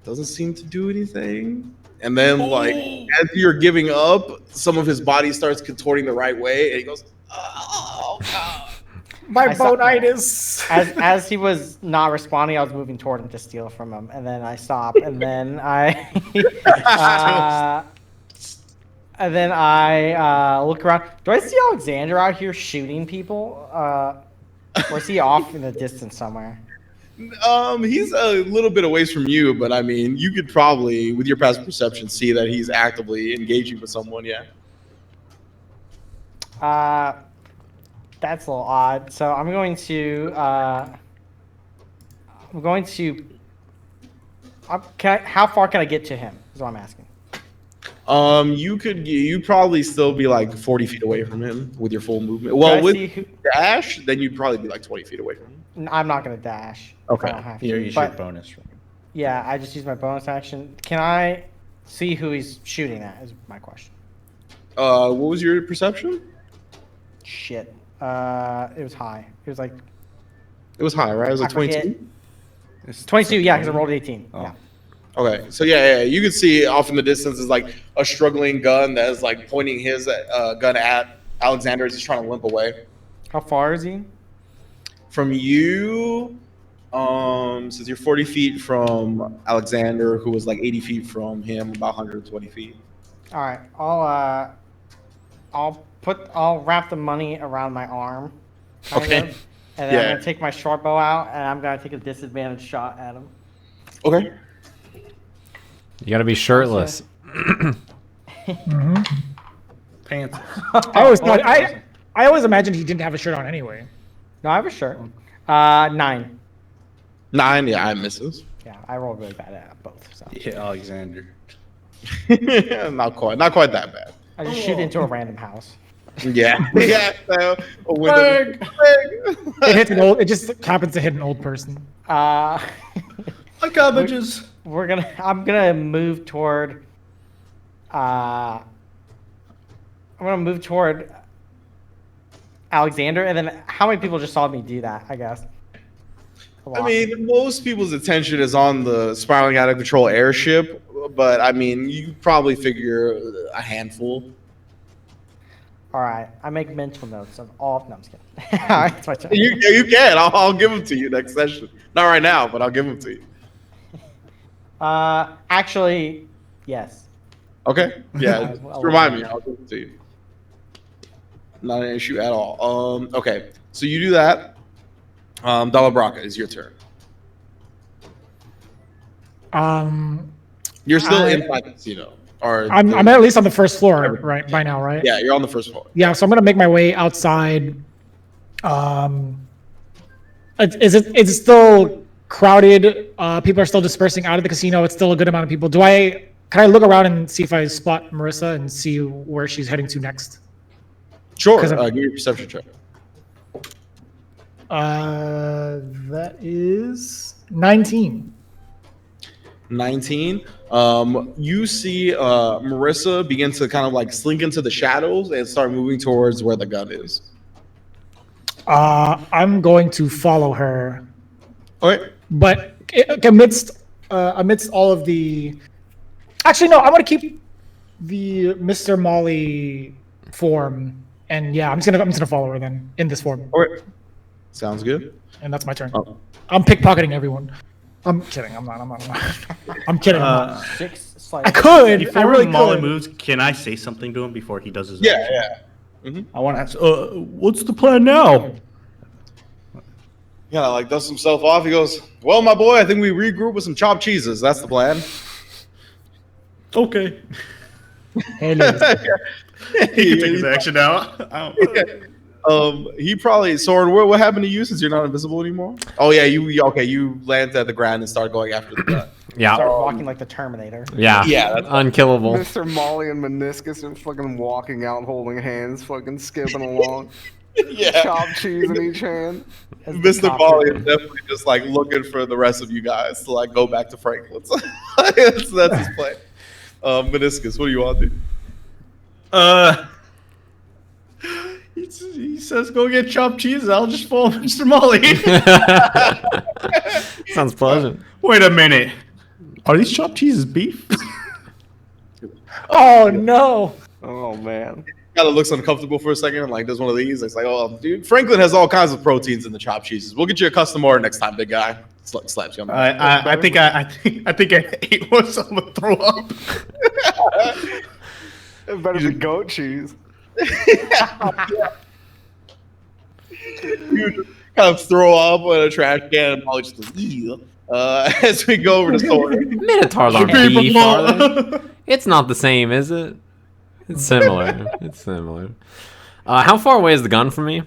Doesn't seem to do anything. And then, like, as you're giving up, some of his body starts contorting the right way, and he goes, "Oh God." My I saw- bonitis. As he was not responding, I was moving toward him to steal from him, and then I stopped, and then I, look around. Do I see Alexander out here shooting people, or is he off in the distance somewhere? He's a little bit away from you, but I mean, you could probably, with your passive perception, see that he's actively engaging with someone. Yeah. That's a little odd. So I'm going to. How far can I get to him? Is what I'm asking. You'd probably still be like 40 feet away from him with your full movement. Well, with dash, then you'd probably be like 20 feet away from him. I'm not gonna dash. Okay. I don't have to. Here, use your But, bonus. yeah, I just use my bonus action. Can I see who he's shooting at? Is my question. What was your perception? Shit. It was high. It was like It was high, right? It was like I forget. 22. 22. Yeah, because I rolled 18. Oh. Yeah. Okay, so yeah, you could see off in the distance is like a struggling gun that is like pointing his gun at Alexander as he's trying to limp away. How far is he? From you, since you're 40 feet from Alexander, who was like 80 feet from him, about 120 feet. All right. I'll wrap the money around my arm. kind Okay. of, and then Yeah. I'm gonna take my short bow out, and I'm gonna take a disadvantage shot at him. Okay. You gotta be shirtless. Pants. I always thought I always imagined he didn't have a shirt on anyway. No, I have a shirt. 9. 9, yeah, I misses. Yeah, I rolled really bad at both. So You hit Alexander. Not quite that bad. I just shoot into a random house. Yeah. Yeah. So, a window- It hits an old. It just happens to hit an old person. Uh, My cabbages. I'm gonna move toward. I'm gonna move toward Alexander, and then how many people just saw me do that? I guess. A I lot. mean, most people's attention is on the spiraling out of control airship, but I mean, you probably figure a handful. All right, I make mental notes of all. No, I'm just kidding. All right, it's my turn. You can. I'll give them to you next session. Not right now, but I'll give them to you. Actually, yes. Okay. Yeah. I'll just remind let me. you know. I'll give them to you. Not an issue at all. Okay. So you do that. Dala Brakka, is your turn. You're still inside the casino. Or I'm at least on the first floor, right? By now, right? Yeah, you're on the first floor. Yeah, so I'm gonna make my way outside Is it still crowded? People are still dispersing out of the casino. It's still a good amount of people. Can I look around and see if I spot Marissa and see where she's heading to next? Sure. Give me a perception check. That is 19. 19. You see Marissa begin to kind of like slink into the shadows and start moving towards where the gun is. I'm going to follow her. Okay. But amidst all of the, actually no, I'm gonna keep the Mr. Molly form, and yeah, I'm just gonna follow her then in this form. All right. Sounds good. And that's my turn. Oh. I'm pickpocketing everyone. I'm kidding. I'm not. I'm kidding. I'm not. 6 I slides. could. Before I really Molly could. moves, can I say something to him before he does his Yeah, action? yeah. I want to ask, what's the plan now? Yeah, like dusts himself off. He goes, "Well, my boy, I think we regroup with some chopped cheeses. That's the plan." Okay. Hello. He can take his action out. He probably Soren. What happened to you since you're not invisible anymore? Oh yeah, you landed at the ground and started going after the gun. Yeah. Start walking like the Terminator. Yeah. Yeah, that's- Unkillable. Mr. Molly and Minoscus are fucking walking out, holding hands, fucking skipping along. Yeah, Chopped cheese in each hand. As the Mr. copter. Molly is definitely just like looking for the rest of you guys to like go back to Franklin's. that's his plan. Minoscus, what do you want to do? He says, "Go get chopped cheese." I'll just follow Mr. Molly. Sounds pleasant. Wait a minute. Are these chopped cheeses beef? Oh no. Oh man. Kind of looks uncomfortable for a second and like does one of these. It's like, oh, dude, Franklin has all kinds of proteins in the chopped cheeses. We'll get you a custom order next time, big guy. Slaps you on the back. I think I ate one, so I'm gonna throw up. It better be goat cheese. You just kind of throw up in a trash can and probably just "Ew." As we go over to Soren. Minotaurs aren't beef, are they? It's not the same, is it? It's similar. It's similar. How far away is the gun from me?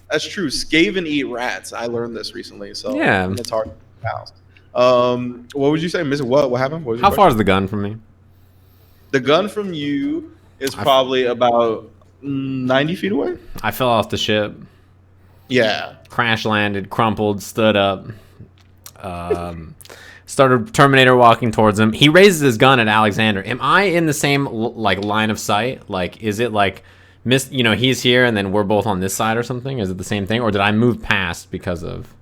That's true. Skaven eat rats. I learned this recently, so Yeah. it's hard to house. What would you say, Miss? What happened? What was your How far question? is the gun from me? The gun from you is probably about 90 feet away. I fell off the ship, Yeah. crash landed, crumpled, stood up. Started Terminator walking towards him. He raises his gun at Alexander. Am I in the same like line of sight? Like, is it like he's here and then we're both on this side or something? Is it the same thing, or did I move past because of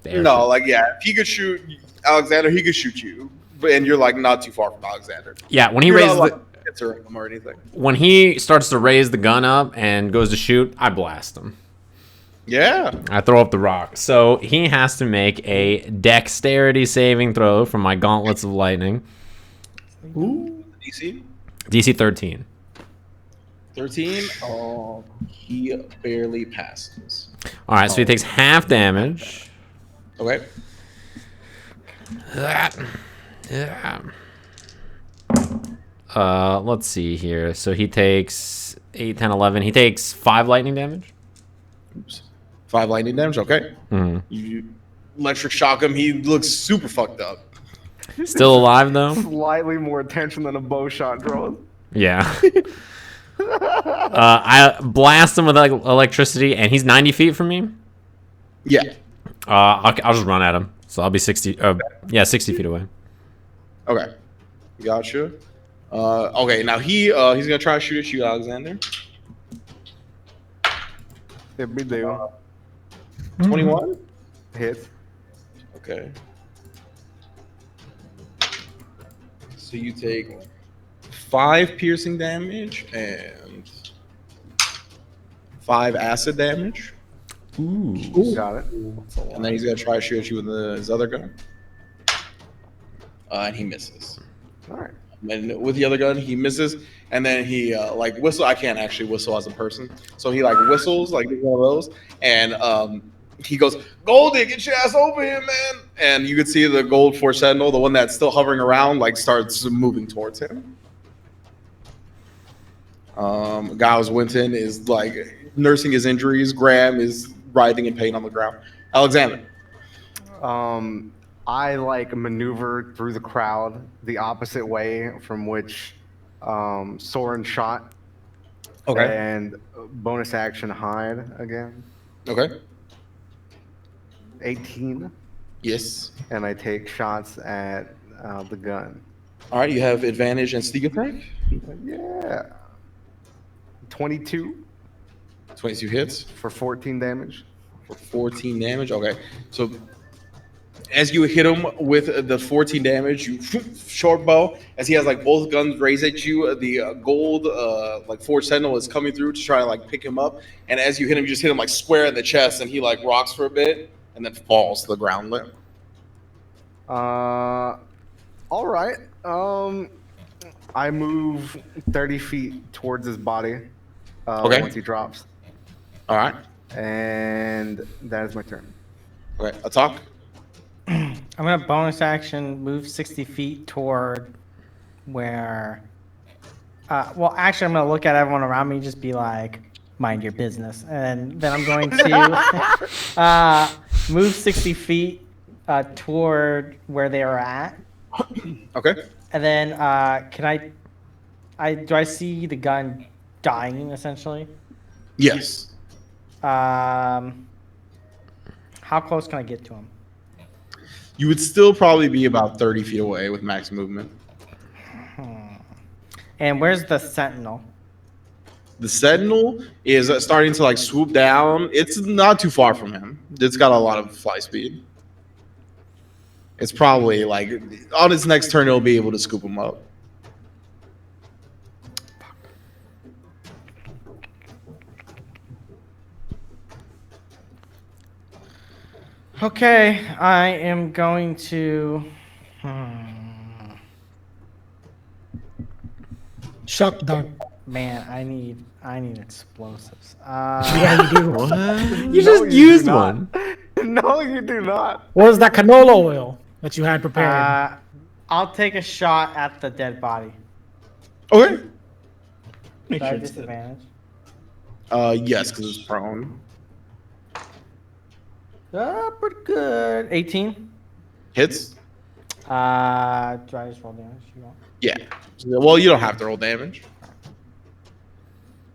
the airship? No, like if he could shoot Alexander, he could shoot you, and you're like not too far from Alexander. Yeah, when he You're raises not, the, like, answering him or anything. when he starts to raise the gun up and goes to shoot, I blast him. Yeah. I throw up the rock. So he has to make a dexterity saving throw from my gauntlets of lightning. Ooh. DC DC 13. 13. Oh, he barely passes. All right, so he takes half damage. Okay. Let's see here. So he takes 8, 10, 11. He takes 5 lightning damage. Oops. 5 lightning damage. Okay. Mhm. You electric shock him. He looks super fucked up. Still alive though. Slightly more attention than a bow shot draws. Yeah. I blast him with electricity, and he's 90 feet from me. Yeah. I'll just run at him. So I'll be 60. 60 feet away. Okay. Gotcha. Okay. Now he's gonna try to shoot at you, Alexander. It'd be do. 21. Hits. Okay. So you take 5 piercing damage and 5 acid damage, Ooh. Got it. and then he's gonna try to shoot at you with his other gun, and he misses. All right. And with the other gun, he misses, and then he like whistle. I can't actually whistle as a person, so he like whistles like one of those, and he goes, "Goldie, get your ass over here, man!" And you can see the gold Force Sentinel, the one that's still hovering around, like starts moving towards him. Giles Winton is like nursing his injuries. Graham is writhing in pain on the ground. Alexander. I like maneuver through the crowd the opposite way from which Soren shot. Okay. And bonus action hide again. Okay. 18. Yes. And I take shots at the gun. All right. You have advantage and sneak attack. Yeah. 22. 22 hits for 14 damage. For 14 damage. Okay. So as you hit him with the 14 damage, you short bow. As he has like both guns raised at you, the gold like forged sentinel is coming through to try to like pick him up. And as you hit him, you just hit him like square in the chest, and he like rocks for a bit and then falls to the ground. All right. I move 30 feet towards his body. Okay. Once he drops. All right. And that is my turn. Okay. Atoq. I'm gonna bonus action move 60 feet toward where. Well, actually, I'm gonna look at everyone around me and just be like, "Mind your business," and then I'm going to move 60 feet toward where they are at. Okay. And then can do I see the gun dying essentially? Yes. How close can I get to him? You would still probably be about 30 feet away with max movement. And where's the sentinel? The sentinel is starting to like swoop down. It's not too far from him. It's got a lot of fly speed. It's probably like on its next turn, it'll be able to scoop him up. Okay, I am going to. Shock dart. Man, I need explosives. Yeah, you do. You just used one. No, you do not. What was that canola oil that you had prepared? I'll take a shot at the dead body. Okay. Do I have disadvantage? Yes, because it's prone. Pretty good. 18. Hits. Do I just roll damage? You want? Yeah. Well, you don't have to roll damage.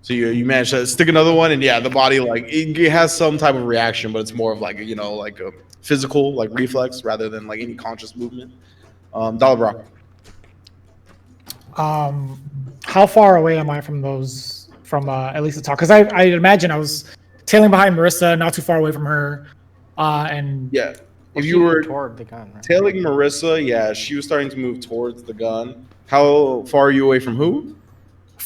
So you manage to stick another one, and yeah, the body like it has some type of reaction, but it's more of like like a physical like reflex rather than like any conscious movement. Dala, Brakka. How far away am I from those? From at least Atoq? Because I imagine I was tailing behind Marissa, not too far away from her. And Yeah. If you were toward the gun, right? tailing Marissa, yeah, she was starting to move towards the gun. How far are you away from who?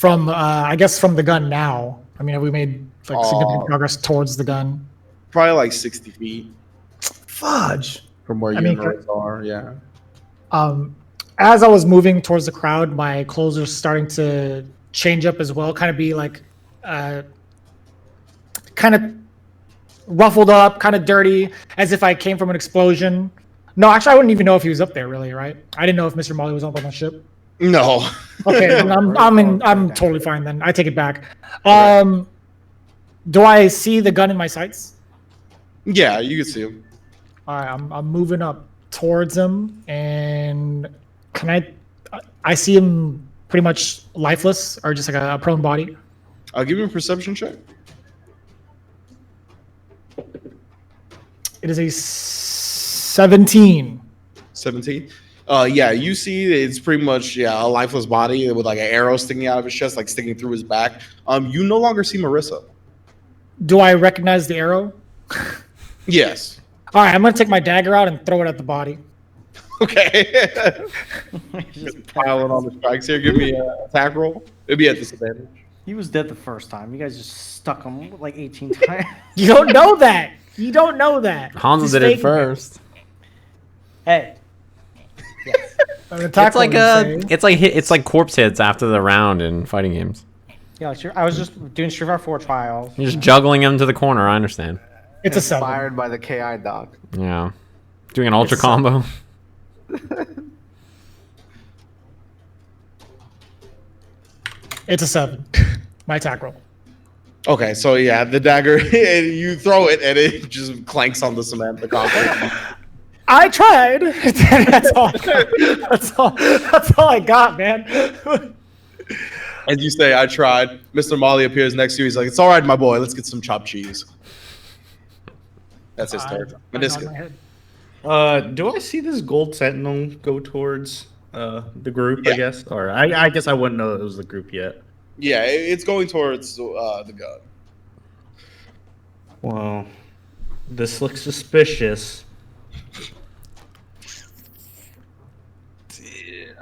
from I guess from the gun now. I mean, have we made like significant progress towards the gun? Probably like 60 feet Fudge. from where you and Marissa are. Yeah. As I was moving towards the crowd, my clothes are starting to change up as well, kind of be like kind of ruffled up, kind of dirty, as if I came from an explosion. No, actually, I wouldn't even know if he was up there, really, right? I didn't know if Mr. Molly was up on the ship. No. Okay, then I'm totally fine then. I take it back. Do I see the gun in my sights? Yeah, you can see him. All right, I'm moving up towards him, and can I see him pretty much lifeless, or just like a prone body? I'll give you a perception check. It is a 17. 17. Yeah, you see it's pretty much a lifeless body with like an arrow sticking out of his chest, like sticking through his back. You no longer see Marissa. Do I recognize the arrow? Yes. All right, I'm gonna take my dagger out and throw it at the body. Okay. Just piling on the strikes here. Give me an attack roll. It'll be at disadvantage. He was dead the first time. You guys just stuck him like 18 times. You don't know that. You don't know that. Hanzo He's did it faking first. Hey. Yes. An attack It's like roll, you say. it's like corpse hits after the round in fighting games. Yeah, sure. I was just doing Street Fighter 4 trials. You're just juggling him to the corner. I understand. It's a 7. Inspired by the KI doc. Yeah, doing an ultra It's combo. It's a 7. My attack roll. Okay, so yeah, the dagger, and you throw it, and it just clanks on the cement, the concrete. I tried. That's all. That's all I got, man. As you say, I tried. Mr. Molly appears next to you. He's like, "It's all right, my boy. Let's get some chopped cheese." That's his turn. I nod my Minoscus. head. Do I see this gold sentinel go towards the group? Yeah. I guess, or I guess I wouldn't know it was the group yet. Yeah, it's going towards the gun. Well, this looks suspicious.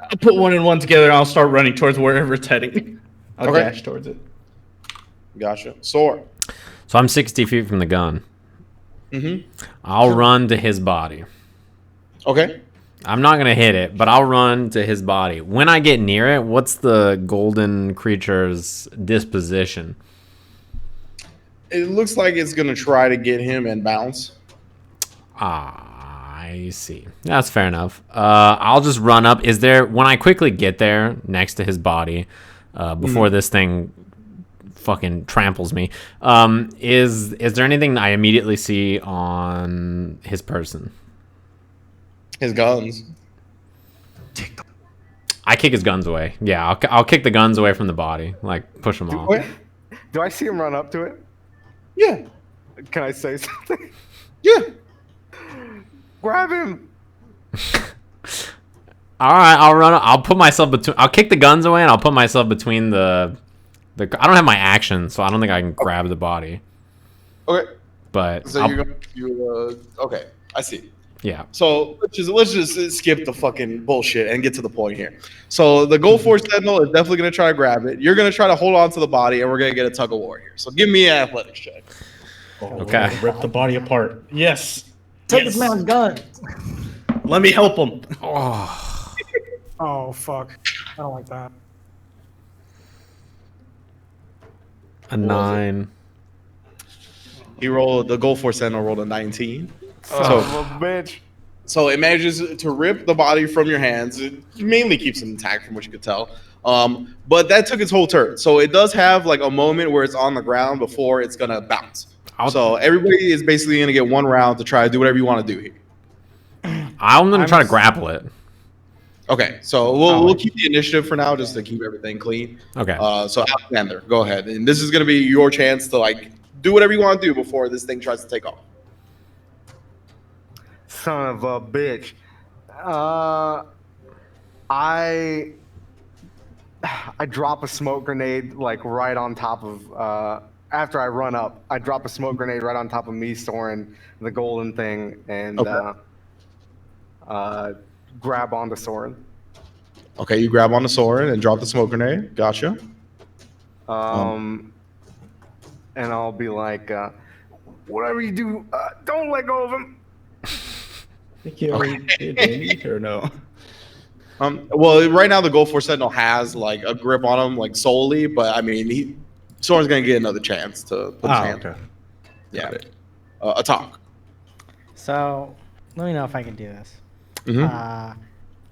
I'll put one and one together and I'll start running towards wherever it's heading. I'll Okay. dash towards it. Gotcha. Soren. So I'm 60 feet from the gun. Mm-hmm. I'll run to his body. Okay. I'm not going to hit it, but I'll run to his body. When I get near it, what's the golden creature's disposition? It looks like it's gonna try to get him and bounce. I see. That's fair enough. I'll just run up. Is there, when I quickly get there next to his body, before this thing fucking tramples me, is there anything I immediately see on his person? His guns. I kick his guns away. Yeah, I'll kick the guns away from the body, like push them off. Okay. Do I see him run up to it? Yeah. Can I say something? Yeah. Grab him! All right, I'll run. I'll put myself between. I'll kick the guns away, and I'll put myself between the. I don't have my action, so I don't think I can grab the body. Okay. But So okay. I see. yeah. So let's just skip the fucking bullshit and get to the point here. So the Gold Force Sentinel is definitely gonna try to grab it. You're gonna try to hold on to the body, and we're gonna get a tug of war here. So give me an athletics check. Okay. Rip the body apart. Yes. Take Yes. this man's gun. Let me help him. Oh fuck! I don't like that. A 9. He rolled the Gold Force Sentinel rolled a 19. Son of a bitch. So it manages to rip the body from your hands. It mainly keeps it intact, from what you could tell. But that took its whole turn. So it does have like a moment where it's on the ground before it's gonna bounce. So everybody is basically gonna get one round to try to do whatever you want to do here. I'm gonna try to grapple it. Okay, so we'll keep the initiative for now, just to keep everything clean. Okay. So Alexander, go ahead, and this is gonna be your chance to like do whatever you want to do before this thing tries to take off. Son of a bitch. I drop a smoke grenade like right on top of after I run up. I drop a smoke grenade right on top of me, Soren, the golden thing, and grab onto Soren. Okay, you grab on the Soren and drop the smoke grenade. Gotcha. And I'll be like, whatever you do, don't let go of him. Think you already did, Andy, or no? Well, right now the Gold Force Sentinel has like a grip on him, like solely, but I mean, Soren's gonna get another chance to put his hand. Okay. Yeah. Atoq. So, let me know if I can do this. Mm-hmm.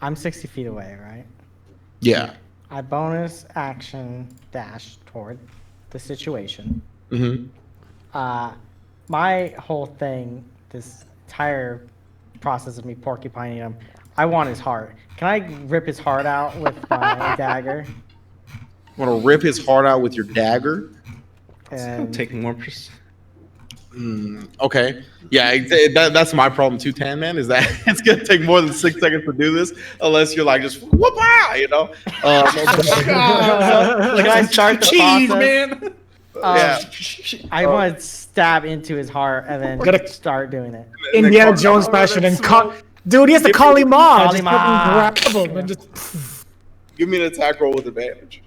I'm 60 feet away, right? Yeah. I bonus action dash toward the situation. Mm-hmm. My whole thing, this entire process of me porcupining him, I want his heart. Can I rip his heart out with my dagger? Want to rip his heart out with your dagger? And Take more. Okay. Yeah, that's my problem too, Tanman, is that it's gonna take more than 6 seconds to do this, unless you're like just whoop-ah, you know. can I start the Cheese, process? man. Yeah. I want to stab into his heart and then Gotta- start doing it. Indiana Jones fashion and dude, he has to call him off. Call Just him fucking off. grab him and just. Give me an attack roll with advantage.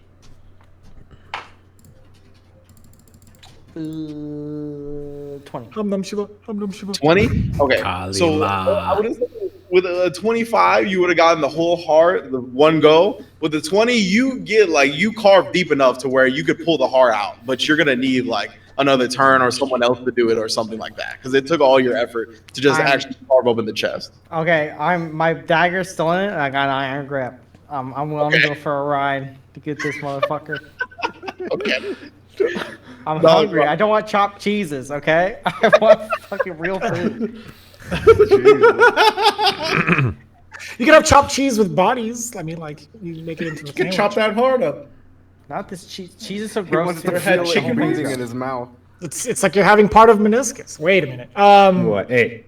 20. Hum dum shiba, hum dum shiba. 20? Okay. Kalima. So I would have said with a 25, you would have gotten the whole heart, the one go. With the 20, you get like you carve deep enough to where you could pull the heart out, but you're gonna need like another turn or someone else to do it or something like that, because it took all your effort to just actually carve open the chest. Okay, my dagger's still in it. And I got an iron grip. I'm willing to go for a ride to get this motherfucker. Okay. I'm No, hungry. bro. I don't want chopped cheeses, okay? I want fucking real food. You can have chopped cheese with bodies. I mean, like you make it into a You can sandwich. chop that hard up. Not this cheese. Cheese is so He gross. wants to ever had feel it chicken breathing breast? in his mouth. It's like you're having part of meniscus. Wait a minute. What? Hey,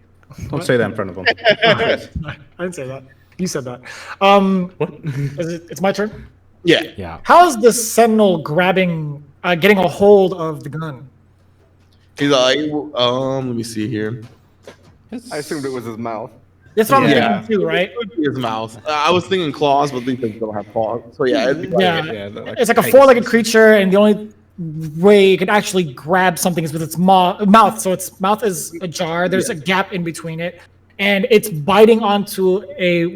don't say that in front of him. I didn't say that. You said that. What? It's my turn. Yeah. Yeah. How is the sentinel getting a hold of the gun? He's like, let me see here. I assumed it was his mouth. That's what Yeah. I'm thinking too, right? It would be his mouth. I was thinking claws, but these things don't have claws. So yeah, it'd be like, Yeah, they're like it's like a Pegasus. four-legged creature, and the only way it can actually grab something is with its mouth. So its mouth is ajar. There's a gap in between it, and it's biting onto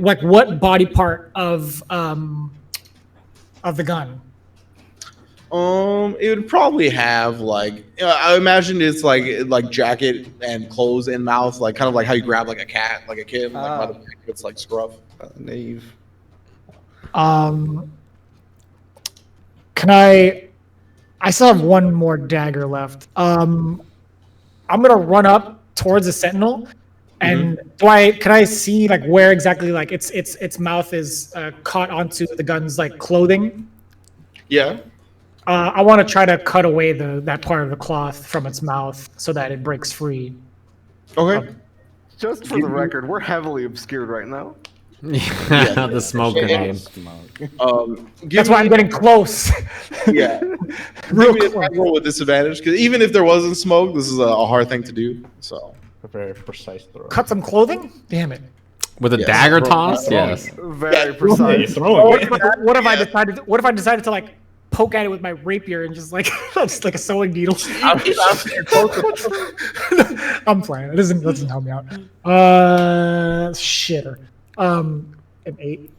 what body part of the gun? It would probably have like I imagine it's like jacket and clothes and mouth, like kind of like how you grab like a cat, like a kid, like by the back, it's like scruff. Naive. Can I still have one more dagger left. I'm gonna run up towards the sentinel, and can I see like where exactly like its mouth is caught onto the gun's like clothing? Yeah. I want to try to cut away that part of the cloth from its mouth so that it breaks free. Okay. Just for the record, we're heavily obscured right now. Yeah, the smoke grenade. That's why I'm getting close. Yeah. Real Give me a close. attack roll with disadvantage, because even if there wasn't smoke, this is a hard thing to do. So A very precise throw. Cut some clothing? Damn it. With a Yes. dagger Throw- toss? throw- Yes. Very Yeah, You're precise. throwing it. What if I decided to like poke at it with my rapier and just like just like a sewing needle? I'm playing. It doesn't help me out. Shitter. An 8.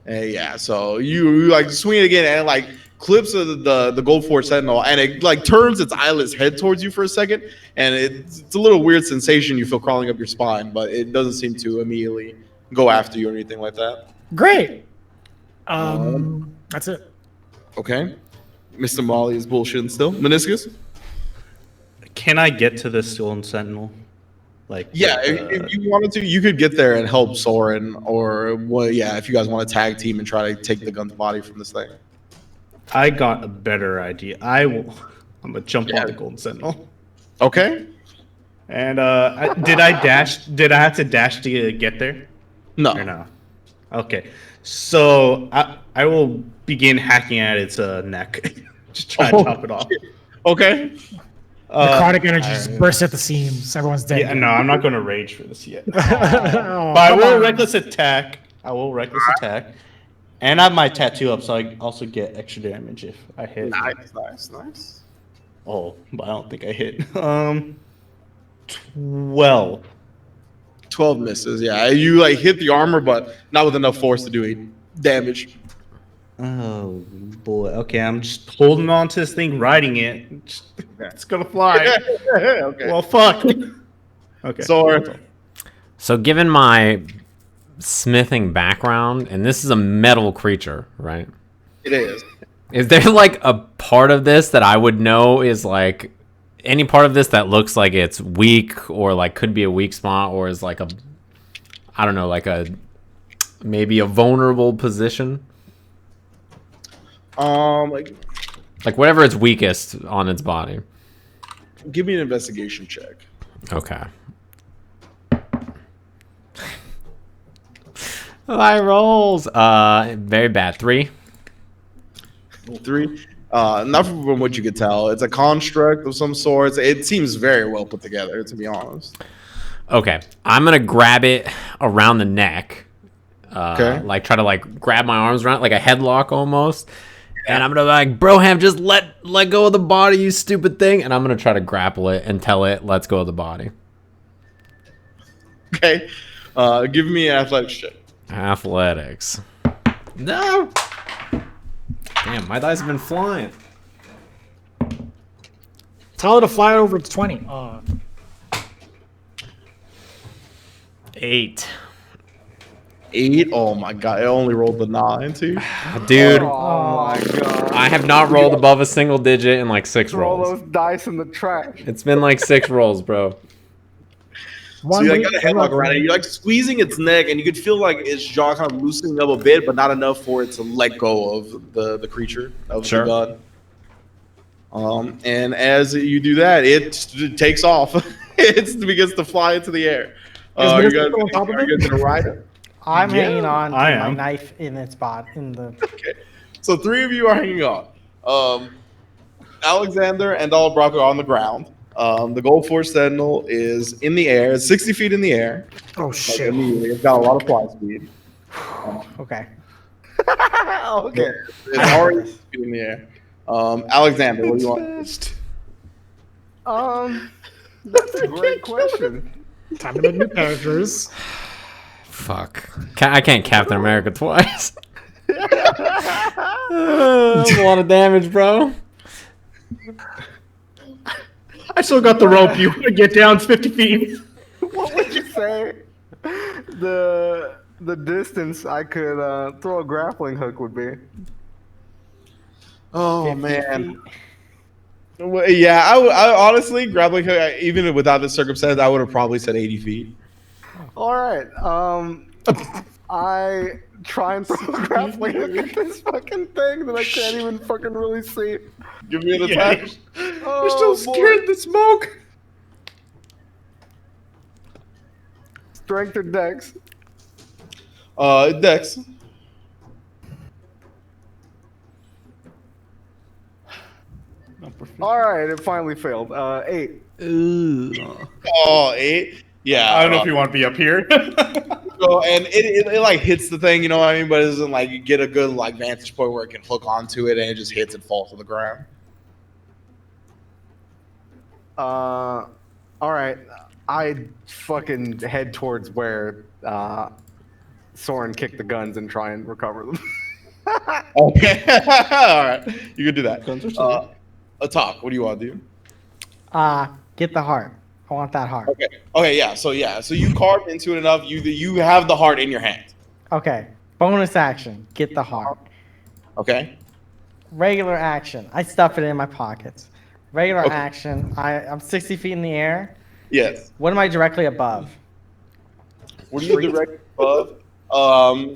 yeah, so you like swing it again, and it like clips the gold force sentinel, and it like turns its eyeless head towards you for a second, and it's a little weird sensation you feel crawling up your spine, but it doesn't seem to immediately go after you or anything like that. Great. That's it. Okay. Mr. Molly is bullshitting still. Meniscus? Can I get to this Stolen Sentinel? Like, Yeah, with, if you wanted to, you could get there and help Soren, or well, yeah, if you guys want to tag team and try to take the gun's body from this thing. I got a better idea. I'm gonna jump on the Golden Sentinel. Okay. And did I dash? Did I have to dash to get there? No. Or no? Okay. So I will begin hacking at its neck. Just try to chop it off. Okay. Necrotic energy just bursts at the seams. Everyone's dead. Yeah, no, I'm not going to rage for this yet. Oh, But I come will on. reckless attack. And I have my tattoo up, so I also get extra damage if I hit. Nice. Oh, but I don't think I hit. 12. 12 misses. Yeah, you like hit the armor, but not with enough force to do any damage. Oh boy. Okay, I'm just holding on to this thing, riding it. It's gonna fly. Okay. Well, fuck. Okay. So given my smithing background, and this is a metal creature, right? It is. Is there like a part of this that I would know is like any part of this that looks like it's weak or like could be a weak spot or is like I don't know, like maybe a vulnerable position? Like, Like whatever it's weakest on its body. give me an investigation check. Okay. My rolls. Very bad. 3. 3. Not from what you could tell. It's a construct of some sort. It seems very well put together, to be honest. Okay. I'm gonna grab it around the neck. Okay. Like try to like grab my arms around it, like a headlock almost. And I'm gonna be like, Broham, just let go of the body, you stupid thing. And I'm gonna try to grapple it and tell it, let's go of the body. Okay. Give me an athletics check. Athletics. No. Damn, my dice have been flying. Tell her to fly over to 20. 8. 8. Oh my god! I only rolled the 9 too. Dude. Oh my god. I have not rolled above a single digit in like 6 Throw all rolls. those dice in the trash. It's been like 6 rolls, bro. So you like got a headlock around it. You're like squeezing its neck, and you could feel like its jaw kind of loosening up a bit, but not enough for it to let go of the creature of Sure. the gun. And as you do that, it takes off. It begins to fly into the air. You guys gonna ride it? I'm hanging on to I my am. knife in its spot in the. Okay. So 3 of you are hanging on. Alexander and Dala Brakka are on the ground. The Gold Force Sentinel is in the air. It's 60 feet in the air. Oh Like, shit! immediately. It's got a lot of fly speed. Okay. Okay. It's already 60 feet in the air. Alexander, what do you want? That's a great question. Time to make new characters. Fuck. I can't Captain America twice. That's a lot of damage, bro. I still got the rope. You want to get down 50 feet? What would you say? The distance I could throw a grappling hook would be. Oh 50 man. feet. Well, yeah, I honestly, grappling hook, even without this circumstance, I would have probably said 80 feet. All right. I try and throw a grappling hook at this fucking thing that I can't even fucking really see. Give me an attack. Oh, You're so scared of the smoke. Strength or dex? Dex. All right, it finally failed. 8. Oh, 8. Yeah. I don't know if you want to be up here. So, and it like hits the thing, you know what I mean? But it doesn't like you get a good like vantage point where it can hook onto it, and it just hits and falls to the ground. All right, I fucking head towards where Soren kicked the guns and try and recover them. Okay. All right. You can do that. Atoq, what do you want to do? Get the heart. I want that heart. Okay. Okay. Yeah. So you carved into it enough. You have the heart in your hand. Okay. Bonus action. Get the heart. Okay. Regular action. I stuff it in my pockets. Regular Okay. action. I'm 60 feet in the air. Yes. What am I directly above? What are you directly above?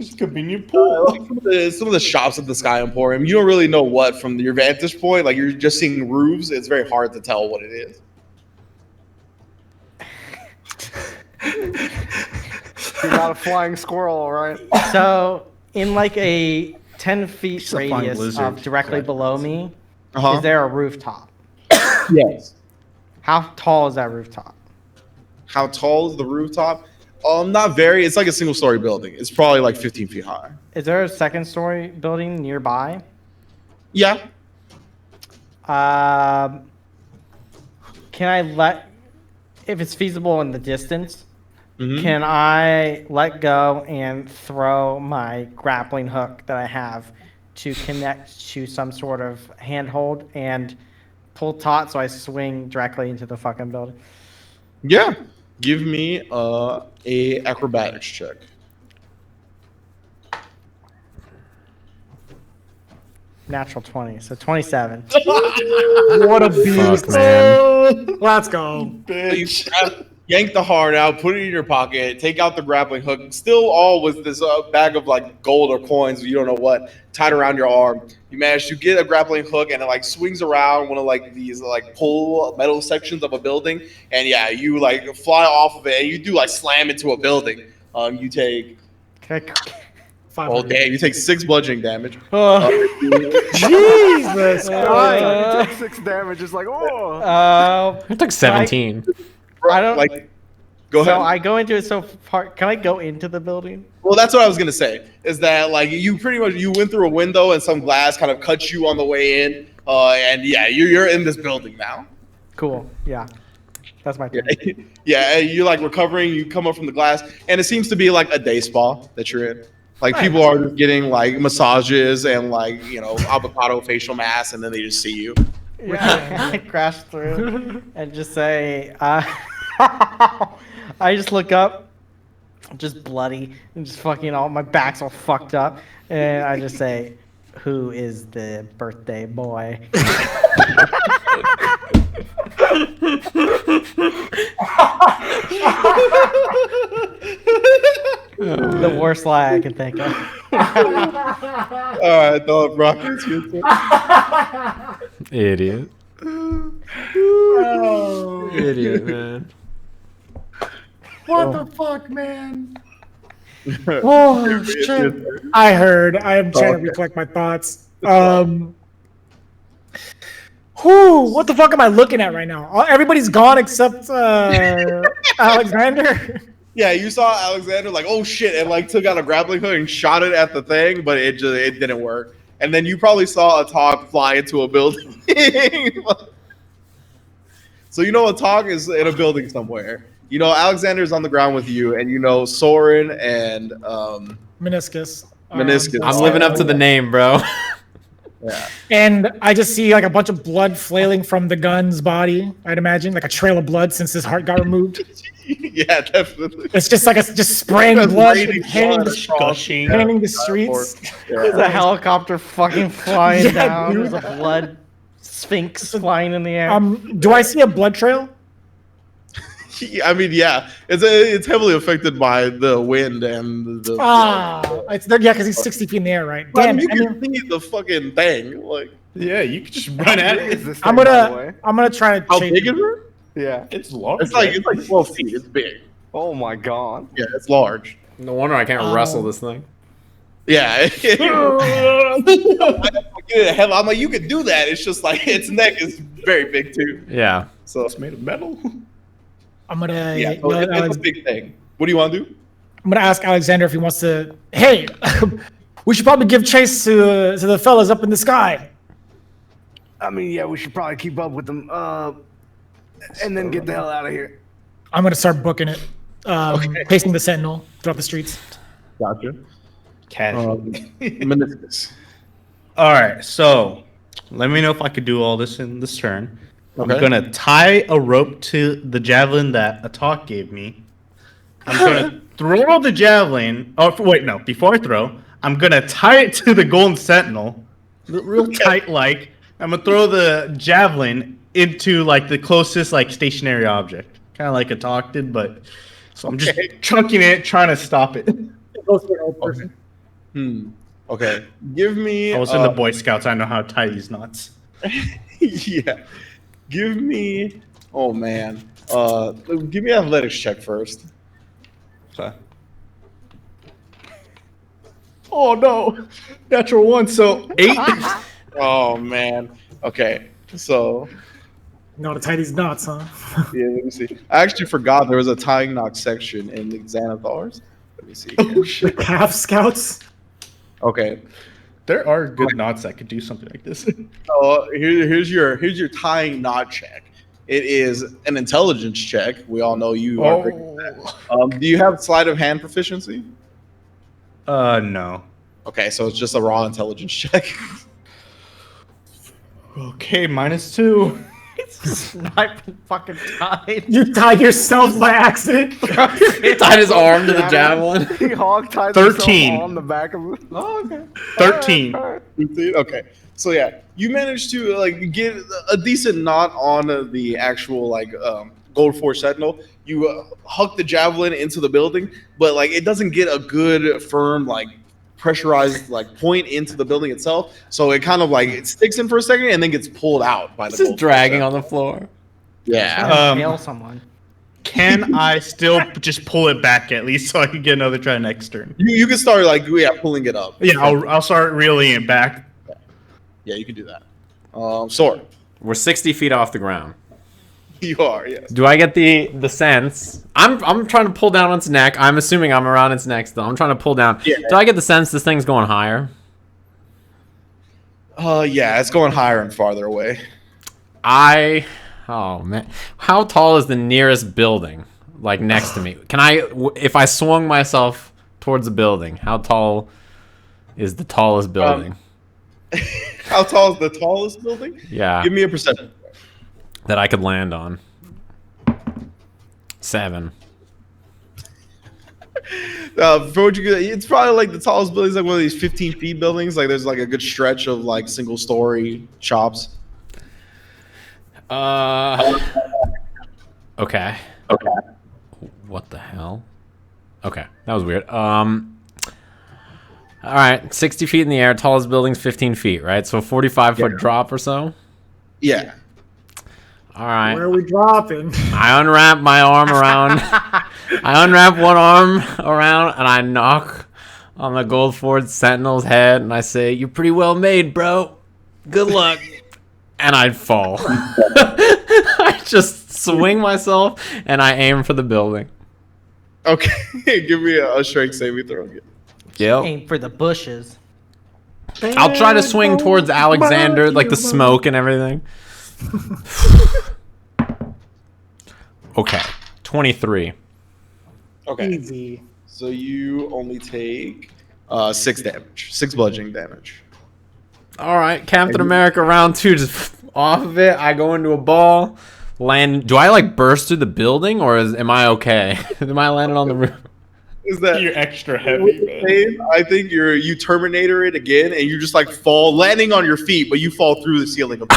It's a convenient pool. Like some of the shops at the Sky Emporium. You don't really know what from your vantage point. Like you're just seeing roofs. It's very hard to tell what it is. You're not a flying squirrel, all right? So, in like a 10 feet She's a flying radius lizard. of directly below me, Uh-huh. is there a rooftop? Yes. How tall is that rooftop? How tall is the rooftop? Not very. It's like a single story building. It's probably like 15 feet high. Is there a second story building nearby? Yeah. Can I if it's feasible in the distance, Mhm. can I let go and throw my grappling hook that I have to connect to some sort of handhold and pull taut so I swing directly into the fucking building? Yeah. Give me a acrobatics check. Natural 20, so 27. What a beast! Fuck, man. Let's go. So you yank the heart out, put it in your pocket, take out the grappling hook. Still all with this bag of like gold or coins, you don't know what, tied around your arm. You manage to get a grappling hook and it like swings around one of like these like pull metal sections of a building. And yeah, you like fly off of it and you do like slam into a building. You take, Can I, oh damn, you take 6 bludgeoning damage. Jesus Christ! You take 6 damage. It's like, oh. It took 17. I don't like. Go ahead. So I go into it so far. Can I go into the building? Well, that's what I was gonna say. Is that like you pretty much you went through a window and some glass kind of cut you on the way in, and yeah, you're in this building now. Cool. Yeah. That's my Yeah, turn. yeah, and you're like recovering. You come up from the glass, and it seems to be like a day spa that you're in. Like Nice. people are just getting like massages and like avocado facial masks, and then they just see you. Yeah. I crash through and just say, I just look up, just bloody, and just fucking all my back's all fucked up, and I just say, who is the birthday boy. The worst lie I can think of. All right, thought Brakka, it's your turn. Idiot. Oh, Idiot, man. What the fuck, man? oh shit. I heard. I am trying to recollect my thoughts. What the fuck am I looking at right now? Everybody's gone except Alexander. Yeah, you saw Alexander like, oh shit, and like took out a grappling hook and shot it at the thing, but it didn't work. And then you probably saw Atoq fly into a building. So you know Atoq is in a building somewhere. You know Alexander's on the ground with you, and you know Soren and Meniscus. Meniscus. I'm living up to the name, bro. Yeah. And I just see like a bunch of blood flailing from the gun's body. I'd imagine like a trail of blood since his heart got removed. Yeah, definitely. It's just like just spraying Just blood, raining hitting blood across the streets. There's a helicopter fucking flying Yeah, down. dude. There's a blood sphinx flying in the air. Do I see a blood trail? I mean, yeah, it's heavily affected by the wind and the. It's there, yeah, because he's 60 feet in the air, right? But Damn, you I can mean, see the fucking thing. Like, Yeah, you could just run at Is it. this I'm thing, by the way? gonna try to how chase big him. is it? Yeah. It's large. It's like 12 feet. It's big. Oh my god. Yeah, it's large. No wonder I can't wrestle this thing. Yeah. I'm like, you could do that. It's just like its neck is very big too. Yeah. So It's made of metal. I'm gonna yeah, so it's a big thing. What do you want to do? I'm gonna ask Alexander if he wants to. Hey, we should probably give chase to the fellas up in the sky. I mean, yeah, we should probably keep up with them. And then get the hell out of here. I'm gonna start booking it. Pacing the sentinel throughout the streets. Gotcha. Casual. Meniscus. All right, so let me know if I could do all this in this turn. Okay. I'm gonna tie a rope to the javelin that Atoq gave me. I'm gonna throw the javelin. Oh wait, no! Before I throw, I'm gonna tie it to the golden sentinel, real tight. Like I'm gonna throw the javelin into like the closest like stationary object, kind of like Atoq did, but so I'm just chunking it, trying to stop it. Okay. Give me. I was in the Boy Scouts. I know how to tie these knots. Yeah. Give me. Oh man. Give me an athletics check first. Okay. Oh no, natural one. So 8. Oh man. Okay. So Know how to tie these knots, huh? yeah, let me see. I actually forgot there was a tying knot section in the Xanathars. Let me see. Oh shit. Like half scouts. Okay. There are good knots that could do something like this. So here's your tying knot check. It is an intelligence check. We all know you are great at that. Do you have sleight of hand proficiency? No. Okay, so it's just a raw intelligence check. Okay, -2. It's not been fucking tied. You tied yourself by accident. He tied his arm to the javelin. He hog tied 13. himself on the back of it. Oh, okay. 13. All right. Okay, so yeah, you managed to like get a decent knot on the actual like Gold Force Sentinel. You huck the javelin into the building, but like it doesn't get a good firm like pressurized like point into the building itself. So it kind of like it sticks in for a second and then gets pulled out by the. This is Gold dragging Force on the floor. Yeah. Nail someone. Can I still just pull it back at least so I can get another try next turn? You can start like pulling it up. Yeah, I'll start reeling it back. Yeah, you can do that. Soren, We're 60 feet off the ground. you are, yes. Do I get the sense? I'm trying to pull down its neck. I'm assuming I'm around its neck still. I'm trying to pull down. Yeah. Do I get the sense this thing's going higher? Yeah, it's going higher and farther away. Oh man, how tall is the nearest building? Like next to me? Can if I swung myself towards the building, how tall is the tallest building? How tall is the tallest building? Yeah. Give me a perception. That I could land on. 7. For what it's probably like the tallest buildings, like one of these 15 feet buildings. Like there's like a good stretch of like single story shops. Okay. What the hell? Okay, that was weird. All right, 60 feet in the air, tallest building's 15 feet, right? So 45-foot drop or so? Yeah. All right. Where are we dropping? I unwrap my arm around. I unwrap one arm around, and I knock on the Goldford Sentinel's head, and I say, "You're pretty well made, bro. Good luck." And I fall. I just swing myself, and I aim for the building. Okay, give me a strength saving throw again. Yep. Aim for the bushes. I'll try to swing towards Alexander, like the smoke and everything. Okay, 23. Okay. Easy. So you only take 6 damage, 6 bludgeoning damage. All right, Captain America round 2, just off of it. I go into a ball, land. Do I like burst through the building, or am I okay? Am I landing on the roof? Is that You're extra heavy, man. I think you Terminator it again, and you just like fall, landing on your feet, but you fall through the ceiling of the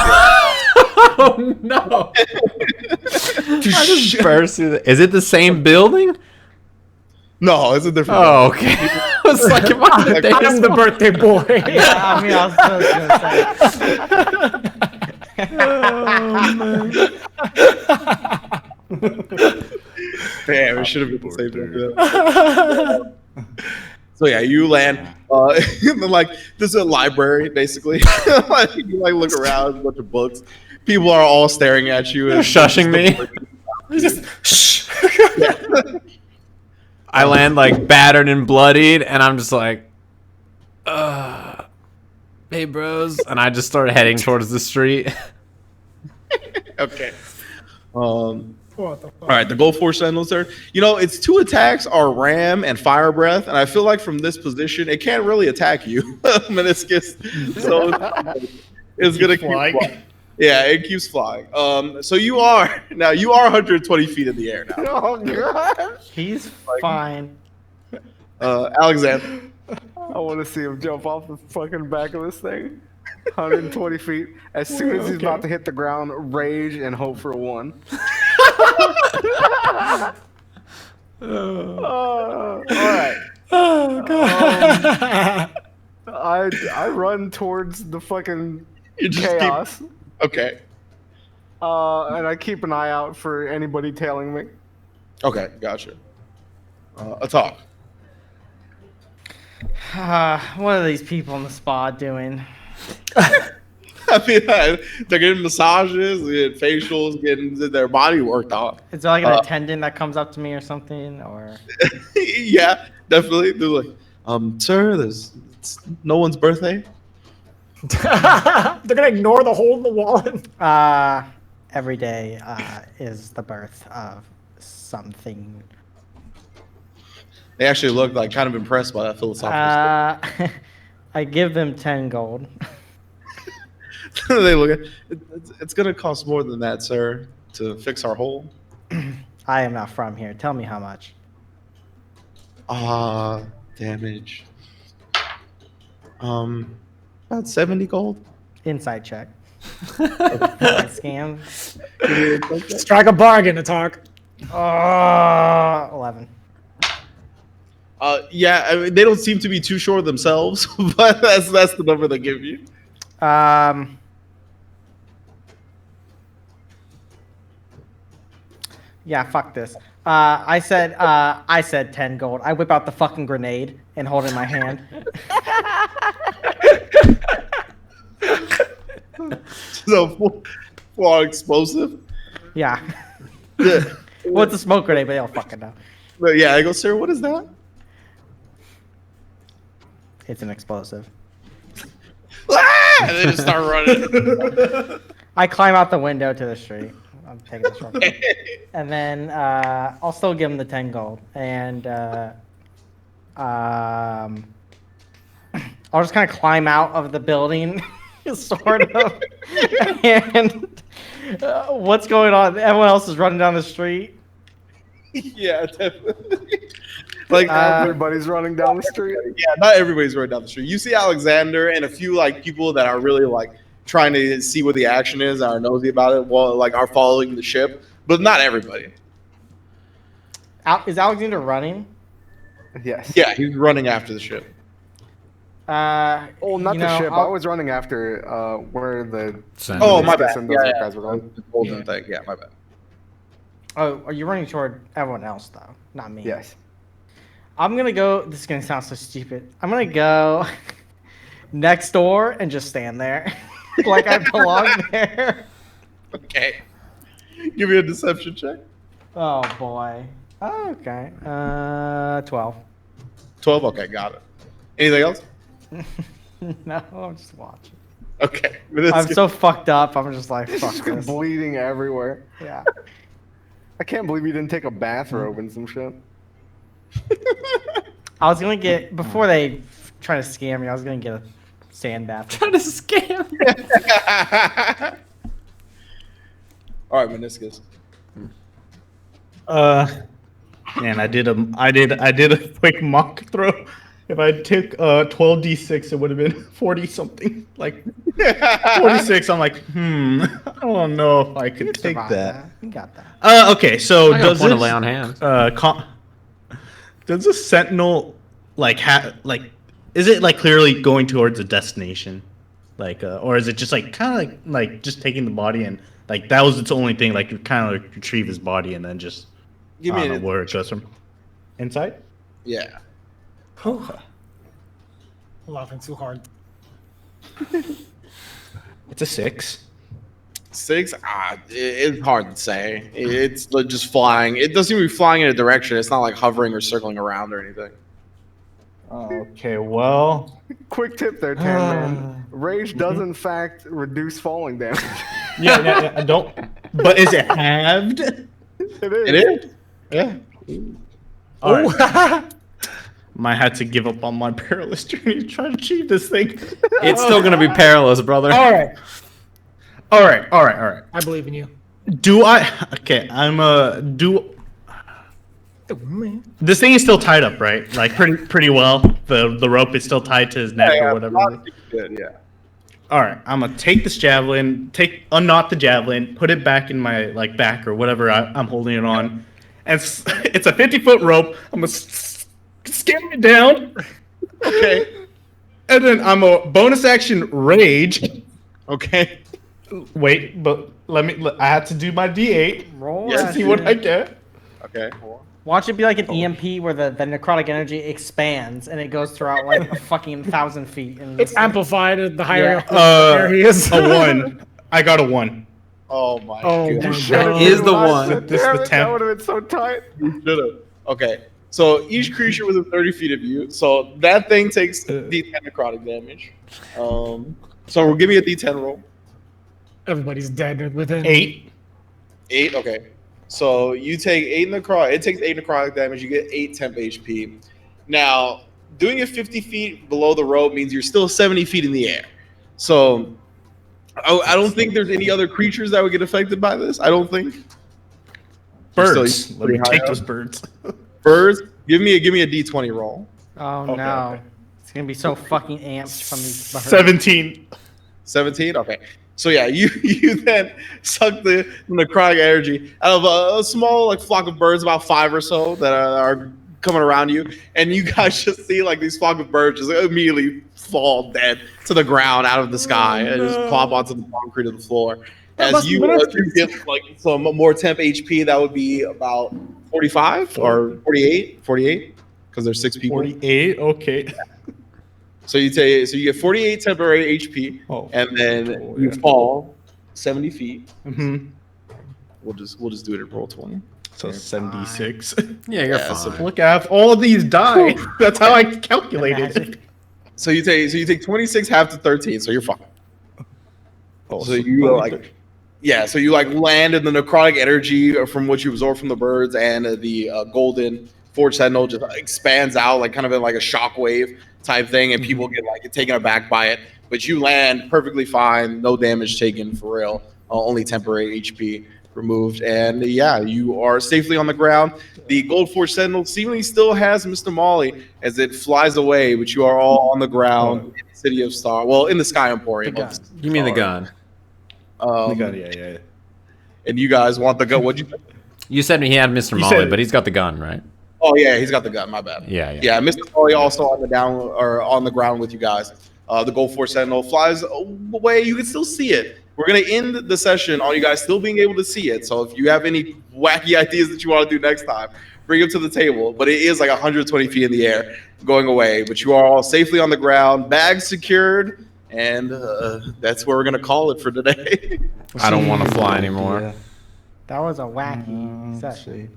Oh no! I just burst through the. Is it the same building? No, it's a different. Oh, okay. I was like, am I the day I'm the birthday boy. Yeah, I mean, I was just gonna say. Damn, it should have been the same thing. So yeah, you land. Like this is a library basically. Like, you like look around, a bunch of books. People are all staring at you. They're shushing me. Just shh. I land like battered and bloodied, and I'm just like, hey bros, and I just start heading towards the street. Okay. What the fuck? All right, the Gold Force Sentinel's there. You know, its 2 attacks are Ram and Fire Breath, and I feel like from this position, it can't really attack you, Minoscus. So it's gonna keep flying. Yeah, it keeps flying. So you are 120 feet in the air now. Oh god! He's fine. Alexander. I want to see him jump off the fucking back of this thing. 120 feet. As soon as he's about to hit the ground, rage and hope for 1. All right. Oh god. I run towards the fucking You just chaos. Okay. And I keep an eye out for anybody tailing me. Okay, gotcha. Atoq. What are these people in the spa doing? I mean, they're getting massages, getting facials, getting their body worked on. Is there like an attendant that comes up to me or something? Or Yeah, definitely. They're like, sir, it's no one's birthday. They're gonna ignore the hole in the wall. every day is the birth of something. They actually look like kind of impressed by that philosophical I give them 10 gold. They look at it's gonna cost more than that, sir, to fix our hole. I am not from here. Tell me how much. Damage. About 70 gold. Inside check. Scam. Strike a bargain to talk. 11. Yeah, I mean, they don't seem to be too sure themselves, but that's the number they give you. Yeah, fuck this. I said 10 gold. I whip out the fucking grenade and hold it in my hand. So full explosive. Yeah. Yeah. Well, it's a smoke grenade, but they don't fucking know. But yeah, I go, sir, what is that? It's an explosive. And they just start running. I climb out the window to the street. I'm taking this real quick. And then I'll still give him the 10 gold. And I'll just kind of climb out of the building, sort of. And what's going on? Everyone else is running down the street. Yeah, definitely. Like Everybody's running down the street. yeah, not everybody's running down the street. You see Alexander and a few like people that are really like trying to see what the action is, are nosy about it, while like are following the ship, but not everybody. Is Alexander running? Yes. Yeah, he's running after the ship. Oh, not you the know, ship. I'll- I was running after where the Oh, my Minoscus bad. and those Yeah, guys were going. The golden thing. Yeah, my bad. Oh, are you running toward everyone else though? Not me. Yes. I'm gonna go. This is gonna sound so stupid. I'm gonna go next door and just stand there, like I belong there. Okay. Give me a deception check. Oh boy. Oh, okay. 12. 12. Okay, got it. Anything else? No, I'm just watching. Okay. I'm so fucked up. I'm just like, fuck Just this. bleeding everywhere. Yeah. I can't believe you didn't take a bathrobe and some shit. I was gonna get before they try to scam me. I was gonna get a sand bath. Trying to scam. All right, Minoscus. Man, I did a quick mock throw. If I took 12d6, it would have been 40 something. Like 46. I'm like, I don't know if I could You take survived that. You got that. Okay, so I got a does point to this lay on hands. does the sentinel is it like clearly going towards a destination, like or is it just like kind of like just taking the body and like that was its only thing, like you kind of like retrieve his body and then just Give me an where it goes from inside. Yeah. Laughing too hard. It's a 6. 6. It's hard to say. It's like just flying. It doesn't seem to be flying in a direction. It's not like hovering or circling around or anything. Okay, well, Quick tip there, Tanman. Rage does in fact reduce falling damage. yeah, I don't. But is it halved? It is. It is. Yeah. All right. Might have to give up on my perilous journey to try to achieve this thing. It's still gonna be perilous, brother. All right. I believe in you. Do I? Okay, This thing is still tied up, right? Like pretty well. The rope is still tied to his neck or whatever. Good, yeah. All right, I'm gonna take this javelin, unknot the javelin, put it back in my like back or whatever I'm holding it on, and it's a 50-foot rope. I'm gonna scale it down. Okay. And then I'm a bonus action rage. Okay. Wait, but I have to do my D8 Roll. Yes. to that see what shit. I get. Okay. Watch it be like an EMP where the necrotic energy expands and it goes throughout like a fucking 1,000 feet. And It's amplified the higher Yeah. there he is. A 1. I got a 1. Oh my Oh god. my Should've god. Is the realized one. it. This is Damn the it, temp. that would have been so tight. You should've. Okay. So each creature within 30 feet of you. So that thing takes D10 necrotic damage. So give me a D10 roll. Everybody's dead within 8. 8. Okay. So you take 8 necrotic. It takes 8 necrotic damage. You get 8 temp HP. Now, doing it 50 feet below the rope means you're still 70 feet in the air. So I don't think there's any other creatures that would get affected by this. I don't think. Birds. Still Let me pretty high take up. those birds. Birds. Give me a D20 roll. Oh Okay, no. okay. It's gonna be so fucking amped from these birds. 17. 17. Okay. So yeah, you then suck the necrotic energy out of a small like flock of birds, about 5 or so that are coming around you, and you guys just see like these flock of birds just immediately fall dead to the ground out of the sky and just plop onto the concrete of the floor. As you get like some more temp HP, that would be about 45 or 48, because there's 6 people. 48. Okay. So you get 48 temporary HP, Oh, and then oh, you yeah. fall 70 feet. Mm-hmm. We'll just do it at roll 20. So 76. Yeah, you're Yeah, so fine. Look, I have all of these die. That's how I calculated it. Magic. So you take 26 half to 13, so you're fine. Oh, So you so you like land in the necrotic energy from what you absorb from the birds, and the golden forge sentinel just expands out like kind of in like a shockwave type thing, and people get like taken aback by it. But you land perfectly fine, no damage taken for real, only temporary HP. removed, and yeah, you are safely on the ground. The Gold Forge Sentinel seemingly still has Mr. Molly as it flies away, but you are all on the ground in the City of Star. Well, in the Sky Emporium. The of gun. You mean the Star. gun? Yeah. And you guys want the gun? What'd you think? You said he had Mr. Molly, said- but he's got the gun, right? Oh yeah, he's got the gun. My bad. Yeah. Yeah, Mr. Molly also on the ground with you guys. The Gold Force Sentinel flies away. You can still see it. We're gonna end the session on you guys still being able to see it. So if you have any wacky ideas that you want to do next time, bring them to the table. But it is like 120 feet in the air, going away. But you are all safely on the ground, bags secured, and that's where we're gonna call it for today. I don't want to fly anymore. Yeah. That was a wacky session.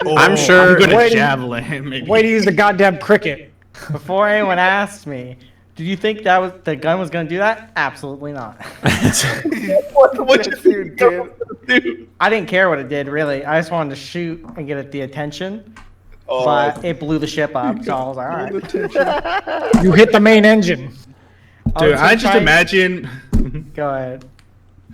I'm sure. I'm good at Waiting- javelin. Maybe. Way to use the goddamn cricket. Before anyone asked me, did you think that was the gun was going to do that? Absolutely not. what you do? I didn't care what it did, really. I just wanted to shoot and get the attention. Oh, But it blew the ship up, so I was like, all right. You hit the main engine. Dude, was I just trying- imagine. Go ahead.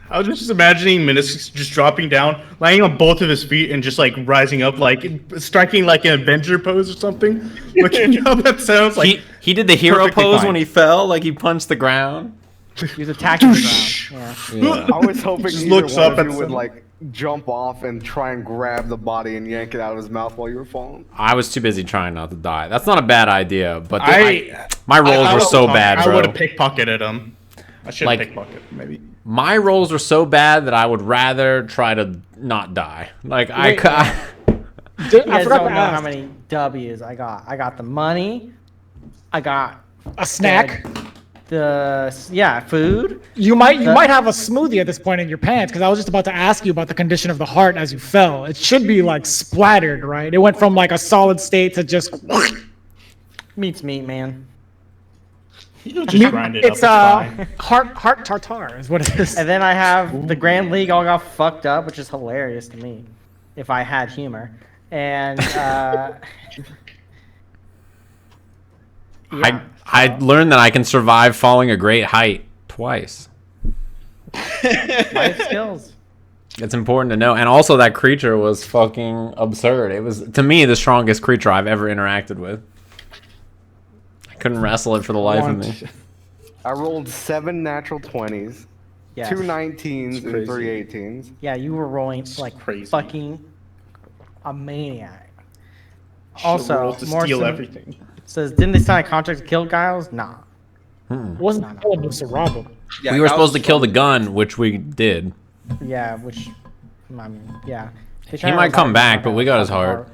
I was just imagining Minoscus just dropping down, landing on both of his feet, and just like rising up, like striking like an Avenger pose or something. Looking up, that sounds like He did the hero perfectly pose fine. when he fell, like he punched the ground. He was attacking the ground. Yeah. I was hoping Just either looks one up of at you would some- like jump off and try and grab the body and yank it out of his mouth while you were falling. I was too busy trying not to die. That's not a bad idea, but I my rolls I were so would've- bad, I bro. would have pickpocketed him. I should have Like- pickpocketed maybe. My rolls were so bad that I would rather try to not die. Like Wait, You I guys forgot don't to know how ask. many W's I got. I got the money. I got A snack. food. You might have a smoothie at this point in your pants, because I was just about to ask you about the condition of the heart as you fell. It should be like splattered, right? It went from like a solid state to just. Meat's meat, man. You'll just grind it It's up. It's fine. heart tartar is what it is. And then I have the Grand League all got fucked up, which is hilarious to me, if I had humor. And I learned that I can survive falling a great height twice. life skills. It's important to know. And also that creature was fucking absurd. It was, to me, the strongest creature I've ever interacted with. I couldn't wrestle it for the life of me. I rolled 7 natural 20s, Yeah. 2 19s, It's and 3 crazy. 18s. Yeah, you were rolling like crazy. fucking a maniac. Should've Also, rolled to steal Morrison everything. says, didn't they sign a contract to kill Giles? Nah. It wasn't killing him to rob him. Yeah, We were Giles supposed to is kill the fine. gun, which we did. Yeah, which, I mean, yeah. He might come back, but we got his heart.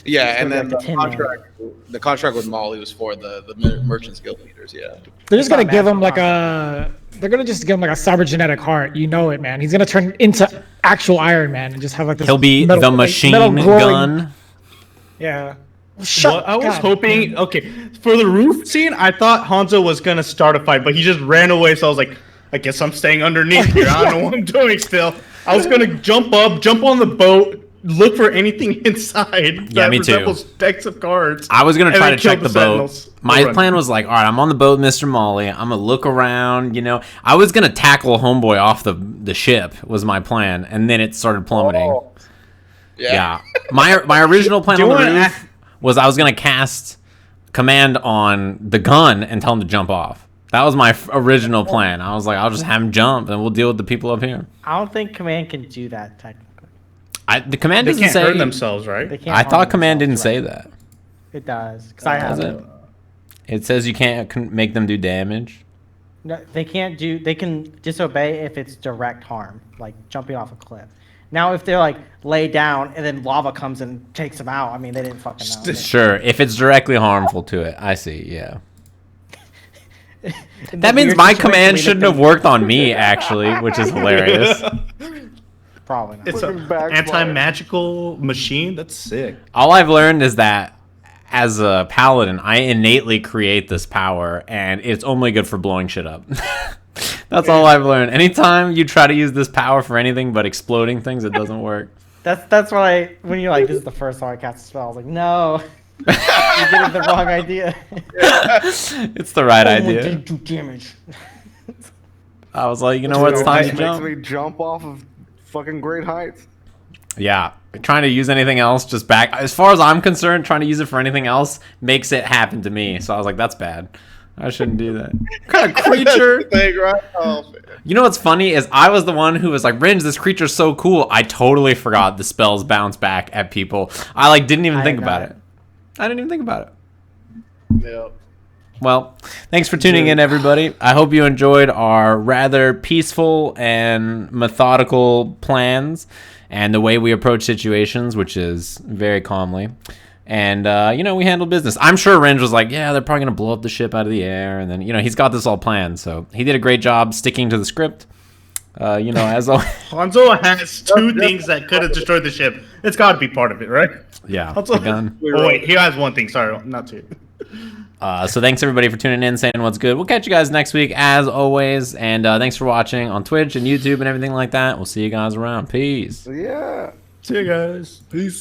Yeah, and Still then got the the tin man. contract with Molly was for the Merchants Guild leaders. Yeah. They're just not gonna give him magic like a. They're gonna just give him like a cybergenetic heart. You know it, man. He's gonna turn into actual Iron Man and just have like this. He'll be metal- the like, machine metal glowing- gun. Yeah. Well, I was God. hoping, okay, for the roof scene, I thought Honzo was gonna start a fight, but he just ran away. So I was like, I guess I'm staying underneath here. I don't know what I'm doing still. I was gonna jump up, jump on the boat, look for anything inside Yeah, that me too. resembles decks of cards. I was gonna and try then to check kill the boat. sentinels. My Run. plan was like, all right, I'm on the boat, Mr. Molly. I'm gonna look around. You know, I was gonna tackle Homeboy off the ship. Was my plan, and then it started plummeting. Oh. Yeah, my original plan Do on you the wanna roof was I was gonna cast command on the gun and tell him to jump off. That was my original plan. I was like, I'll just have him jump, and we'll deal with the people up here. I don't think Command can do that technically. The command They doesn't can't say. hurt themselves, They right? can't I harm thought command didn't themselves, say right? that. It does, because I have Does it. it? It says you can't make them do damage. No, they can't do. They can disobey if it's direct harm, like jumping off a cliff. Now, if they're like lay down and then lava comes and takes them out, I mean, they didn't fucking know. Sure, if it's directly harmful to it, I see. Yeah. In That the means weird my situation, command we make shouldn't them- have worked on me, actually, which is hilarious. Probably not. It's Fucking an backfire. anti-magical machine. That's sick. All I've learned is that as a paladin, I innately create this power, and it's only good for blowing shit up. That's all I've learned. Anytime you try to use this power for anything but exploding things, it doesn't work. That's why when you're like, this is the first time I cast a spell, I was like, no, you're getting the wrong idea. It's the right Only idea. do damage. I was like, you know what? It's time to It makes jump. me jump off of fucking great heights. Yeah, trying to use anything else just back. As far as I'm concerned, trying to use it for anything else makes it happen to me. So I was like, that's bad. I shouldn't do that. What kind of creature? Thing, right? Oh, man. You know what's funny is I was the one who was like, Rynge, this creature's so cool. I totally forgot the spells bounce back at people. I like didn't even think about it. I didn't even think about it. Yep. Well, thanks for tuning in, everybody. I hope you enjoyed our rather peaceful and methodical plans and the way we approach situations, which is very calmly. And, we handled business. I'm sure Rynge was like, yeah, they're probably going to blow up the ship out of the air. And then, he's got this all planned. So he did a great job sticking to the script. As always. Honzo has two things that could have destroyed the ship. It's got to be part of it, right? Yeah, Honzo, the gun. Oh, wait, he has one thing. Sorry, not two. So thanks, everybody, for tuning in, saying what's good. We'll catch you guys next week, as always. And thanks for watching on Twitch and YouTube and everything like that. We'll see you guys around. Peace. Yeah. See you guys. Peace.